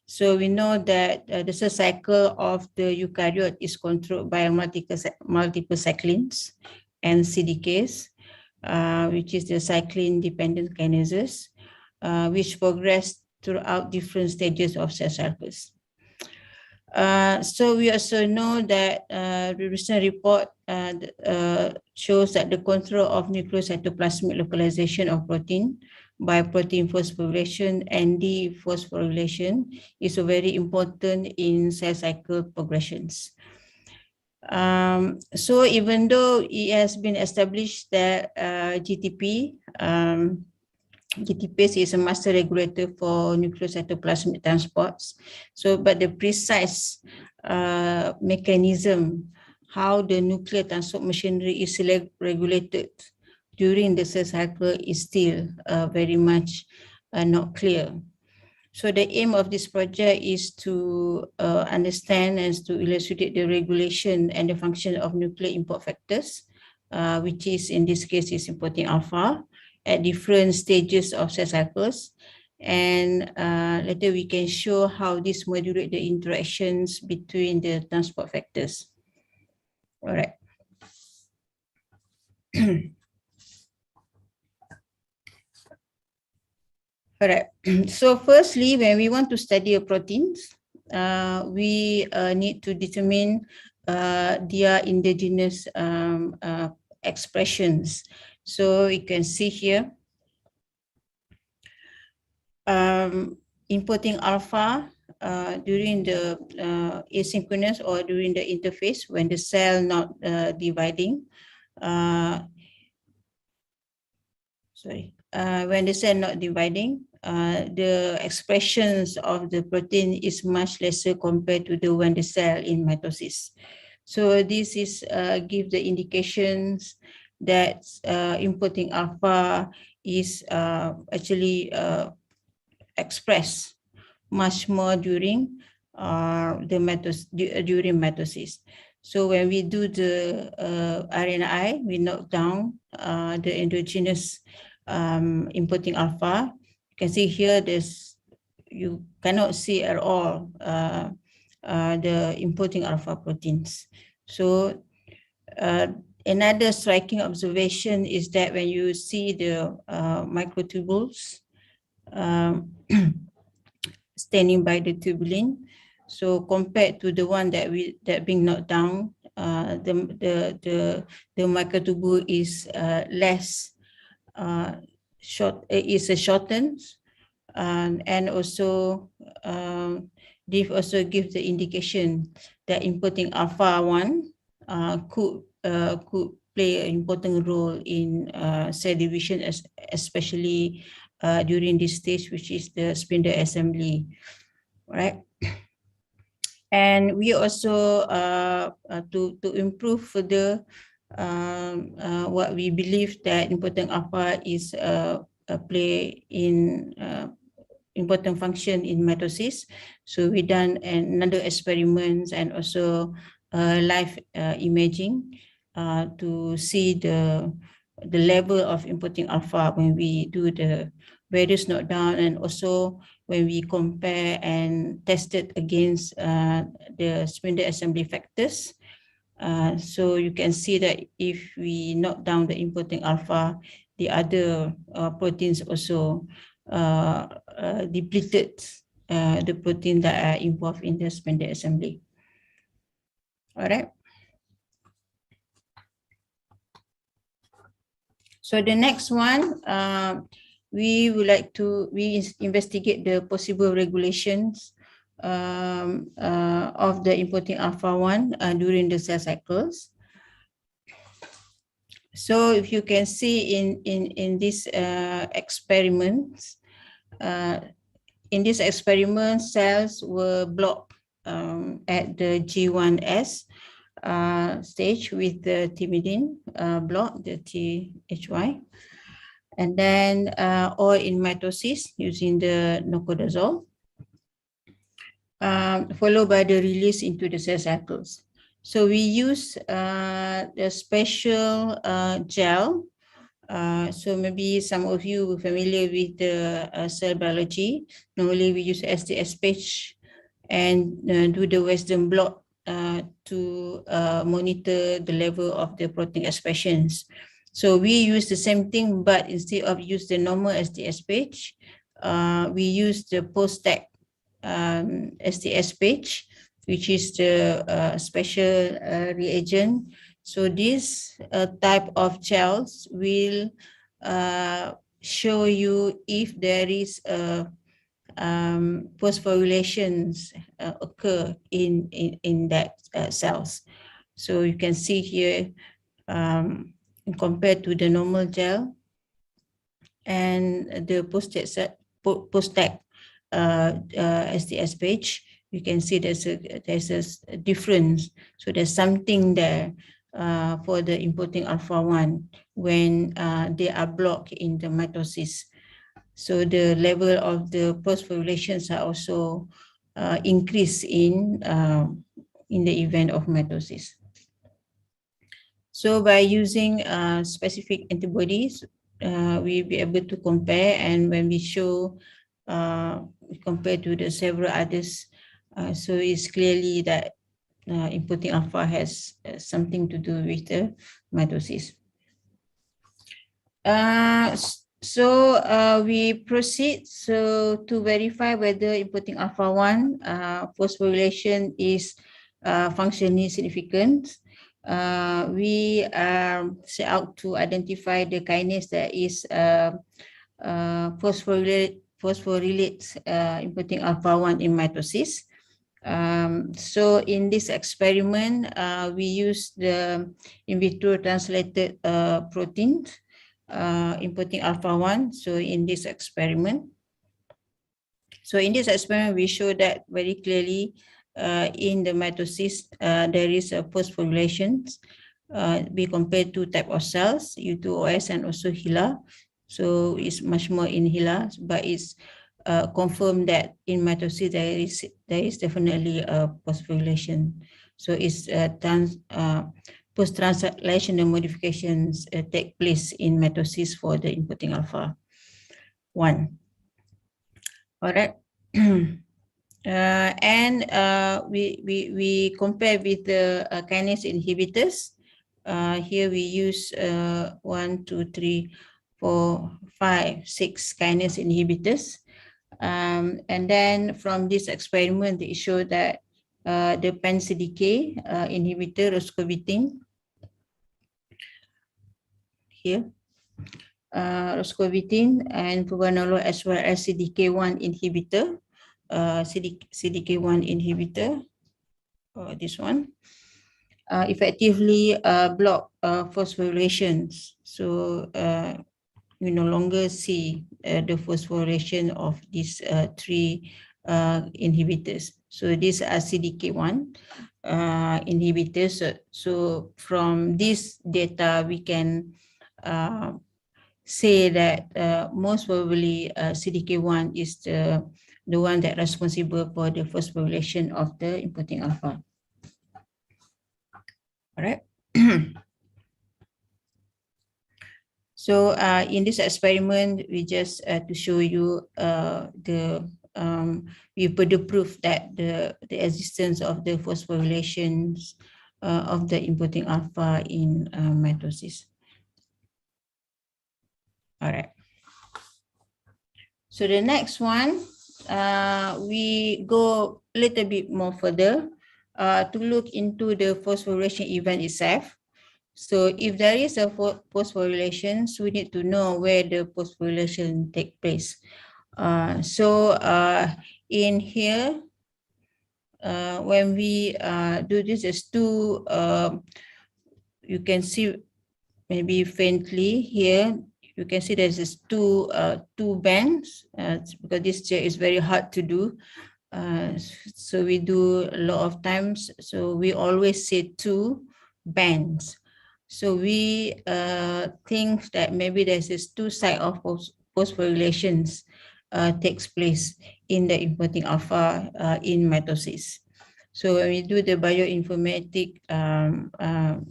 so we know that the cell cycle of the eukaryote is controlled by multiple cyclins and CDKs, which is the cyclin-dependent kinases, which progress throughout different stages of cell cycles. So we also know that the recent report shows that the control of nucleocytoplasmic localization of protein by protein phosphorylation and dephosphorylation is very important in cell cycle progressions. So even though it has been established that GTPase is a master regulator for nucleocytoplasmic transports, so but the precise mechanism how the nuclear transport machinery is regulated during the cell cycle is still very much not clear. So the aim of this project is to understand and to elucidate the regulation and the function of nuclear import factors, which is in this case is important alpha, at different stages of cell cycles. And later we can show how this modulate the interactions between the transport factors. All right. All right. So firstly, when we want to study a proteins, we need to determine their indigenous expressions. So you can see here, importing alpha during the asynchronous or during the interface when the cell not dividing. When the cell not dividing, the expressions of the protein is much lesser compared to the when the cell in mitosis. So this is give the indications that importing alpha is actually expressed much more during during mitosis. So when we do the RNAi, we knock down the endogenous importing alpha. You can see here, you cannot see at all the importing alpha proteins. So another striking observation is that when you see the microtubules standing by the tubulin, so compared to the one that being knocked down, the microtubule is less shortened, and also this also gives the indication that importing alpha 1 could play an important role in cell division, especially during this stage, which is the spindle assembly, right? And we also to improve further what we believe that importing alpha is play in important function in mitosis. So we done another experiments and also live imaging to see the level of importing alpha when we do the various knockdown, and also when we compare and test it against the spindle assembly factors. So you can see that if we knock down the importing alpha, the other proteins also depleted the protein that are involved in the spindle assembly. All right. So the next one, we would like to investigate the possible regulations of the importing alpha 1 during the cell cycles. So if you can see in these experiments, cells were blocked at the G1S stage with the thymidine block, the THY, and then or in mitosis using the nocodazole, followed by the release into the cell cycles. So we use the special gel. So maybe some of you are familiar with the cell biology. Normally we use STS-PAGE and do the Western blot to monitor the level of the protein expressions. So we use the same thing, but instead of use the normal STS-PAGE, we use the post-stack STS-PAGE, which is the special reagent. So this type of gels will show you if there is phosphorylations occur in that cells. So you can see here, compared to the normal gel and the post-stack STS-PAGE, you can see there's a difference. So there's something there for the importing alpha 1 when they are blocked in the mitosis. So the level of the phosphorylations are also increased in the event of mitosis. So by using specific antibodies, we'll be able to compare, and when we show compared to the several others, so it's clearly that importing alpha has something to do with the mitosis. So we proceed to verify whether importing alpha 1 phosphorylation is functionally significant. We set out to identify the kinase that is phosphorylate importing alpha 1 in mitosis. So in this experiment, we use the in vitro translated protein importing alpha 1. So in this experiment, we show that very clearly in the mitosis, there is a phosphorylation. We compare two types of cells, U2OS and also HeLa. So it's much more in HeLa, but it's confirmed that in mitosis there is definitely a phosphorylation. So it's post-translational modifications take place in mitosis for the inputting alpha 1. All right. We compare with the kinase inhibitors. Here we use 1, 2, 3, 4, 5, 6 kinase inhibitors. And then from this experiment, it showed that the pan-CDK inhibitor, roscovitin, here, roscovitin and propranolol, as well as CDK1 inhibitor, CDK1 inhibitor, this one, effectively block phosphorylations. So we no longer see the phosphorylation of these 3 inhibitors. So these are CDK1 inhibitors. So from this data, we can say that most probably CDK1 is the one that responsible for the phosphorylation of the inputting alpha. All right. So in this experiment, we just to show you we put the proof that the existence of the phosphorylations of the inputting alpha in mitosis. All right. So the next one, we go a little bit more further to look into the phosphorylation event itself. So if there is a phosphorylation, we need to know where the phosphorylation take place. In here, when we do this, is 2, you can see maybe faintly here, you can see there's this 2 bands, because this chair is very hard to do. So we do a lot of times. So we always say 2 bands. So we think that maybe there's this 2 sides of phosphorylations takes place in the inputting alpha in mitosis. So when we do the bioinformatic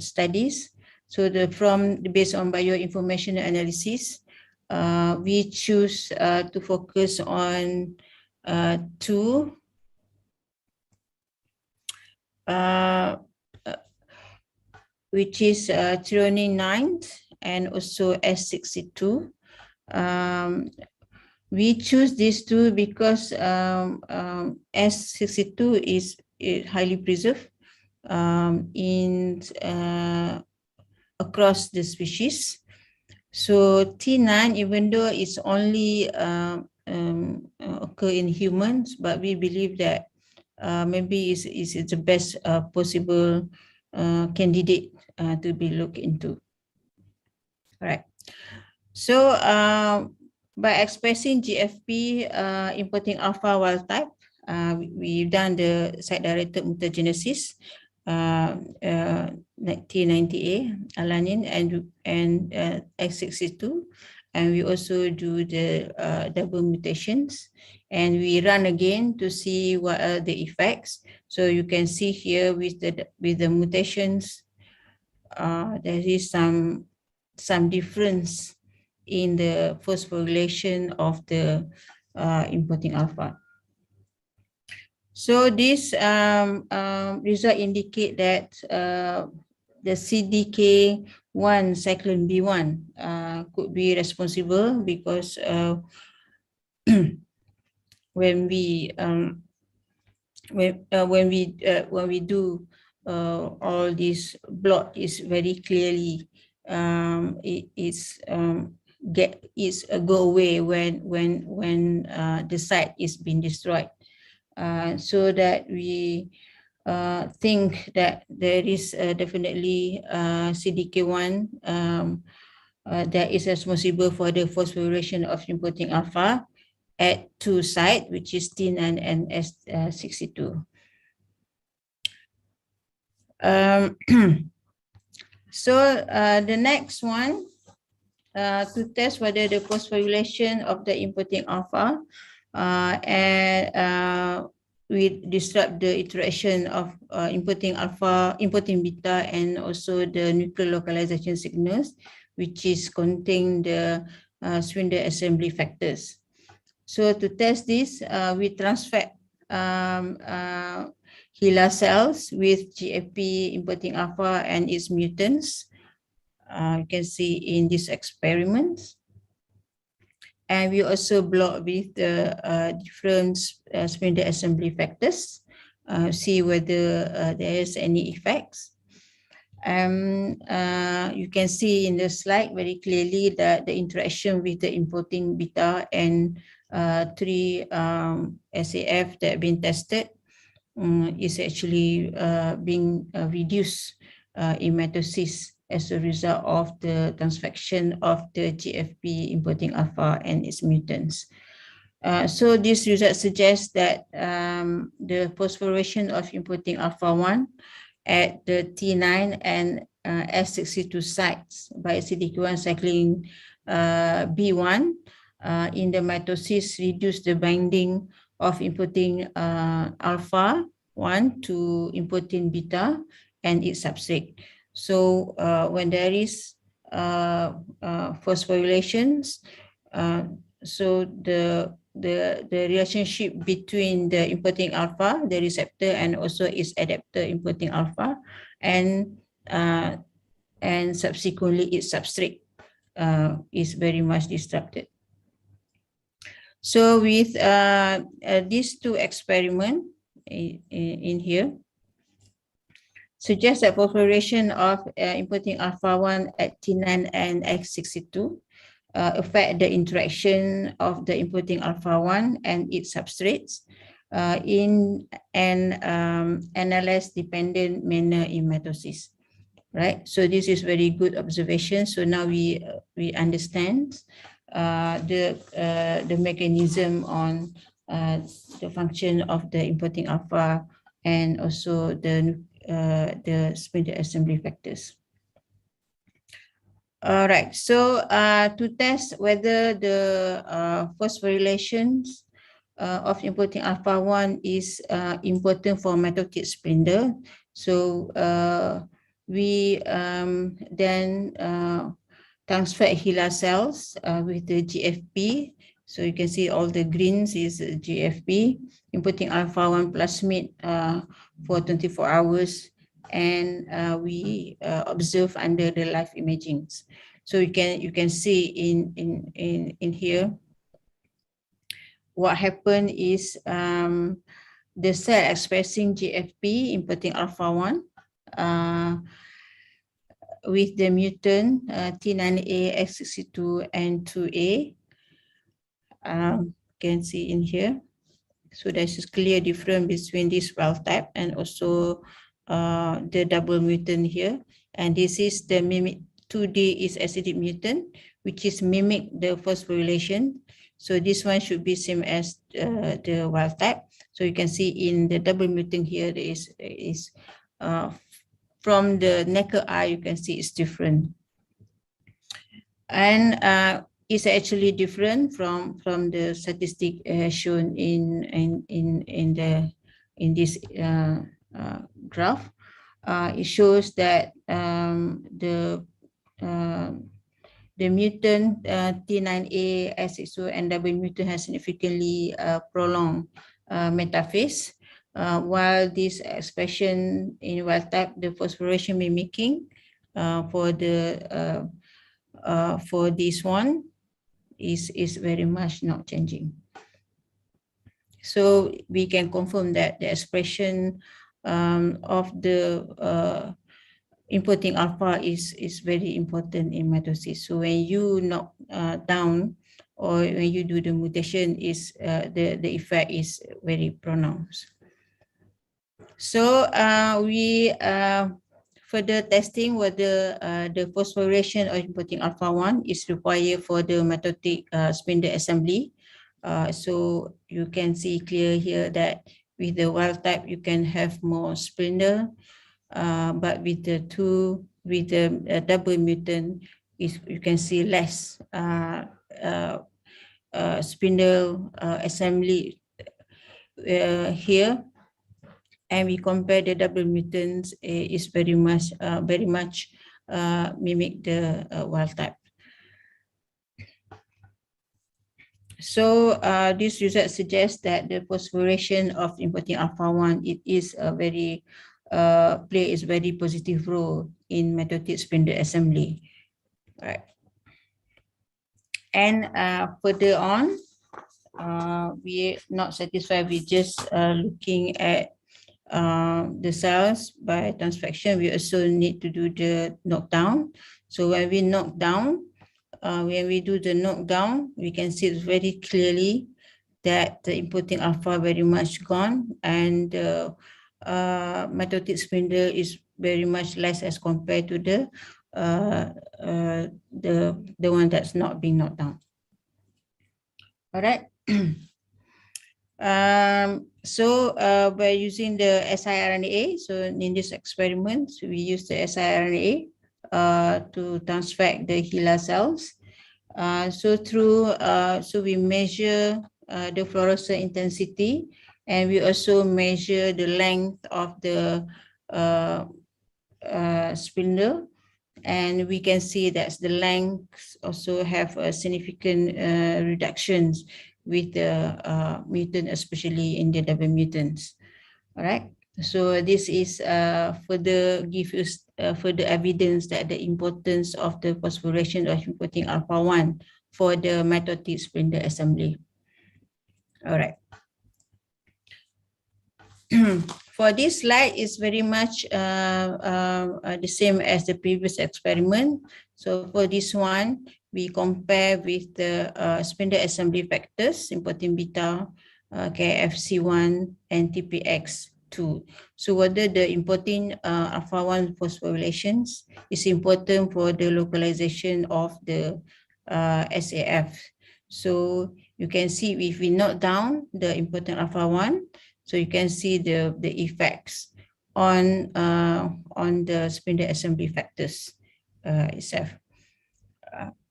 studies, so based on bioinformation analysis, we choose to focus on 2 which is threonine 9 and also S62. We choose these 2 because S62 is highly preserved across the species. So T9, even though it's only occur in humans, but we believe that maybe it's the best possible candidate to be looked into. All right. So by expressing GFP inputting alpha wild type, we've done the site-directed mutagenesis, T90A, alanine, and X62, and we also do the double mutations, and we run again to see what are the effects. So you can see here with the mutations, there is some difference in the phosphorylation of the inputting alpha. So this result indicate that the CDK1 cyclin B1 could be responsible because when we do all this blot is very clearly it's go away when the site is being destroyed. So that we think that there is definitely CDK1 that is responsible for the phosphorylation of inputting alpha at 2 sites, which is T9 and S62. So the next one, to test whether the phosphorylation of the inputting alpha, and we disrupt the interaction of importing alpha, importing beta, and also the nuclear localization signals, which is contain the spindle assembly factors. So to test this, we transfer HeLa cells with GFP importing alpha and its mutants. You can see in this experiment. And we also block with the different spindle assembly factors, see whether there is any effects. You can see in the slide very clearly that the interaction with the importing beta and 3 SAF that have been tested is actually being reduced in mitosis as a result of the transfection of the GFP importing alpha and its mutants. So this result suggests that the phosphorylation of importing alpha-1 at the T9 and S62 sites by CDK1 cycling B1 in the mitosis reduce the binding of importing alpha-1 to importing beta and its substrate. So when there is phosphorylations, so the relationship between the importing alpha, the receptor, and also its adapter importing alpha, and subsequently its substrate is very much disrupted. So with these 2 experiments in here, suggests that phosphorylation of importing alpha-1 at T9 and X62 affect the interaction of the importing alpha-1 and its substrates in an NLS-dependent manner in mitosis. Right, so this is very good observation. So now we understand the mechanism on the function of the importing alpha and also the spindle assembly factors. All right, so to test whether the phosphorylations of importing alpha-1 is important for mitotic spindle. So we then transfer HeLa cells with the GFP. So you can see all the greens is GFP, importing alpha-1 plasmid for 24 hours, and we observe under the live imaging. So you can see in here what happened is the cell expressing GFP importing alpha-1 with the mutant T9A, X62, and 2A. Can see in here. So there's a clear difference between this wild type and also the double mutant here. And this is the mimic 2D is acidic mutant, which is mimic the phosphorylation. So this one should be same as the wild type. So you can see in the double mutant here, there is from the naked eye, you can see it's different. And it's actually different from the statistic shown in this graph. It shows that the mutant T9A, S62, and double mutant has significantly prolonged metaphase, while this expression in wild type, the phosphorylation mimicking for this one is very much not changing. So we can confirm that the expression of the importing alpha is very important in mitosis. So when you knock down or when you do the mutation, is the effect is very pronounced. So we further testing whether the phosphorylation of importing alpha-1 is required for the mitotic spindle assembly. So you can see clear here that with the wild type, you can have more spindle, but with the double mutant, you can see less spindle assembly here, and we compare the double mutants, is very much mimic the wild type. So this result suggests that the phosphorylation of importing alpha-1, it is a very plays very positive role in mitotic spindle assembly. Right. And further on, we're not satisfied with just looking at the cells by transfection. We also need to do the knockdown. So when we knock down, when we do the knockdown, we can see very clearly that the importing alpha very much gone, and mitotic spindle is very much less as compared to the one that's not being knocked down. All right. So by using the siRNA, so in this experiment, we use the siRNA to transfect the HeLa cells. So we measure the fluorescent intensity, and we also measure the length of the spindle, and we can see that the lengths also have a significant reductions with the mutant, especially in the double mutants. All right. So this is further give us further evidence that the importance of the phosphorylation of importing alpha-1 for the mitotic spindle assembly. All right. For this slide, is very much the same as the previous experiment. So for this one, we compare with the spindle assembly factors, importing beta, KFC1, and TPX2. So whether the importing alpha-1 phosphorylations is important for the localization of the SAF. So you can see if we note down the importing alpha-1, so you can see the effects on the spindle assembly factors itself.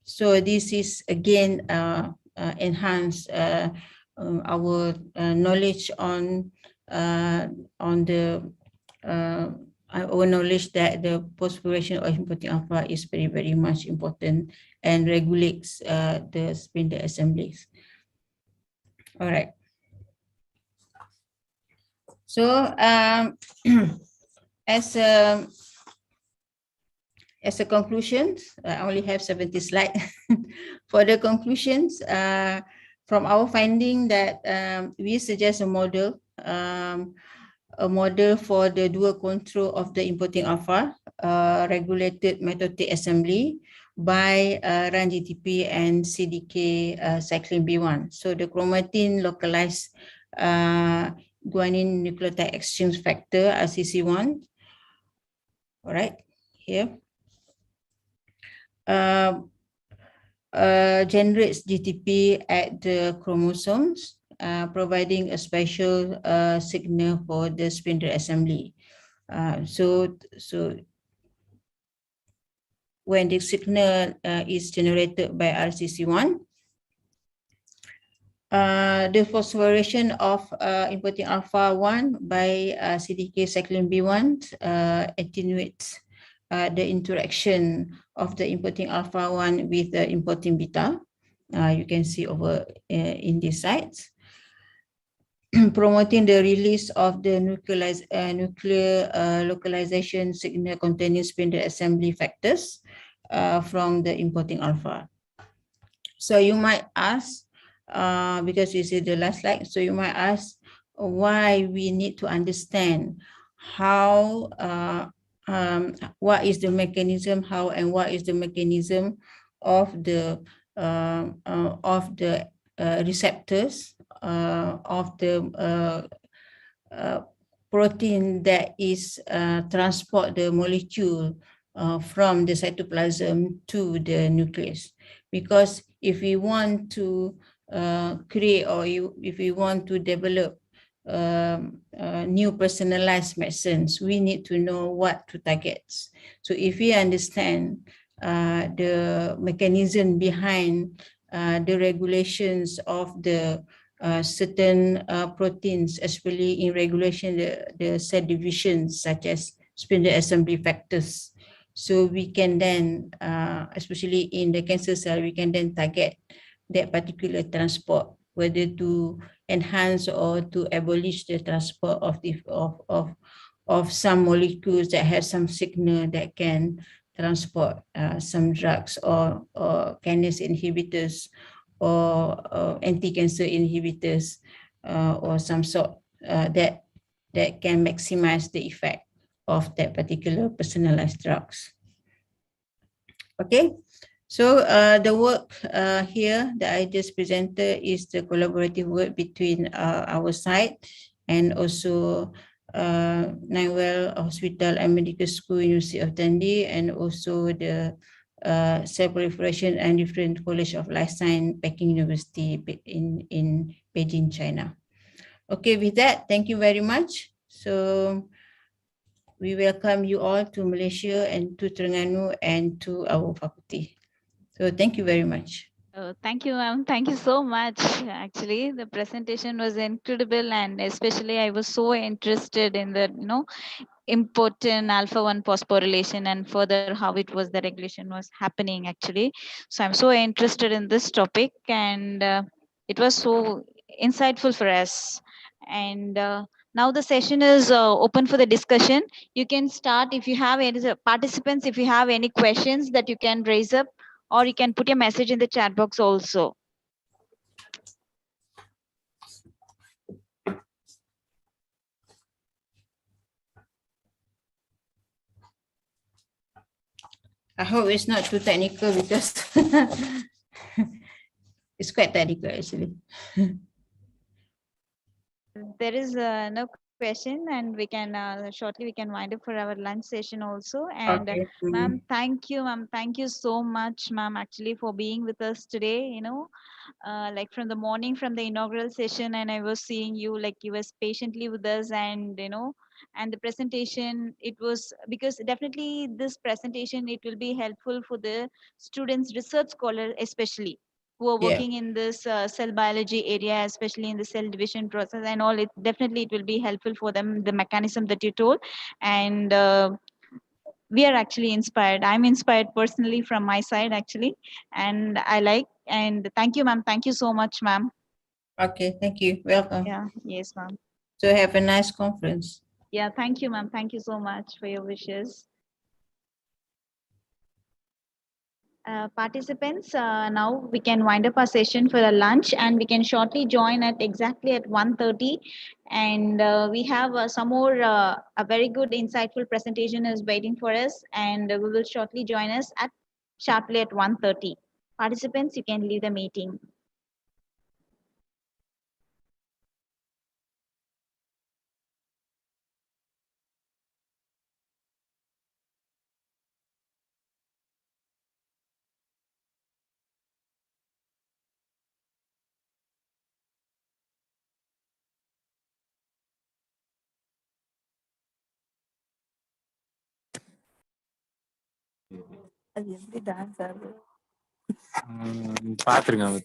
So this is again enhance our knowledge on the our knowledge that the phosphorylation of importing alpha is very much important and regulates the spindle assemblies. All right. So as a conclusion, I only have 70 slides. For the conclusions, from our finding that we suggest a model for the dual control of the importing alpha, regulated mitotic assembly by RAN-GTP and CDK cyclin B1. So the chromatin localized guanine nucleotide exchange factor, RCC1. All right, here. Generates GTP at the chromosomes, providing a special signal for the spindle assembly. So when the signal is generated by RCC1, the phosphorylation of importing alpha-1 by CDK cyclin B1 attenuates the interaction of the importing alpha-1 with the importing beta. You can see over in these sites. Promoting the release of the nuclear localization signal containing spindle assembly factors from the importing alpha. So you might ask, because you see the last slide, so you might ask why we need to understand how what is the mechanism, what is the mechanism of the receptors of the protein that is transport the molecule from the cytoplasm to the nucleus. Because if we want to create, or if we want to develop new personalized medicines, we need to know what to target. So if we understand the mechanism behind the regulations of the certain proteins, especially in regulation the cell divisions, such as spindle assembly factors. So we can then, especially in the cancer cell, we can then target that particular transport, whether to enhance or to abolish the transport of some molecules that have some signal that can transport some drugs or kinase inhibitors or anti-cancer inhibitors or some sort that can maximize the effect of that particular personalized drugs. Okay, so the work here that I just presented is the collaborative work between our site and also Ninewell Hospital and Medical School, University of Dundee, and also the Cell Proliferation and Different College of Life Science, Peking University in Beijing, China. Okay, with that, thank you very much. So we welcome you all to Malaysia and to Terengganu and to our faculty. So thank you very much. Thank you, ma'am. Thank you so much. Actually, the presentation was incredible, and especially I was so interested in the, important alpha-1 phosphorylation and further how it was the regulation was happening actually. So I'm so interested in this topic, and it was so insightful for us. And now the session is open for the discussion. You can start if you have any participants, if you have any questions that you can raise up, or you can put your message in the chat box also. I hope it's not too technical because it's quite technical actually. There is no question, and we can shortly we can wind up for our lunch session also. And Okay. ma'am, thank you, ma'am. Thank you so much, ma'am, actually for being with us today. Like from the morning, from the inaugural session, and I was seeing you like you was patiently with us, and and the presentation, it was because definitely this presentation it will be helpful for the students, research scholar especially, who are Yeah. working in this cell biology area, especially in the cell division process and all. It definitely it will be helpful for them, the mechanism that you told. And we are actually inspired. I'm inspired personally from my side actually, and I like. And thank you, ma'am. Thank you so much, ma'am. Okay, thank you. Welcome. Yeah. Yes, ma'am. So have a nice conference. Yeah. Thank you, ma'am. Thank you so much for your wishes. Participants, now we can wind up our session for a lunch, and we can shortly join at exactly at 1:30. And we have some more, a very good insightful presentation is waiting for us, and we will shortly join us at sharply at 1:30. Participants, you can leave the meeting. அது எப்படி dance ஆடுது பாத்துருக்கேன்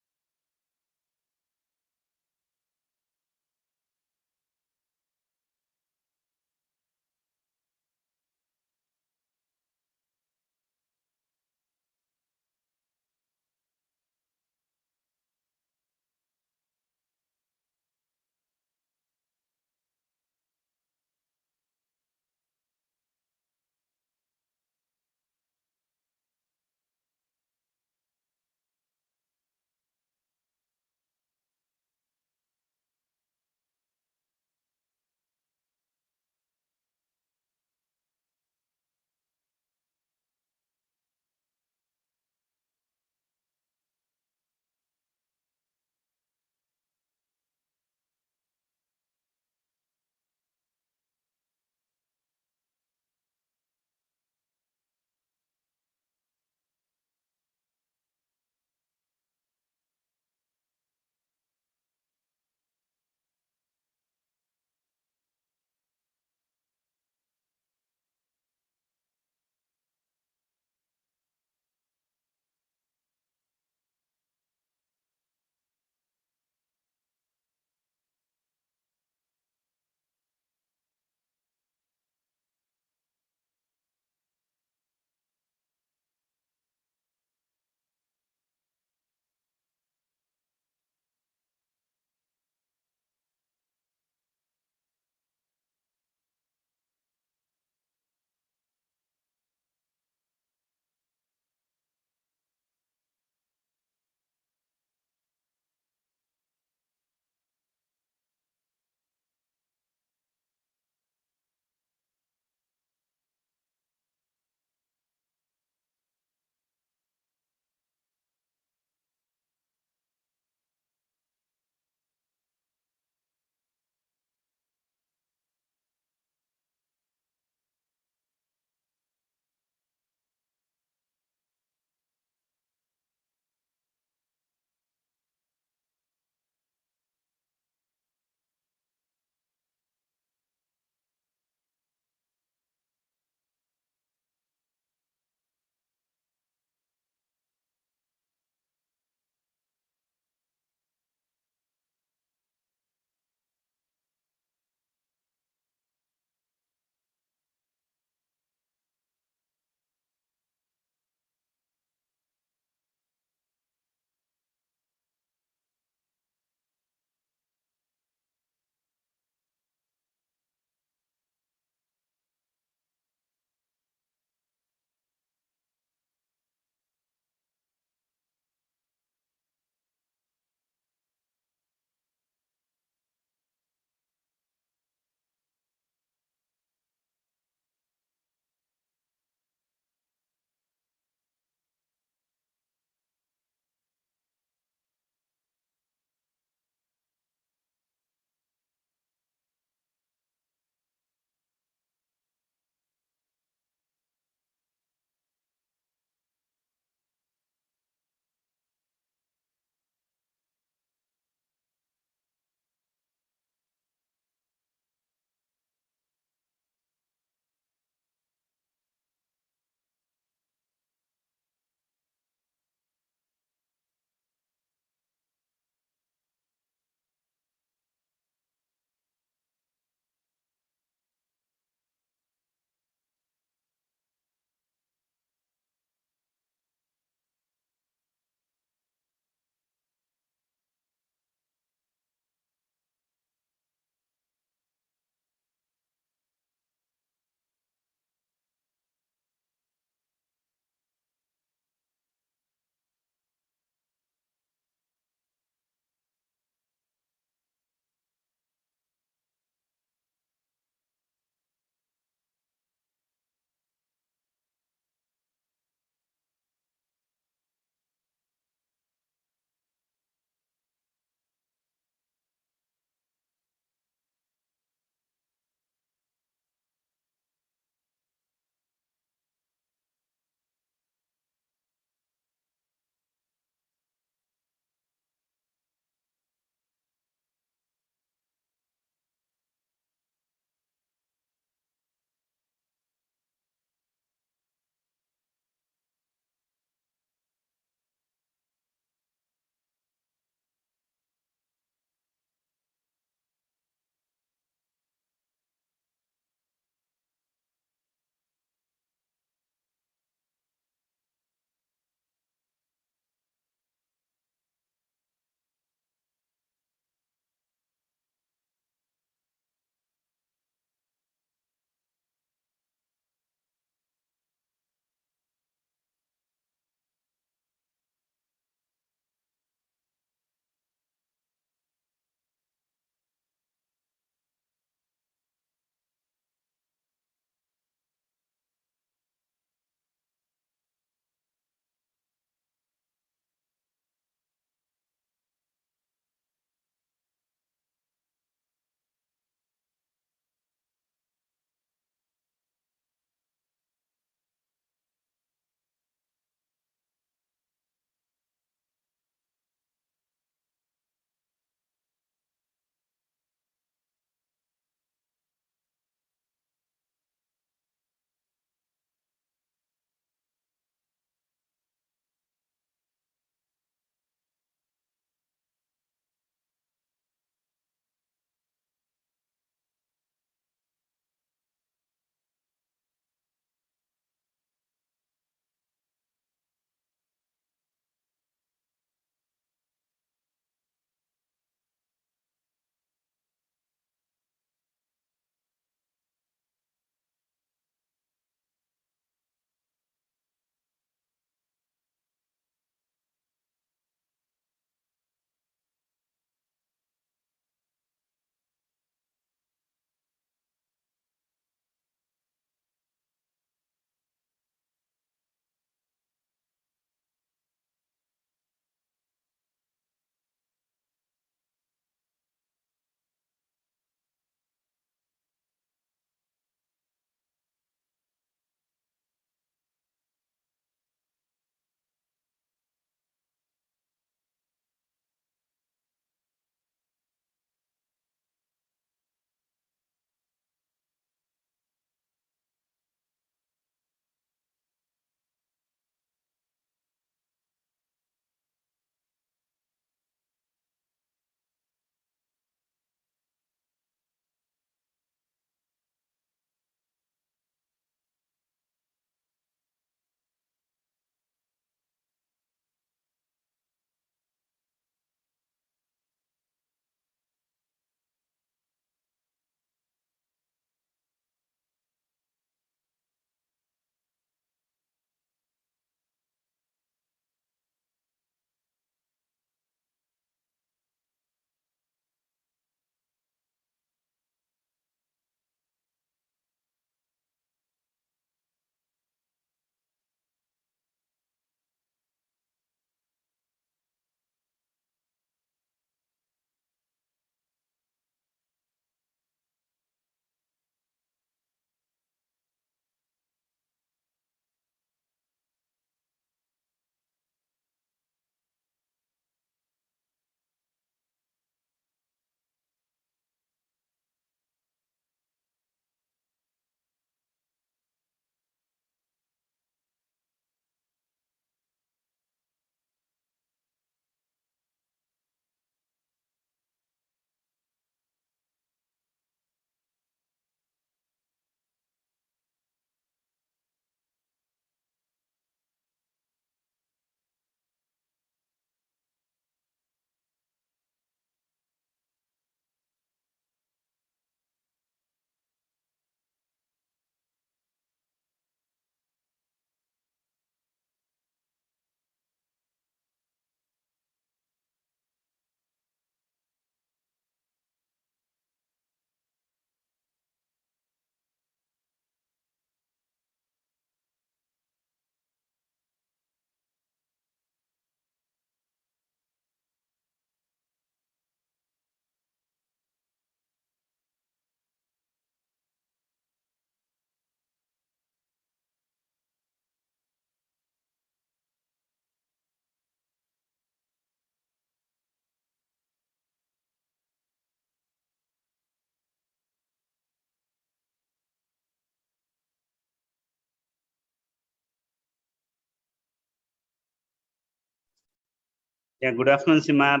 Yeah, good afternoon, Simar.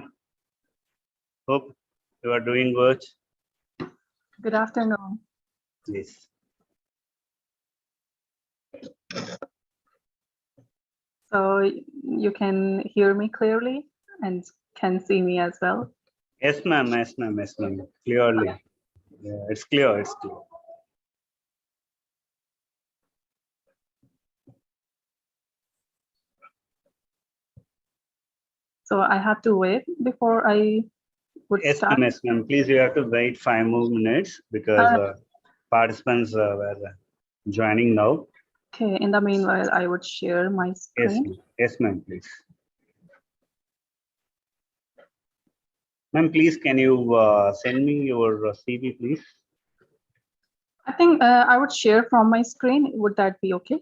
Hope you are doing good. Good afternoon. Yes. So you can hear me clearly and can see me as well? Yes, ma'am. Yes, ma'am. Yes, ma'am. Clearly. Yeah, it's clear. It's clear. So I have to wait before I would Yes, start? ma'am. Yes, ma'am. Please, you have to wait 5 more minutes because participants were joining now. Okay, in the meanwhile, I would share my Yes, screen. ma'am. Yes, ma'am, please. Ma'am, please, can you send me your CV, please? I think I would share from my screen. Would that be okay?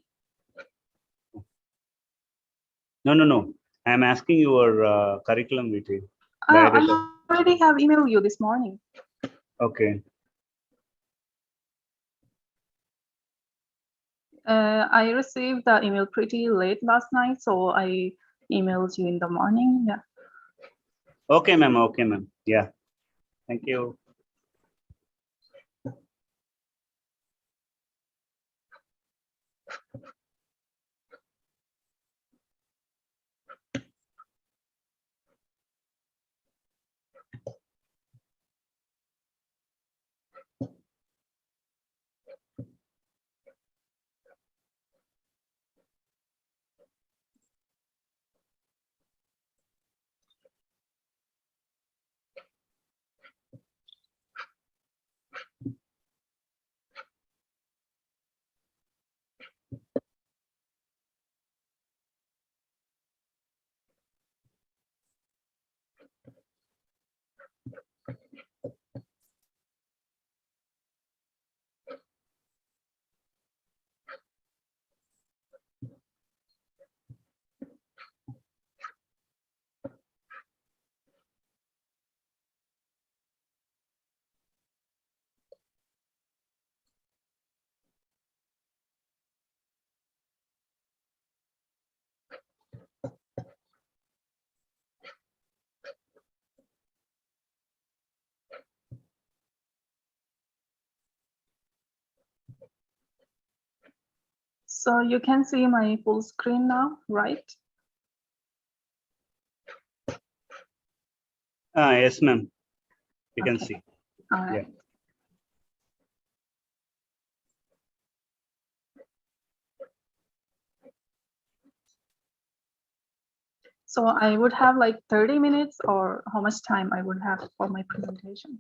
No, no, no. I'm asking your curriculum vitae. I already have emailed you this morning. Okay. I received the email pretty late last night, so I emailed you in the morning. Yeah. Okay, ma'am. Okay, ma'am. Yeah. Thank you. So you can see my full screen now, right? Yes, ma'am. You can see. All right. Yeah. So I would have like 30 minutes, or how much time I would have for my presentation?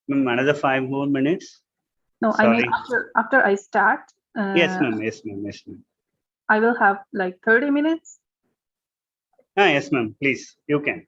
Ma'am, another 5 more minutes. No, Sorry. I mean after I start. Yes, ma'am. Yes, ma'am. Yes, ma'am. I will have like 30 minutes. Yes, ma'am. Please, you can.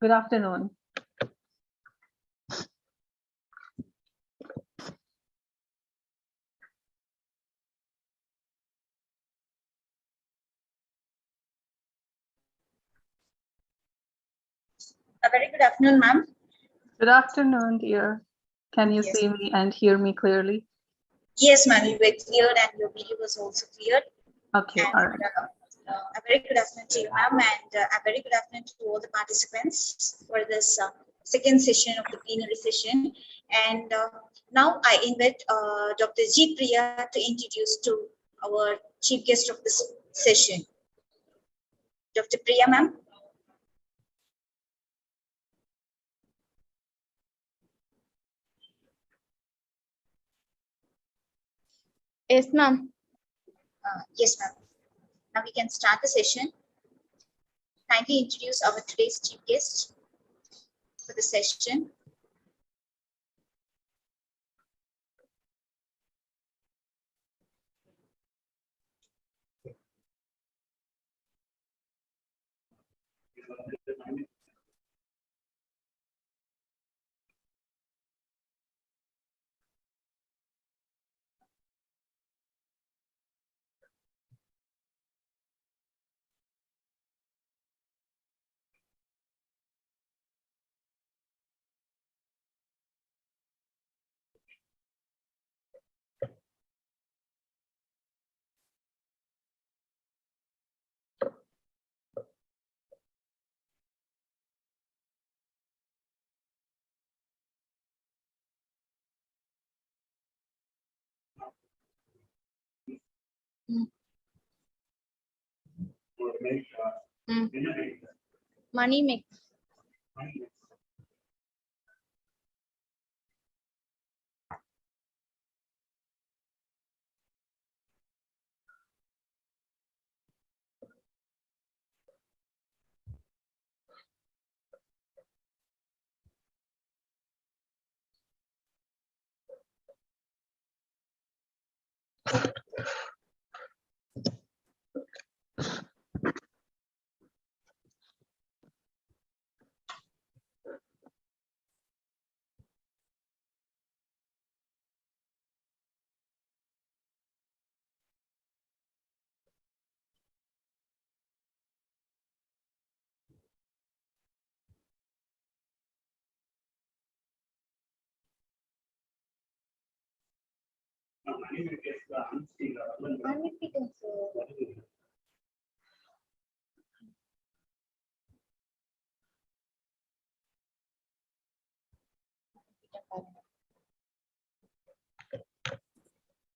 Good afternoon. A very good afternoon, ma'am. Good afternoon, dear. Can you Yes. see me and hear me clearly? Yes, ma'am, you were cleared and your video was also cleared. Okay, And all right. a very good afternoon to you, ma'am, and a very good afternoon to all the participants for this second session of the plenary session. And now I invite Dr. G. Priya to introduce to our chief guest of this session. Dr. Priya, ma'am. Yes, ma'am. Yes, ma'am. Now we can start the session. Kindly introduce our today's chief guest for the session. Money mix.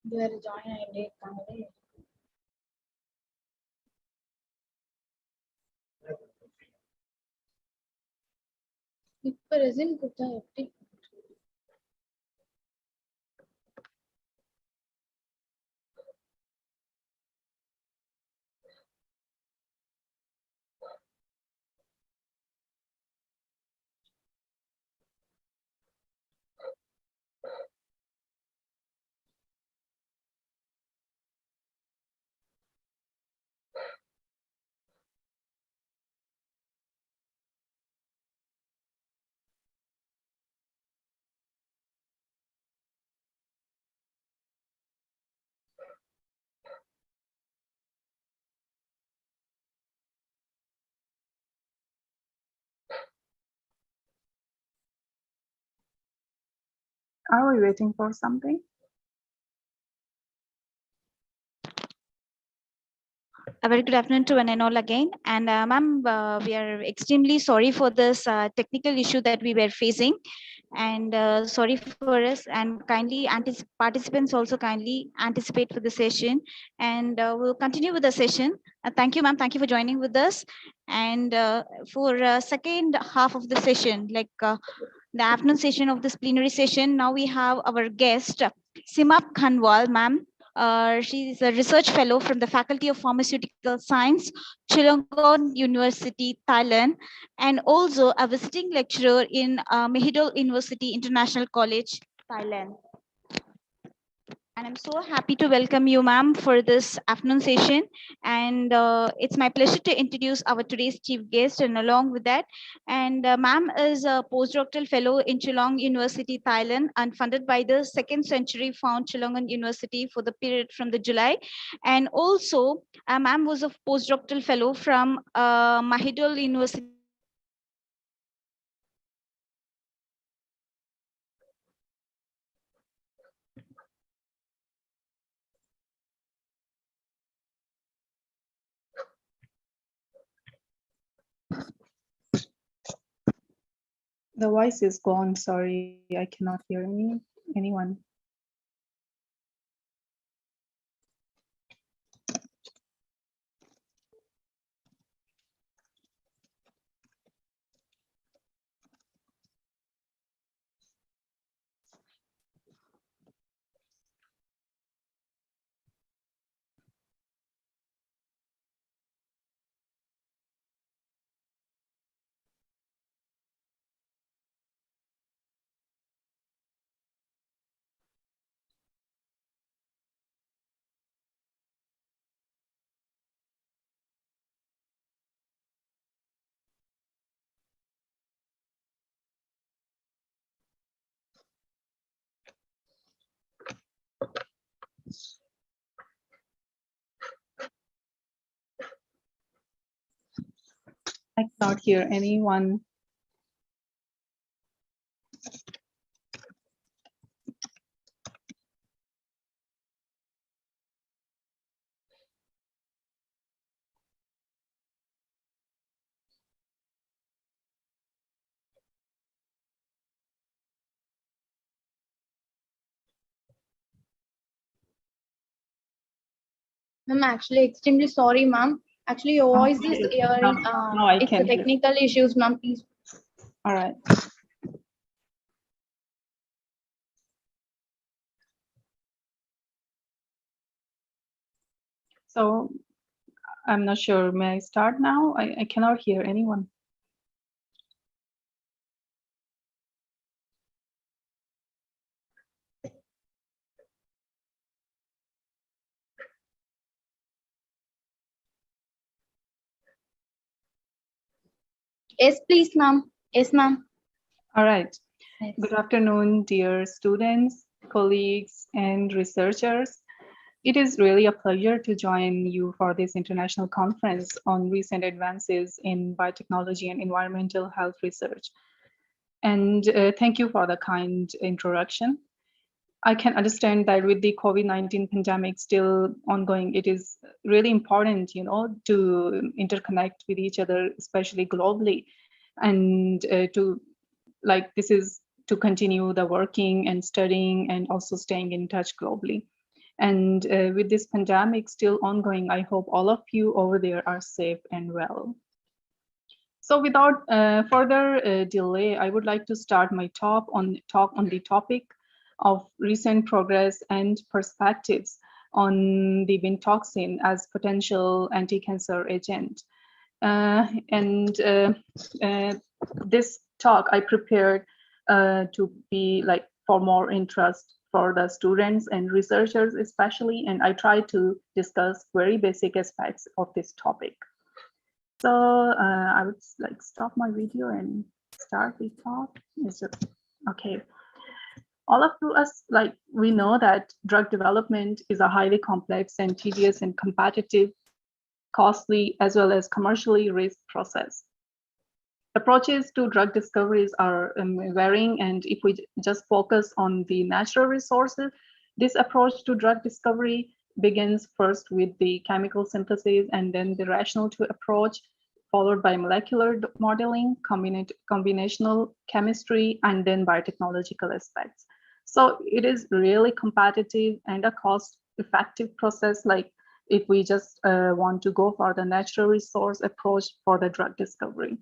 Where join ID Canada. இப்ப resin கொடுத்தா எப்படி Are we waiting for something? A very good afternoon to one and all again. And ma'am, we are extremely sorry for this technical issue that we were facing. And sorry for us, and kindly participants also kindly anticipate for the session. And we'll continue with the session. Thank you, ma'am. Thank you for joining with us. And for second half of the session, like the afternoon session of this plenary session, now we have our guest, Simap Khanwal, ma'am. She is a research fellow from the Faculty of Pharmaceutical Science, Chulalongkorn University, Thailand, and also a visiting lecturer in Mahidol University International College, Thailand. And I'm so happy to welcome you, ma'am, for this afternoon session. And it's my pleasure to introduce our today's chief guest. And along with that, and ma'am is a postdoctoral fellow in Chulalongkorn University, Thailand, and funded by the Second Century Found Chulalongkorn University for the period from the July. And also, ma'am was a postdoctoral fellow from Mahidol University. The voice is gone. Sorry, I cannot hear anyone. I cannot hear anyone. I'm actually extremely sorry, ma'am. Actually, your voice is Okay. hearing. Now I It's a can hear. technical issues, ma'am. Please. All right. So I'm not sure. May I start now? I cannot hear anyone. Yes, please, ma'am. Yes, ma'am. All right. Yes. Good afternoon, dear students, colleagues, and researchers. It is really a pleasure to join you for this international conference on recent advances in biotechnology and environmental health research. And thank you for the kind introduction. I can understand that with the COVID-19 pandemic still ongoing, it is really important, to interconnect with each other, especially globally, and this is to continue the working and studying and also staying in touch globally. And with this pandemic still ongoing, I hope all of you over there are safe and well. So without further delay, I would like to start my talk on the topic of recent progress and perspectives on the wind toxin as potential anti-cancer agent. This talk I prepared to be like for more interest for the students and researchers especially, and I try to discuss very basic aspects of this topic. So I would like stop my video and start the talk. Is it okay? All of us, we know that drug development is a highly complex and tedious and competitive, costly, as well as commercially risk process. Approaches to drug discoveries are varying, and if we just focus on the natural resources, this approach to drug discovery begins first with the chemical synthesis and then the rational to approach, followed by molecular modeling, combinational chemistry, and then biotechnological aspects. So it is really competitive and a cost-effective process, like if we just want to go for the natural resource approach for the drug discovery.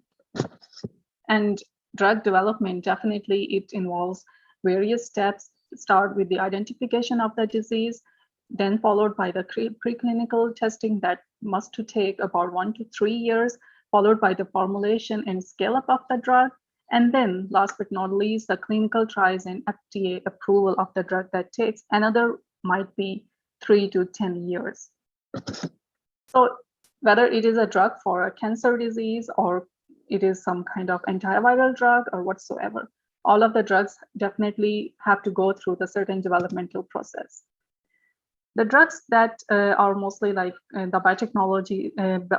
And drug development, definitely it involves various steps. Start with the identification of the disease, then followed by the preclinical testing that must to take about 1 to 3 years, followed by the formulation and scale up of the drug. And then last but not least, the clinical trials and FDA approval of the drug that takes another might be 3 to 10 years. So whether it is a drug for a cancer disease or it is some kind of antiviral drug or whatsoever, all of the drugs definitely have to go through the certain developmental process. The drugs that are mostly like the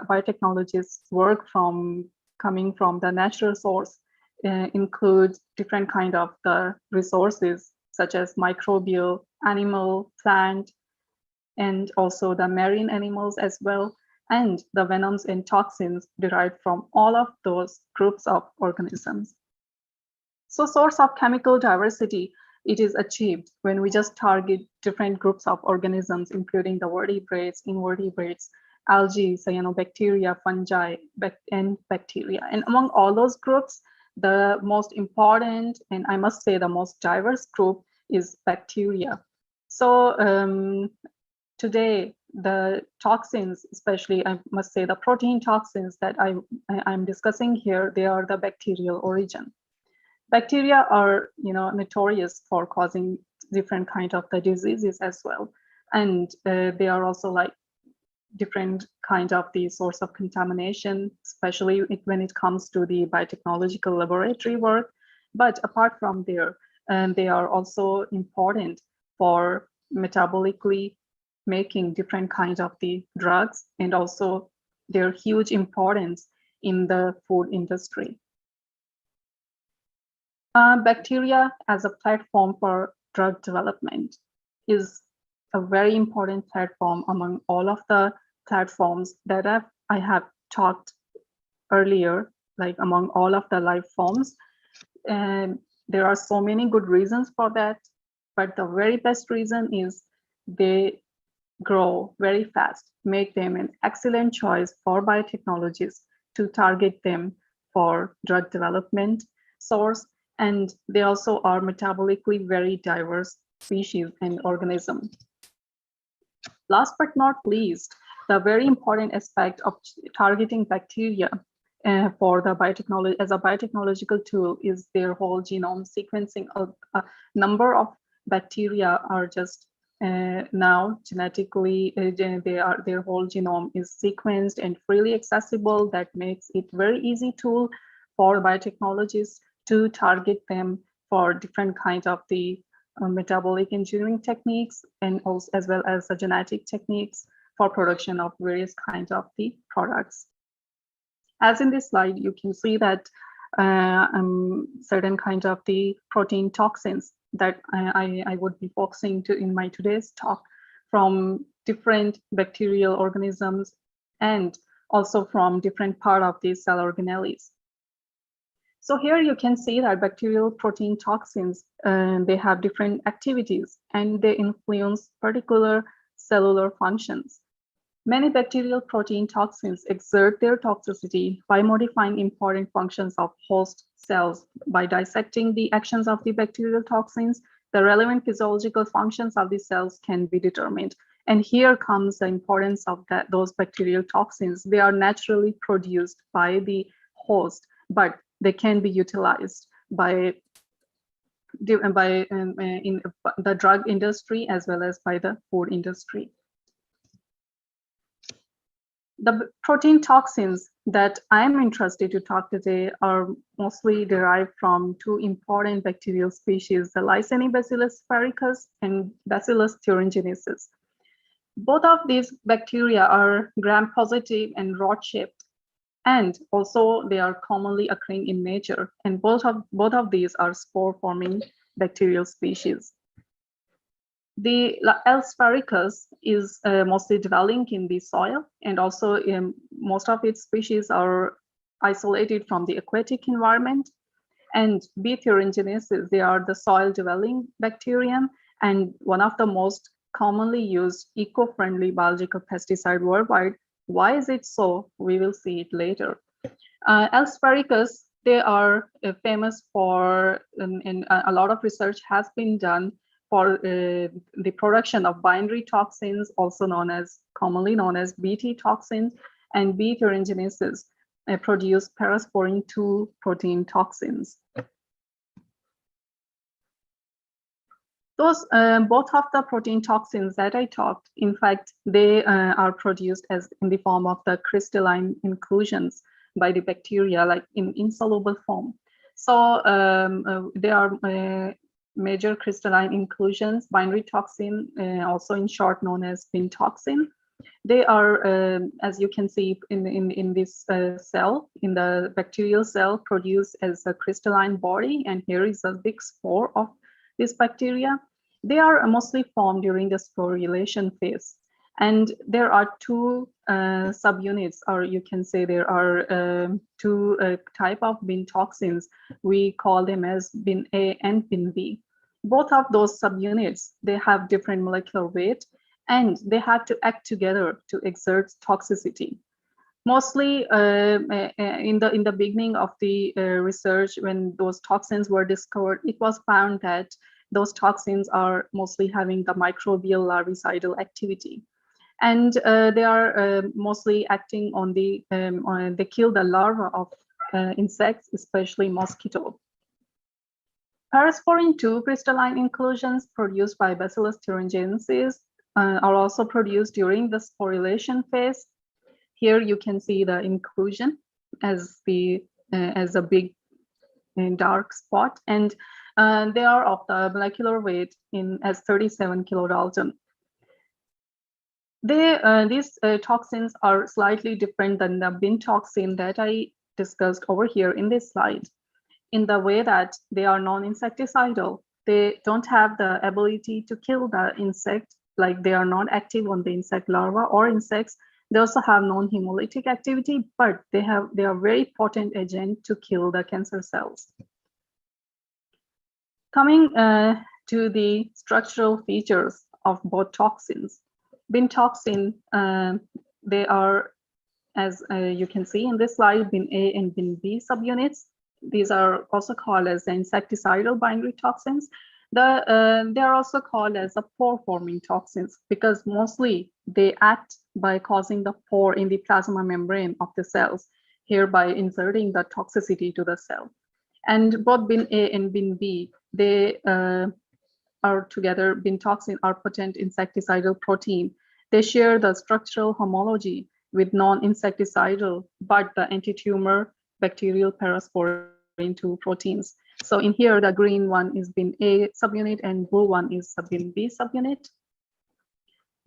biotechnologists work from coming from the natural source include different kind of the resources such as microbial, animal, plant, and also the marine animals as well, and the venoms and toxins derived from all of those groups of organisms. So source of chemical diversity, it is achieved when we just target different groups of organisms, including the vertebrates, invertebrates, algae, cyanobacteria, fungi, and bacteria. And among all those groups, the most important, and I must say the most diverse group is bacteria. So today, the toxins, especially I must say the protein toxins that I'm discussing here, they are the bacterial origin. Bacteria are, notorious for causing different kind of the diseases as well. And they are also like different kind of the source of contamination, especially when it comes to the biotechnological laboratory work. But apart from there, they are also important for metabolically making different kinds of the drugs, and also their huge importance in the food industry. Bacteria as a platform for drug development is a very important platform among all of the platforms that I have talked earlier, like among all of the life forms. And there are so many good reasons for that, but the very best reason is they grow very fast, make them an excellent choice for biotechnologists to target them for drug development source. And they also are metabolically very diverse species and organisms. Last but not least, the very important aspect of targeting bacteria for the biotechnology as a biotechnological tool is their whole genome sequencing. A number of bacteria are just now genetically, their whole genome is sequenced and freely accessible. That makes it very easy tool for biotechnologists to target them for different kinds of the metabolic engineering techniques, and also as well as the genetic techniques for production of various kinds of the products. As in this slide, you can see that certain kinds of the protein toxins that I would be focusing to in my today's talk from different bacterial organisms and also from different part of the cell organelles. So here you can see that bacterial protein toxins, they have different activities and they influence particular cellular functions. Many bacterial protein toxins exert their toxicity by modifying important functions of host cells. By dissecting the actions of the bacterial toxins, the relevant physiological functions of the cells can be determined. And here comes the importance of those bacterial toxins. They are naturally produced by the host, but they can be utilized in the drug industry as well as by the food industry. The protein toxins that I'm interested to talk today are mostly derived from two important bacterial species, the Lysine-Bacillus sphaericus and Bacillus thuringiensis. Both of these bacteria are gram-positive and rod-shaped, and also they are commonly occurring in nature, and both of these are spore-forming bacterial species. The L. sphaericus is mostly dwelling in the soil, and also most of its species are isolated from the aquatic environment. And B. thuringiensis, they are the soil-dwelling bacterium and one of the most commonly used eco-friendly biological pesticide worldwide. Why is it so? We will see it later. L. sphaericus, they are famous for, and a lot of research has been done for the production of binary toxins, also commonly known as Bt toxins, and B. thuringiensis produce parasporin 2 protein toxins. Those both of the protein toxins that I talked, in fact, they are produced as in the form of the crystalline inclusions by the bacteria, like in insoluble form. So they are major crystalline inclusions, binary toxin, also in short known as bin toxin. They are, as you can see in this cell, in the bacterial cell, produced as a crystalline body, and here is a big spore of this bacteria. They are mostly formed during the sporulation phase. And there are two subunits, or you can say there are two type of bin toxins. We call them as bin A and bin B. Both of those subunits, they have different molecular weight, and they have to act together to exert toxicity. Mostly in the beginning of the research, when those toxins were discovered, it was found that those toxins are mostly having the microbial larvicidal activity. And they are mostly acting on the, they kill the larvae of insects, especially mosquito. Parasporin 2 crystalline inclusions produced by Bacillus thuringiensis are also produced during the sporulation phase. Here you can see the inclusion as a big and dark spot, and they are of the molecular weight as 37 kilodalton. These toxins are slightly different than the bin toxin that I discussed over here in this slide, in the way that they are non-insecticidal. They don't have the ability to kill the insect, like they are not active on the insect larva or insects. They also have non-hemolytic activity, but they are very potent agent to kill the cancer cells. Coming to the structural features of both toxins. Bin toxin, they are, as you can see in this slide, bin A and bin B subunits. These are also called as the insecticidal binary toxins. They are also called as the pore-forming toxins because mostly they act by causing the pore in the plasma membrane of the cells, hereby inserting the toxicity to the cell. And both bin A and bin B, they are together, bin toxin are potent insecticidal protein. They share the structural homology with non-insecticidal, but the anti-tumor bacterial parasporin 2 proteins. So in here, the green one is bin A subunit and blue one is bin B subunit.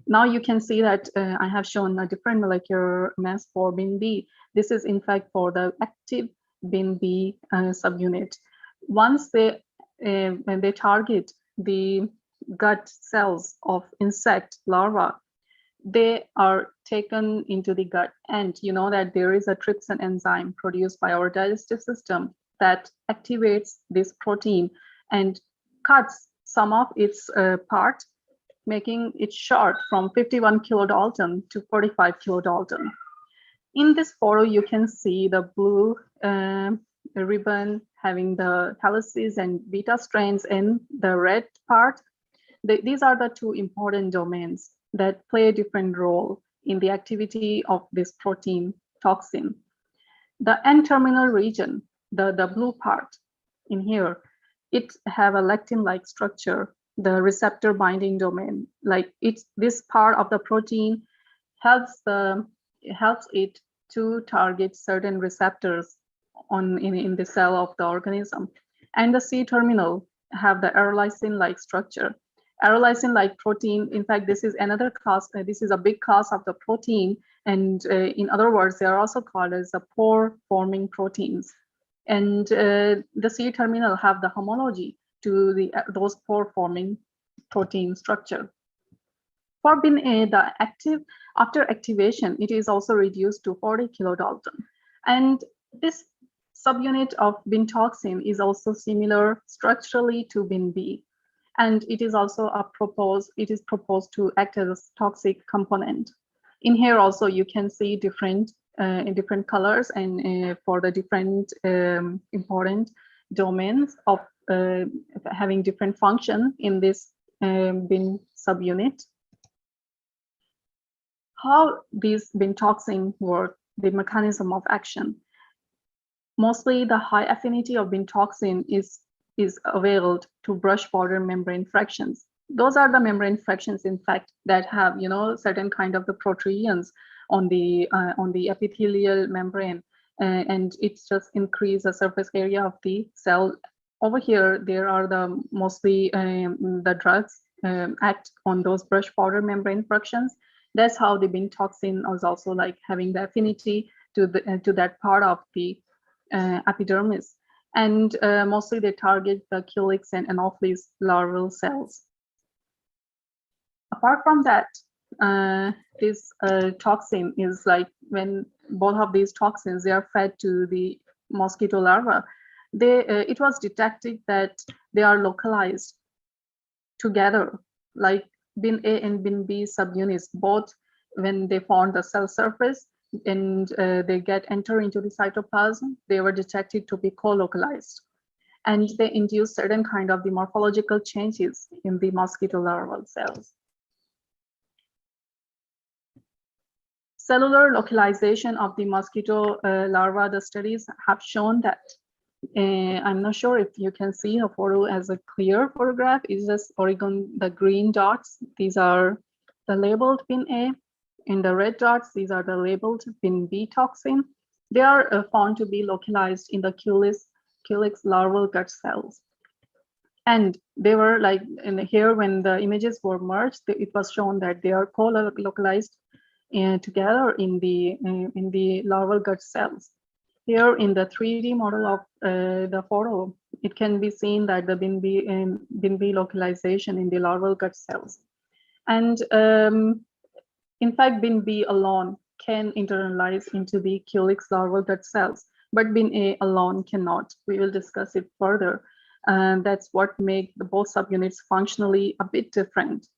Now you can see that I have shown a different molecular mass for bin B. This is in fact for the active bin B subunit. Once when they target the gut cells of insect larvae, they are taken into the gut, and you know that there is a trypsin enzyme produced by our digestive system that activates this protein and cuts some of its part, making it short from 51 kilodalton to 45 kilodalton. In this photo, you can see the blue ribbon having the helices and beta strands in the red part. These are the two important domains that play a different role in the activity of this protein toxin. The N-terminal region, the blue part in here, it have a lectin-like structure, the receptor binding domain. Like this part of the protein helps it to target certain receptors in the cell of the organism. And the C-terminal have the arolysin-like structure. Arolysin-like protein, in fact, this is another class, this is a big class of the protein, and in other words, they are also called as the pore-forming proteins. And the C-terminal have the homology to those pore-forming protein structure. For bin A, after activation, it is also reduced to 40 kilodalton. And this subunit of bin toxin is also similar structurally to bin B. And it is also proposed to act as a toxic component. In here also, you can see different in different colors and for the different important domains of having different function in this bin subunit. How these bin toxin work, the mechanism of action. Mostly the high affinity of bin toxin is is availed to brush border membrane fractions. Those are the membrane fractions, in fact, that have, you know, certain kind of the proteins on the epithelial membrane, and it's just increase the surface area of the cell. Over here, there are the mostly the drugs act on those brush border membrane fractions. That's how the Bean toxin is also like having the affinity to that part of the epidermis. And mostly they target the Culex and Anopheles larval cells. Apart from that, this toxin is like when both of these toxins, they are fed to the mosquito larva. It was detected that they are localized together, like bin A and bin B subunits, both when they found the cell surface and they enter into the cytoplasm, they were detected to be co-localized. And they induce certain kind of the morphological changes in the mosquito larval cells. Cellular localization of the mosquito larva, the studies have shown that, I'm not sure if you can see a photo as a clear photograph, is just the green dots. These are the labeled bin A. In the red dots, these are the labeled bin B toxin. They are found to be localized in the Culex larval gut cells. And they were like in here when the images were merged, it was shown that they are co-localized together in the larval gut cells. Here in the 3D model of the photo, it can be seen that the bin B localization in the larval gut cells. And in fact, bin B alone can internalize into the Culex larval gut cells, but bin A alone cannot. We will discuss it further. And that's what makes both subunits functionally a bit different.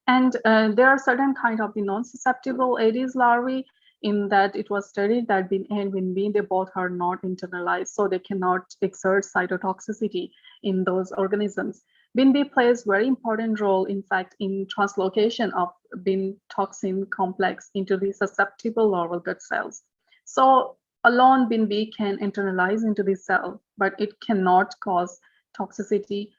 And there are certain kind of the non-susceptible Aedes larvae, in that it was studied that bin A and bin B, they both are not internalized, so they cannot exert cytotoxicity in those organisms. Bin B plays very important role, in fact, in translocation of bin toxin complex into the susceptible larval gut cells. So alone bin B can internalize into the cell, but it cannot cause toxicity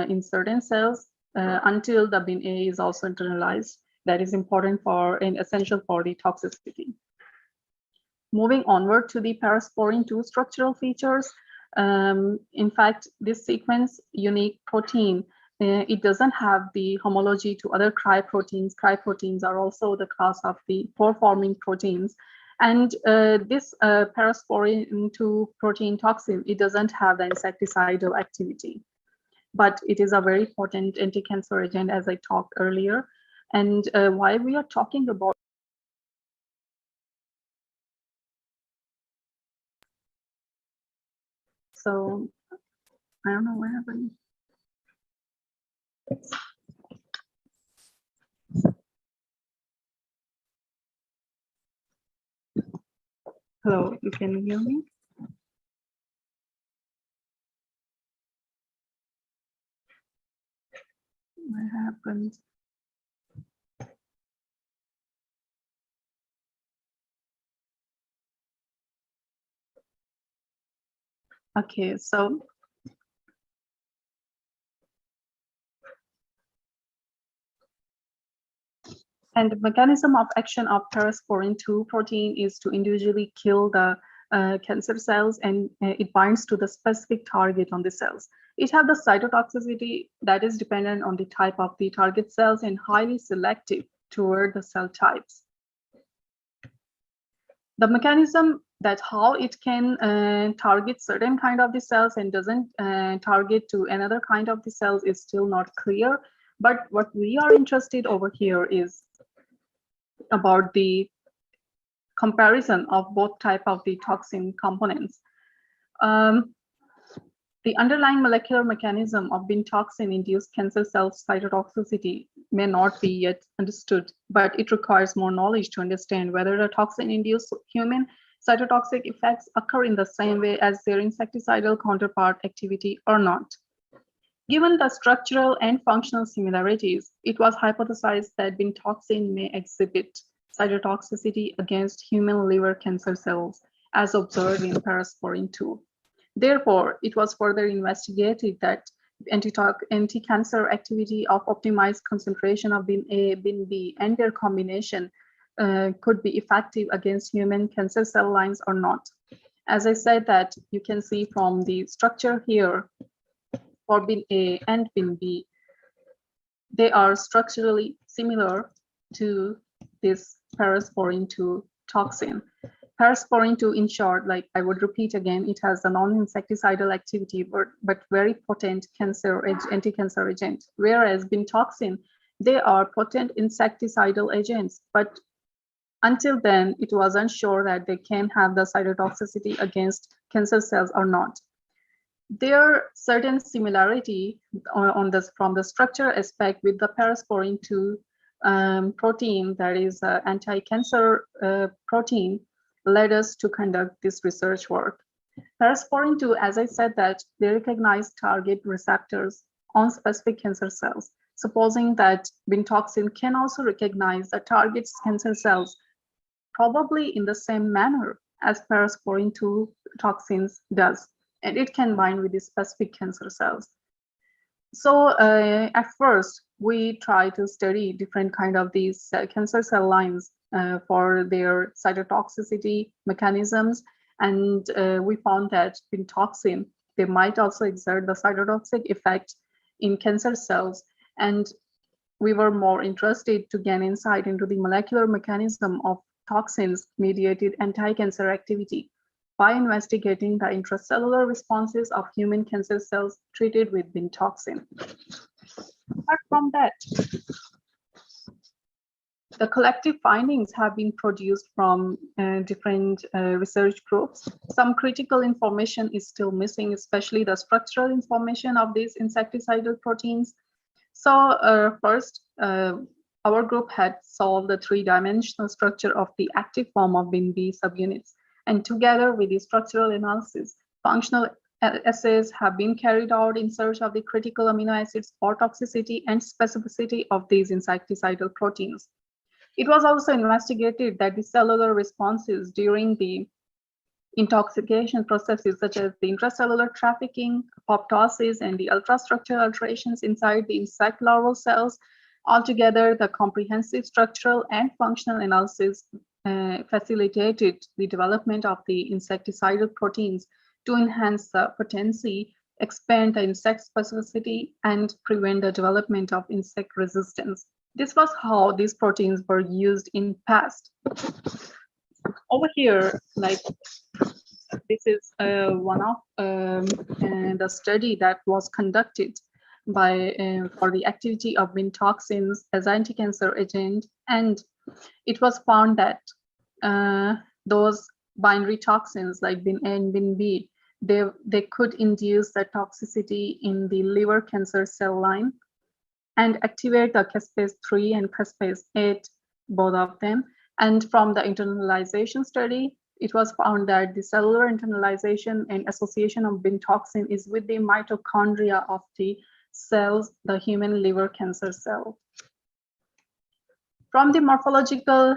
in certain cells until the bin A is also internalized. That is important for and essential for the toxicity. Moving onward to the parasporin 2 structural features. In fact, this sequence unique protein, it doesn't have the homology to other cryoproteins. Cryoproteins are also the class of the pore-forming proteins. And this parasporin 2 protein toxin, it doesn't have the insecticidal activity, but it is a very potent anti-cancer agent, as I talked earlier. And why we are talking about so I don't know what happened. Hello, you can hear me? What happened? Okay, so and the mechanism of action of parasporin 2 protein is to individually kill the cancer cells, and it binds to the specific target on the cells. It has the cytotoxicity that is dependent on the type of the target cells and highly selective toward the cell types. The mechanism that how it can target certain kind of the cells and doesn't target to another kind of the cells is still not clear. But what we are interested over here is about the comparison of both type of the toxin components. The underlying molecular mechanism of bin toxin-induced cancer cell cytotoxicity may not be yet understood, but it requires more knowledge to understand whether the toxin-induced human cytotoxic effects occur in the same way as their insecticidal counterpart activity or not. Given the structural and functional similarities, it was hypothesized that bin toxin may exhibit cytotoxicity against human liver cancer cells, as observed in parasporin 2. Therefore, it was further investigated that anti-cancer activity of optimized concentration of bin A, bin B, and their combination could be effective against human cancer cell lines or not. As I said, that you can see from the structure here for bin A and bin B, they are structurally similar to this parasporin 2 toxin. Parasporin 2, in short, like I would repeat again, it has a non-insecticidal activity, but very potent anti-cancer agent. Whereas bintoxin, they are potent insecticidal agents, but until then, it wasn't sure that they can have the cytotoxicity against cancer cells or not. There are certain similarity from the structure aspect with the parasporin 2 protein, that is anti-cancer protein, led us to conduct this research work. Parasporin 2, as I said, that they recognize target receptors on specific cancer cells. Supposing that bintoxin can also recognize the target cancer cells, probably in the same manner as parasporin 2 toxins does, and it can bind with the specific cancer cells. So at first, we try to study different kind of these cancer cell lines for their cytotoxicity mechanisms, and we found that bintoxin, they might also exert the cytotoxic effect in cancer cells, and we were more interested to gain insight into the molecular mechanism of toxins mediated anti-cancer activity by investigating the intracellular responses of human cancer cells treated with bintoxin. Apart from that, the collective findings have been produced from different research groups. Some critical information is still missing, especially the structural information of these insecticidal proteins. So first, our group had solved the three-dimensional structure of the active form of bin B subunits. And together with the structural analysis, functional assays have been carried out in search of the critical amino acids for toxicity and specificity of these insecticidal proteins. It was also investigated that the cellular responses during the intoxication processes, such as the intracellular trafficking, apoptosis, and the ultrastructural alterations inside the insect larval cells, altogether the comprehensive structural and functional analysis facilitated the development of the insecticidal proteins to enhance the potency, expand the insect specificity, and prevent the development of insect resistance. This was how these proteins were used in past. Over here, like this is one of the study that was conducted by for the activity of bintoxins as anti-cancer agent, and it was found that those binary toxins like bin A and bin B, they could induce the toxicity in the liver cancer cell line and activate the caspase 3 and caspase 8, both of them. And from the internalization study, it was found that the cellular internalization and association of bintoxin is with the mitochondria of the cells, the human liver cancer cell. From the morphological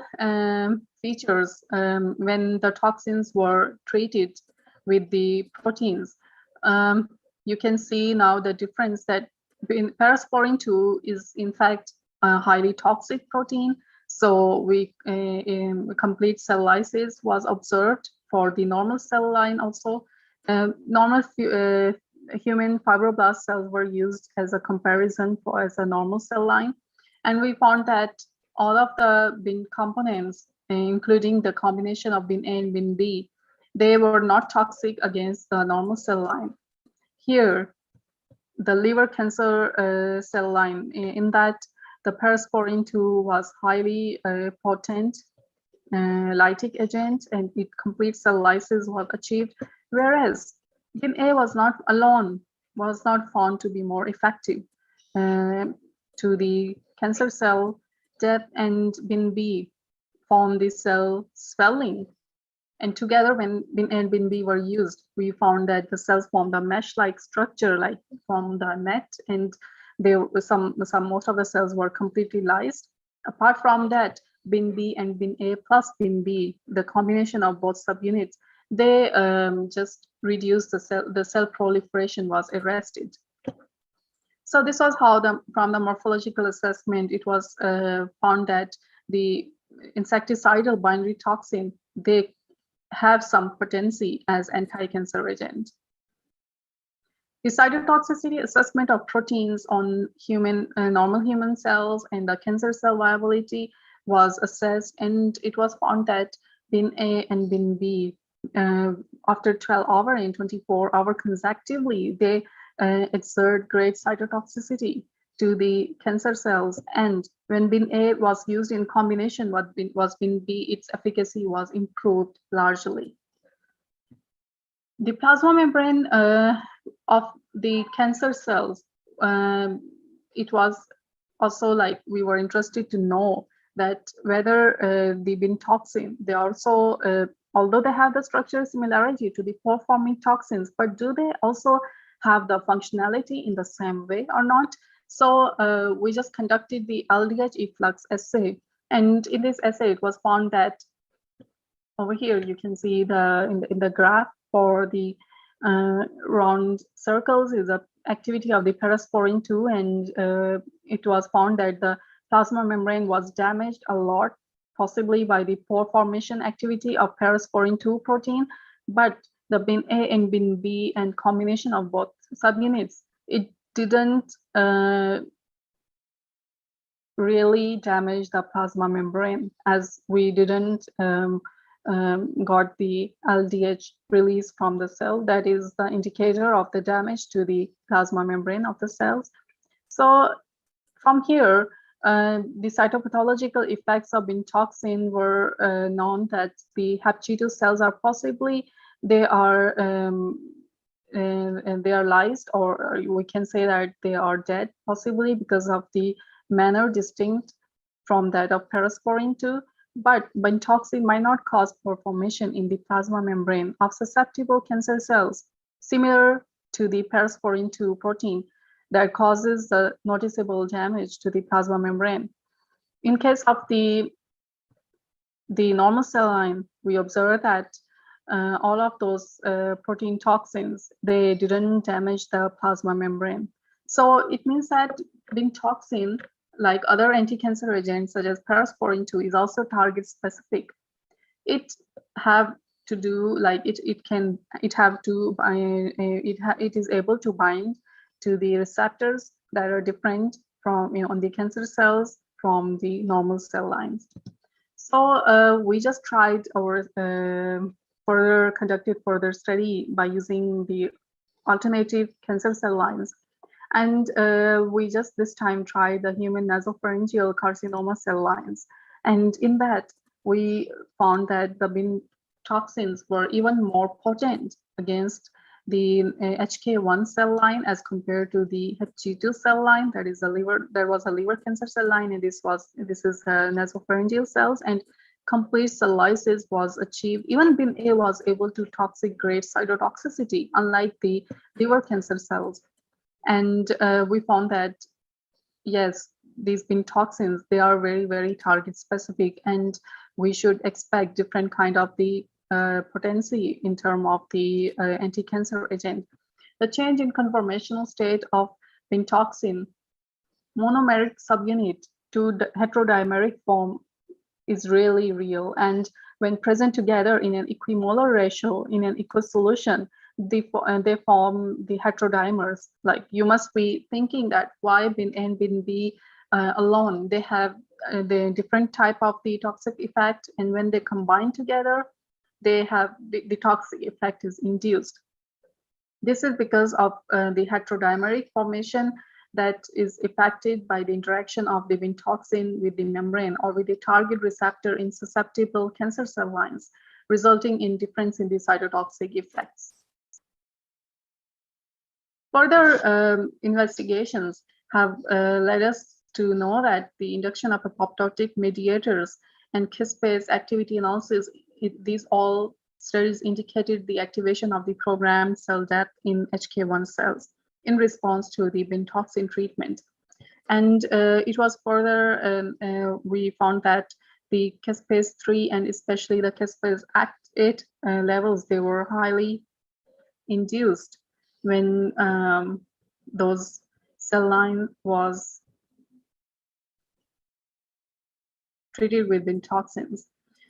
features, when the toxins were treated with the proteins, you can see now the difference that parasporin 2 is in fact a highly toxic protein. So complete cell lysis was observed for the normal cell line also. Normal human fibroblast cells were used as a comparison as a normal cell line. And we found that all of the bin components, including the combination of bin A and bin B, they were not toxic against the normal cell line. Here, the liver cancer cell line, in that the parasporin 2 was highly potent lytic agent, and its complete cell lysis was achieved, whereas bin A was not alone, was not found to be more effective to the cancer cell death, and bin B formed the cell swelling. And together, when bin A and bin B were used, we found that the cells formed a mesh-like structure, like from the net, and there was most of the cells were completely lysed. Apart from that, bin B and bin A plus bin B, the combination of both subunits, they just reduced the cell proliferation was arrested. So this was how from the morphological assessment, it was found that the insecticidal binary toxin, they have some potency as anti-cancer agent. The cytotoxicity assessment of proteins on normal human cells and the cancer cell viability was assessed, and it was found that bin A and bin B, after 12 hours and 24 hours consecutively, they exert great cytotoxicity to the cancer cells. And when bin A was used in combination with bin B, its efficacy was improved largely. The plasma membrane of the cancer cells, it was also like we were interested to know that whether the bin toxin, they also, although they have the structural similarity to the pore-forming toxins, but do they also have the functionality in the same way or not? So we just conducted the LDH efflux assay, and in this assay, it was found that over here you can see in the graph for the round circles is the activity of the parasporin 2, and it was found that the plasma membrane was damaged a lot, possibly by the pore formation activity of parasporin 2 protein, but the bin A and bin B and combination of both subunits, it didn't really damage the plasma membrane, as we didn't got the LDH release from the cell. That is the indicator of the damage to the plasma membrane of the cells. So from here, the cytopathological effects of bin toxin were known that the Hep2 cells are possibly, they are lysed, or we can say that they are dead, possibly because of the manner distinct from that of parasporin 2. But bin toxin might not cause pore formation in the plasma membrane of susceptible cancer cells, similar to the parasporin 2 protein that causes the noticeable damage to the plasma membrane. In case of the normal cell line, we observe that all of those protein toxins, they didn't damage the plasma membrane. So it means that bin toxin, like other anti-cancer agents such as parasporin 2, is also target specific. It have to do like it is able to bind to the receptors that are different from on the cancer cells from the normal cell lines. So we just tried our conducted further study by using the alternative cancer cell lines. And we just this time tried the human nasopharyngeal carcinoma cell lines. And in that, we found that the bin toxins were even more potent against the HK1 cell line as compared to the Hep2 cell line. That is a liver. There was a liver cancer cell line, and this is nasopharyngeal cells, and complete cell lysis was achieved. Even bin A was able to toxic grade cytotoxicity, unlike the liver cancer cells. And we found that, yes, these bin toxins, they are very, very target specific, and we should expect different kind of the potency in terms of the anti-cancer agent. The change in conformational state of bin toxin, monomeric subunit to the heterodimeric form, is really real. And when present together in an equimolar ratio in an aqueous solution, they form the heterodimers. Like, you must be thinking that why bin A and bin B alone, they have the different type of the toxic effect, and when they combine together, they have the toxic effect is induced. This is because of the heterodimeric formation that is affected by the interaction of the bin toxin with the membrane or with the target receptor in susceptible cancer cell lines, resulting in difference in the cytotoxic effects. Further investigations have led us to know that the induction of apoptotic mediators and caspase activity analysis, these all studies indicated the activation of the programmed cell death in HK1 cells in response to the bin toxin treatment. And it was further, we found that the caspase-3 and especially the caspase-8 levels, they were highly induced when those cell line was treated with bin toxins.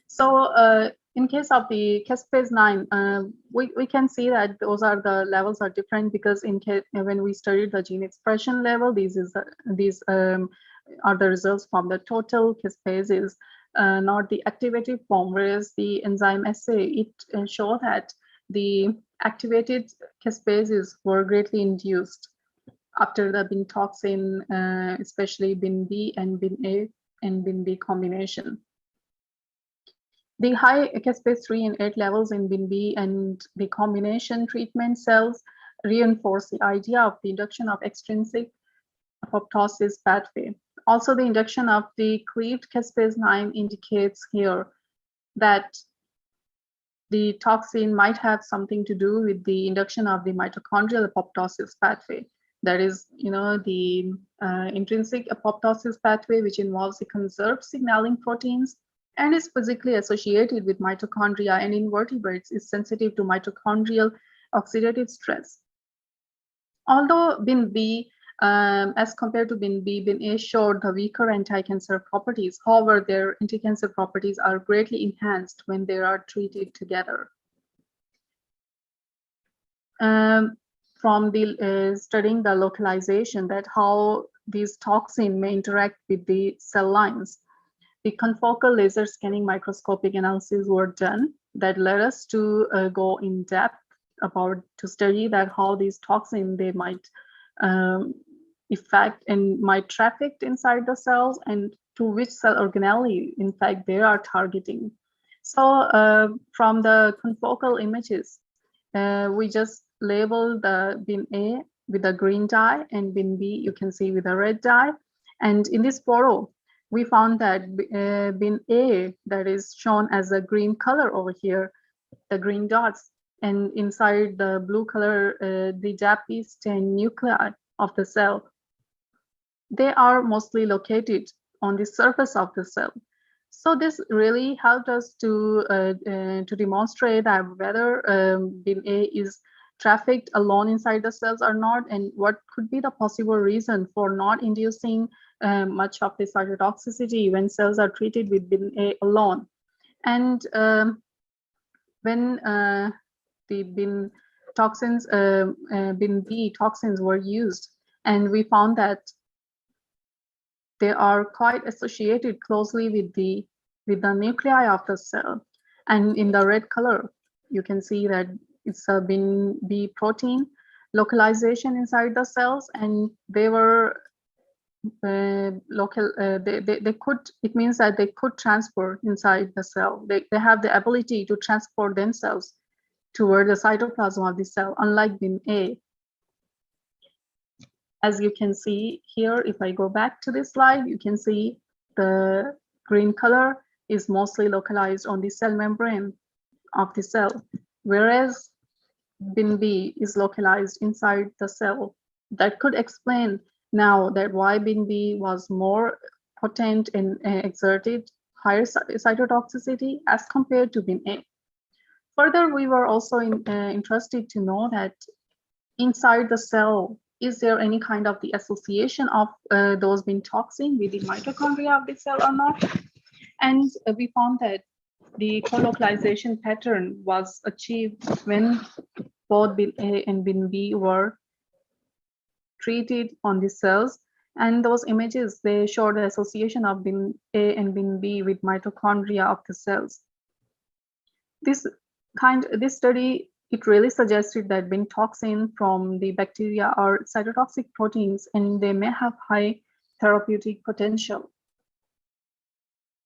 So in case of the caspase-9, we can see that those are the levels are different because when we studied the gene expression level, these are the results from the total caspases, not the activated form, whereas the enzyme assay, it showed that the activated caspases were greatly induced after the bin toxin, especially bin B and bin A and bin B combination. The high caspase-3 and 8 levels in bin B and the combination treatment cells reinforce the idea of the induction of extrinsic apoptosis pathway. Also, the induction of the cleaved caspase-9 indicates here that the toxin might have something to do with the induction of the mitochondrial apoptosis pathway. That is, the intrinsic apoptosis pathway, which involves the conserved signaling proteins and is physically associated with mitochondria, and in vertebrates is sensitive to mitochondrial oxidative stress. Although bin B, as compared to bin B, bin A showed the weaker anti-cancer properties. However, their anti-cancer properties are greatly enhanced when they are treated together. From the studying the localization, that how these toxins may interact with the cell lines, the confocal laser scanning microscopic analyses were done that led us to go in depth to study that how these toxins they might affect and might traffic inside the cells and to which cell organelle in fact they are targeting. So from the confocal images, we just labeled the bin A with a green dye and bin B you can see with a red dye. And in this photo, we found that bin A, that is shown as a green color over here, the green dots, and inside the blue color, the JAP-10 nuclei of the cell, they are mostly located on the surface of the cell. So this really helped us to demonstrate that whether bin A is trafficked alone inside the cells or not, and what could be the possible reason for not inducing much of the cytotoxicity when cells are treated with bin A alone. And when the bin toxins, bin B toxins were used, and we found that they are quite associated closely with the nuclei of the cell. And in the red color, you can see that it's a bin B protein localization inside the cells, and they were local. They could. It means that they could transport inside the cell. They have the ability to transport themselves toward the cytoplasm of the cell, unlike bin A. As you can see here, if I go back to this slide, you can see the green color is mostly localized on the cell membrane of the cell, whereas bin B is localized inside the cell. That could explain now that why bin B was more potent and exerted higher cytotoxicity as compared to bin A. Further, we were also interested to know that inside the cell, is there any kind of the association of those bin toxin with the mitochondria of the cell or not? And we found that the colocalization pattern was achieved when both bin A and bin B were treated on the cells. And those images, they show the association of bin A and bin B with mitochondria of the cells. This study, it really suggested that bin toxin from the bacteria are cytotoxic proteins and they may have high therapeutic potential.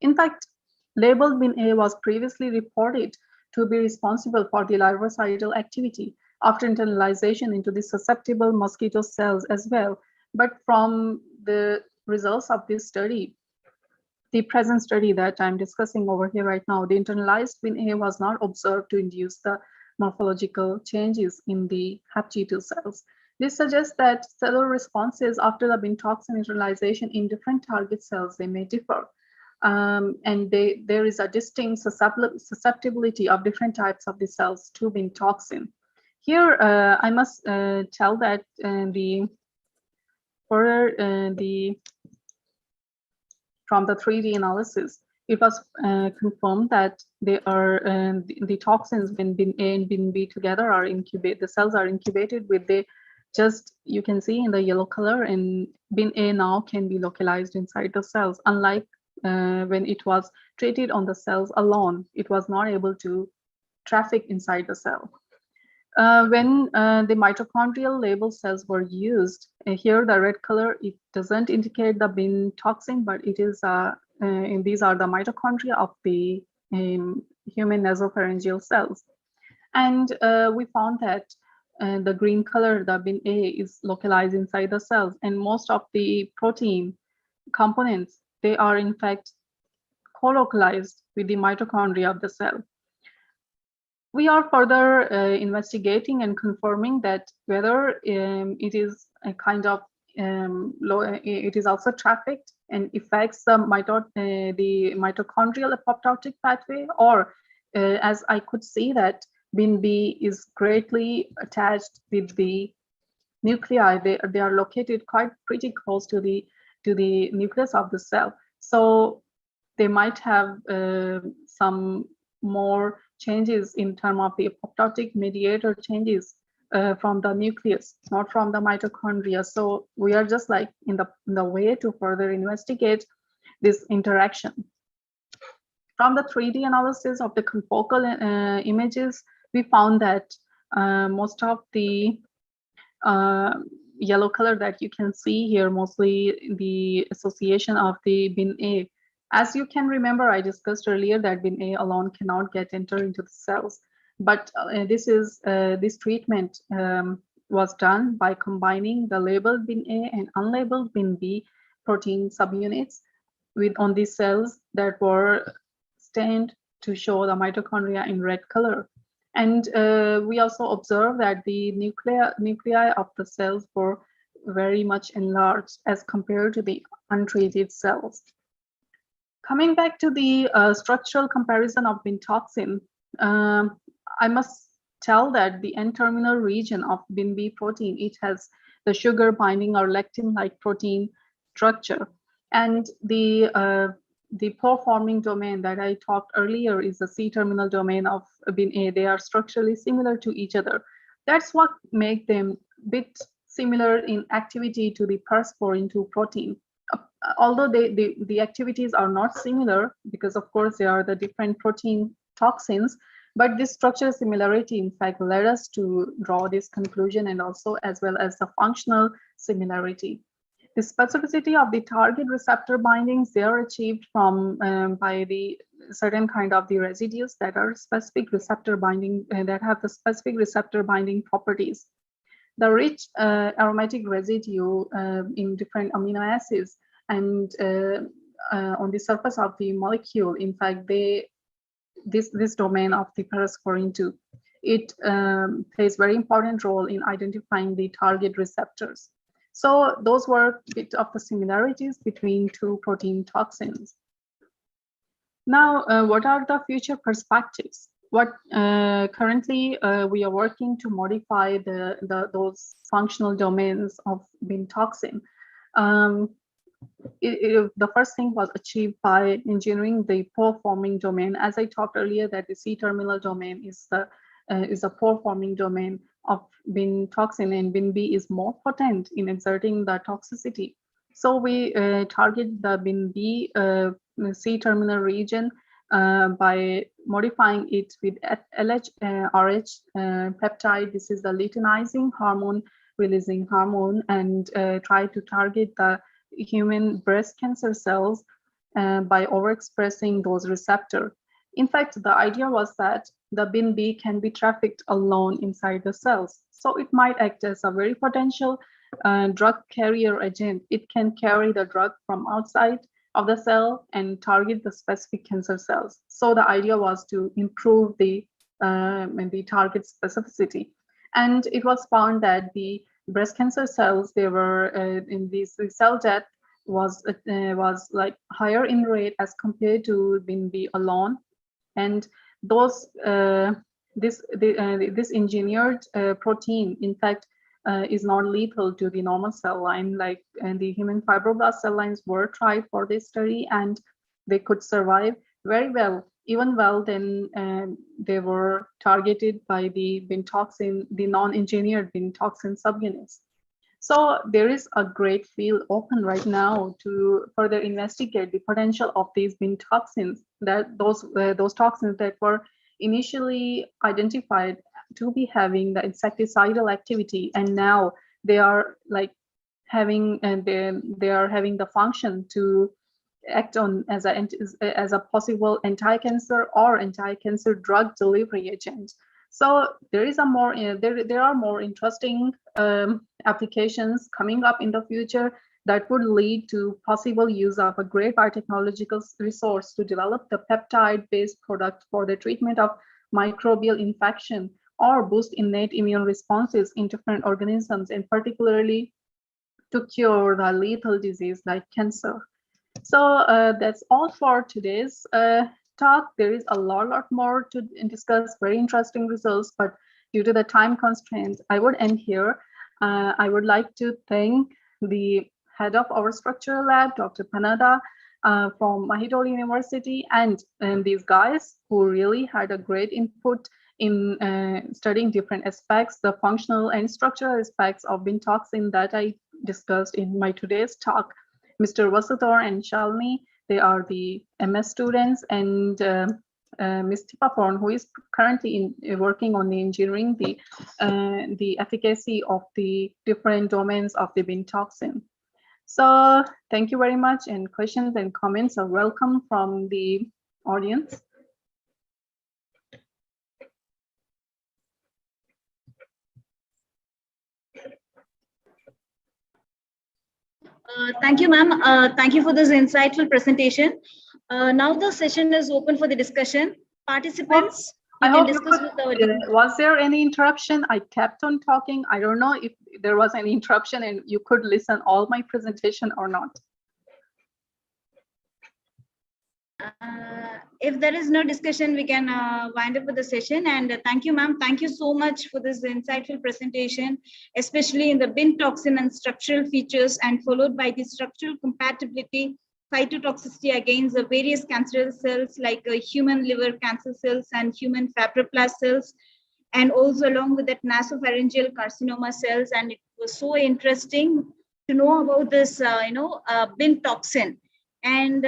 In fact, labeled bin A was previously reported to be responsible for the larvicidal activity after internalization into the susceptible mosquito cells as well. But from the results of this study, the present study that I'm discussing over here right now, the internalized bin A was not observed to induce the morphological changes in the HAP-G2 cells. This suggests that cellular responses after the bin toxin internalization in different target cells, they may differ. And there is a distinct susceptibility of different types of the cells to bin toxin. Here, I must tell that from the 3D analysis, it was confirmed that they are the toxins when bin A and bin B together are incubated. The cells are incubated with you can see in the yellow color, and bin A now can be localized inside the cells. Unlike when it was treated on the cells alone, it was not able to traffic inside the cell. When the mitochondrial label cells were used, here the red color, it doesn't indicate the bin toxin, but it is and these are the mitochondria of the human nasopharyngeal cells. And we found that the green color, the bin A, is localized inside the cells, and most of the protein components, they are in fact co-localized with the mitochondria of the cell. We are further investigating and confirming that whether it is a kind of it is also trafficked and affects the mitochondrial apoptotic pathway, or as I could see that bin B is greatly attached with the nuclei. They are located quite pretty close to the nucleus of the cell, so they might have some more changes in terms of the apoptotic mediator changes from the nucleus, not from the mitochondria. So we are just like in the way to further investigate this interaction. From the 3D analysis of the confocal images, we found that most of the yellow color that you can see here, mostly the association of the bin A. As you can remember, I discussed earlier that bin A alone cannot enter into the cells, but this treatment was done by combining the labeled bin A and unlabeled bin B protein subunits on these cells that were stained to show the mitochondria in red color. And we also observed that the nuclei of the cells were very much enlarged as compared to the untreated cells. Coming back to the structural comparison of bin toxin, I must tell that the N-terminal region of bin B protein, it has the sugar binding or lectin-like protein structure. And the pore-forming domain that I talked earlier is the C-terminal domain of bin A. They are structurally similar to each other. That's what makes them a bit similar in activity to the persporin 2 protein. Although the activities are not similar, because of course they are the different protein toxins, but this structural similarity in fact led us to draw this conclusion, and also as well as the functional similarity. The specificity of the target receptor bindings, they are achieved from by the certain kind of the residues that are specific receptor binding, that have the specific receptor binding properties. The rich aromatic residue in different amino acids and on the surface of the molecule, in fact, this domain of the persporin 2, it plays very important role in identifying the target receptors. So those were a bit of the similarities between two protein toxins. Now, what are the future perspectives? What currently we are working to modify those functional domains of bin toxin. The first thing was achieved by engineering the pore-forming domain. As I talked earlier, that the C-terminal domain is a pore-forming domain of bin toxin, and bin B is more potent in exerting the toxicity. So we target the bin B C-terminal region by modifying it with LHRH peptide. This is the luteinizing hormone releasing hormone, and try to target the human breast cancer cells by overexpressing those receptors. In fact, the idea was that the bin B can be trafficked alone inside the cells. So it might act as a very potential drug carrier agent. It can carry the drug from outside of the cell and target the specific cancer cells. So the idea was to improve the target specificity. And it was found that the breast cancer cells, they were in this cell death, was like higher in rate as compared to BIN-B alone, and this engineered protein, in fact, is not lethal to the normal cell line. Like, and the human fibroblast cell lines were tried for this study, and they could survive very well, even well then they were targeted by the BIN toxin, the non-engineered BIN toxin subunits. So there is a great field open right now to further investigate the potential of these BIN toxins, that those toxins that were initially identified to be having the insecticidal activity, and now they are like having, and they are having the function to act on as a possible anti-cancer or anti-cancer drug delivery agent. So there is a more there are more interesting applications coming up in the future that would lead to possible use of a great biotechnological resource to develop the peptide-based product for the treatment of microbial infection or boost innate immune responses in different organisms, and particularly to cure the lethal disease like cancer. So that's all for today's talk. There is a lot more to discuss, very interesting results, but due to the time constraints, I would end here. I would like to thank the head of our structural lab, Dr. Panada, from Mahidol University, and these guys who really had a great input in studying different aspects, the functional and structural aspects of BIN toxin that I discussed in my today's talk. Mr. Vasudhar and Shalini, they are the MS students, and Ms. Tipaporn, who is currently working on the engineering the efficacy of the different domains of the BIN toxin. So thank you very much, and questions and comments are welcome from the audience. Thank you, ma'am. Thank you for this insightful presentation. Now the session is open for the discussion. Participants, you can discuss with our was there any interruption? I kept on talking. I don't know if there was any interruption and you could listen all my presentation or not. If there is no discussion, we can wind up with the session. And thank you, ma'am. Thank you so much for this insightful presentation, especially in the BIN toxin and structural features, and followed by the structural compatibility, cytotoxicity against the various cancerous cells like human liver cancer cells and human fibroblast cells, and also along with that nasopharyngeal carcinoma cells. And it was so interesting to know about this, BIN toxin. And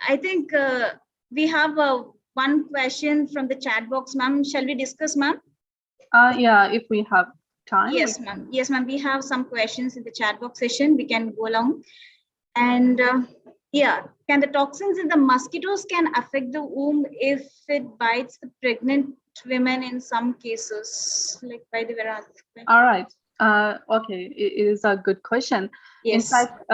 I think we have one question from the chat box, ma'am. Shall we discuss, ma'am? Yeah, if we have time. Yes, ma'am. Yes, ma'am. We have some questions in the chat box session. We can go along. And yeah, can the toxins in the mosquitoes can affect the womb if it bites the pregnant women in some cases, like by the virus? All right. Okay, it is a good question. Yes. In fact,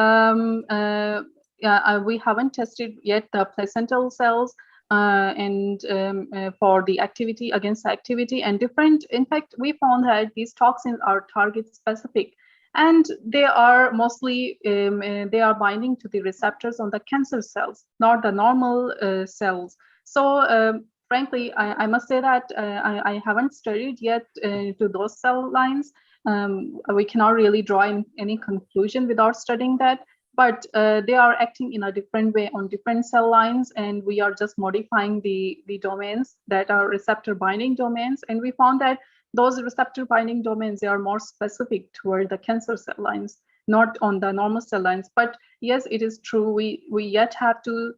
we haven't tested yet the placental cells and for the activity against activity and different. In fact, we found that these toxins are target specific, and they are mostly they are binding to the receptors on the cancer cells, not the normal cells. So frankly, I must say that I haven't studied yet to those cell lines. We cannot really draw any conclusion without studying that. But they are acting in a different way on different cell lines, and we are just modifying the domains that are receptor binding domains. And we found that those receptor binding domains, they are more specific toward the cancer cell lines, not on the normal cell lines. But yes, it is true. We yet have to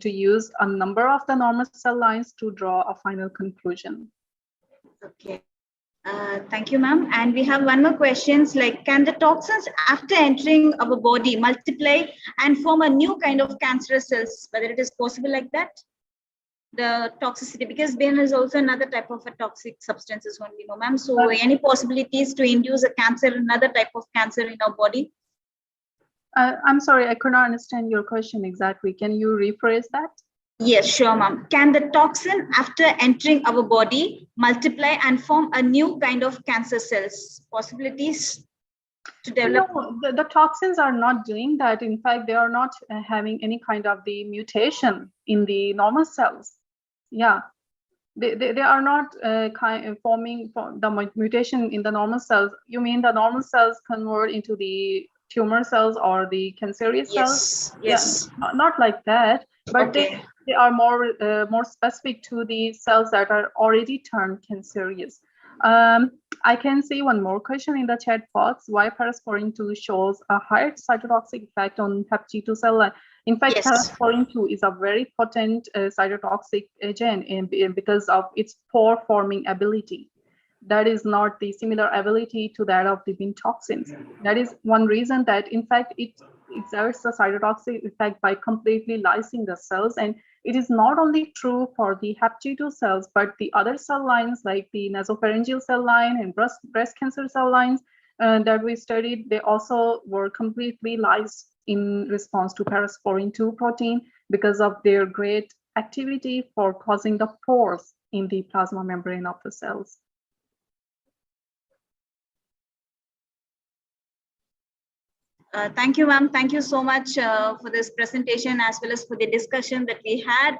use a number of the normal cell lines to draw a final conclusion. Okay. Thank you, ma'am. And we have one more questions, like, can the toxins after entering our body multiply and form a new kind of cancerous cells, whether it is possible like that? The toxicity, because BIN is also another type of a toxic substances only, no ma'am. So any possibilities to induce a cancer, another type of cancer in our body? I'm sorry, I could not understand your question exactly. Can you rephrase that? Yes, sure, ma'am. Can the toxin after entering our body multiply and form a new kind of cancer cells? Possibilities? to develop? No, the toxins are not doing that. In fact, they are not having any kind of the mutation in the normal cells. Yeah, they are not forming the mutation in the normal cells. You mean the normal cells convert into the tumor cells or the cancerous cells? Yes. Yeah, not like that, but Okay. they are more specific to the cells that are already turned cancerous. I can see one more question in the chat box. Why parasporin 2 shows a higher cytotoxic effect on HepG2 cell line? In fact, parasporin 2 is a very potent cytotoxic agent because of its pore forming ability. That is not the similar ability to that of the Bean toxins. That is one reason that, in fact, it exerts a cytotoxic effect by completely lysing the cells. And it is not only true for the HepG2 cells, but the other cell lines like the nasopharyngeal cell line and breast cancer cell lines that we studied, they also were completely lysed in response to parasporin 2 protein because of their great activity for causing the pores in the plasma membrane of the cells. Thank you, ma'am. Thank you so much for this presentation as well as for the discussion that we had.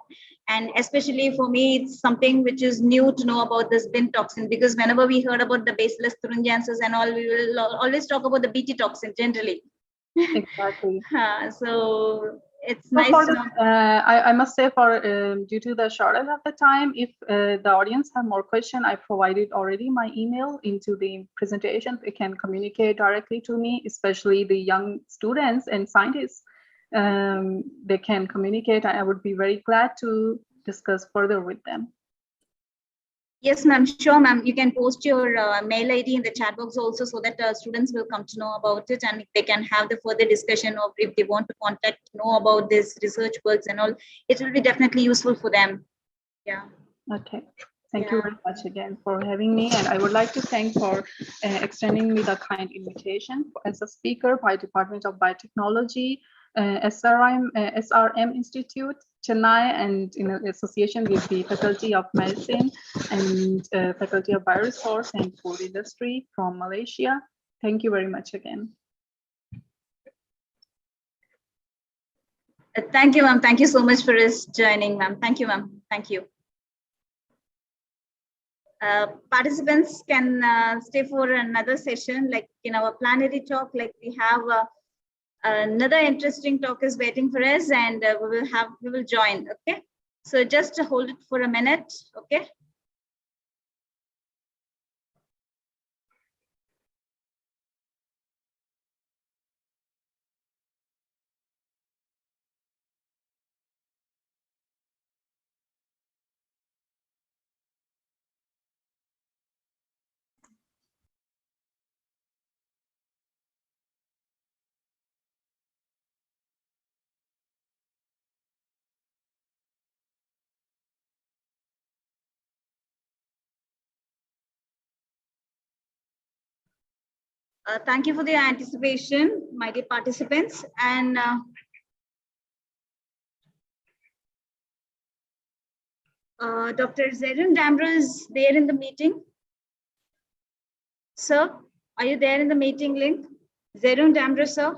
And especially for me, it's something which is new to know about this Bean toxin, because whenever we heard about the baseless thuringiensis and all, we will always talk about the BT toxin generally. Exactly. So it's So nice for to this, know. I must say, for due to the shortage of the time, if the audience have more questions, I provided already my email into the presentation. They can communicate directly to me, especially the young students and scientists. They can communicate. I would be very glad to discuss further with them. Yes, ma'am. Sure, ma'am. You can post your mail ID in the chat box also, so that students will come to know about it, and they can have the further discussion of if they want to know about this research works and all. It will be definitely useful for them. Yeah. Okay. Thank you very much again for having me. And I would like to thank for extending me the kind invitation as a speaker by Department of Biotechnology, SRM Institute, Chennai, and in association with the Faculty of Medicine and Faculty of Bioresource and Food Industry from Malaysia. Thank you very much again. Thank you, ma'am. Thank you so much for joining, ma'am. Thank you, ma'am. Thank you. Participants can stay for another session, like in our plenary talk. Like we have another interesting talk is waiting for us, and we will join. Okay, so just hold it for a minute. Okay. Thank you for the anticipation, my dear participants. And Dr. Zerun Damra is there in the meeting. Sir, are you there in the meeting link? Zerun Damra, sir?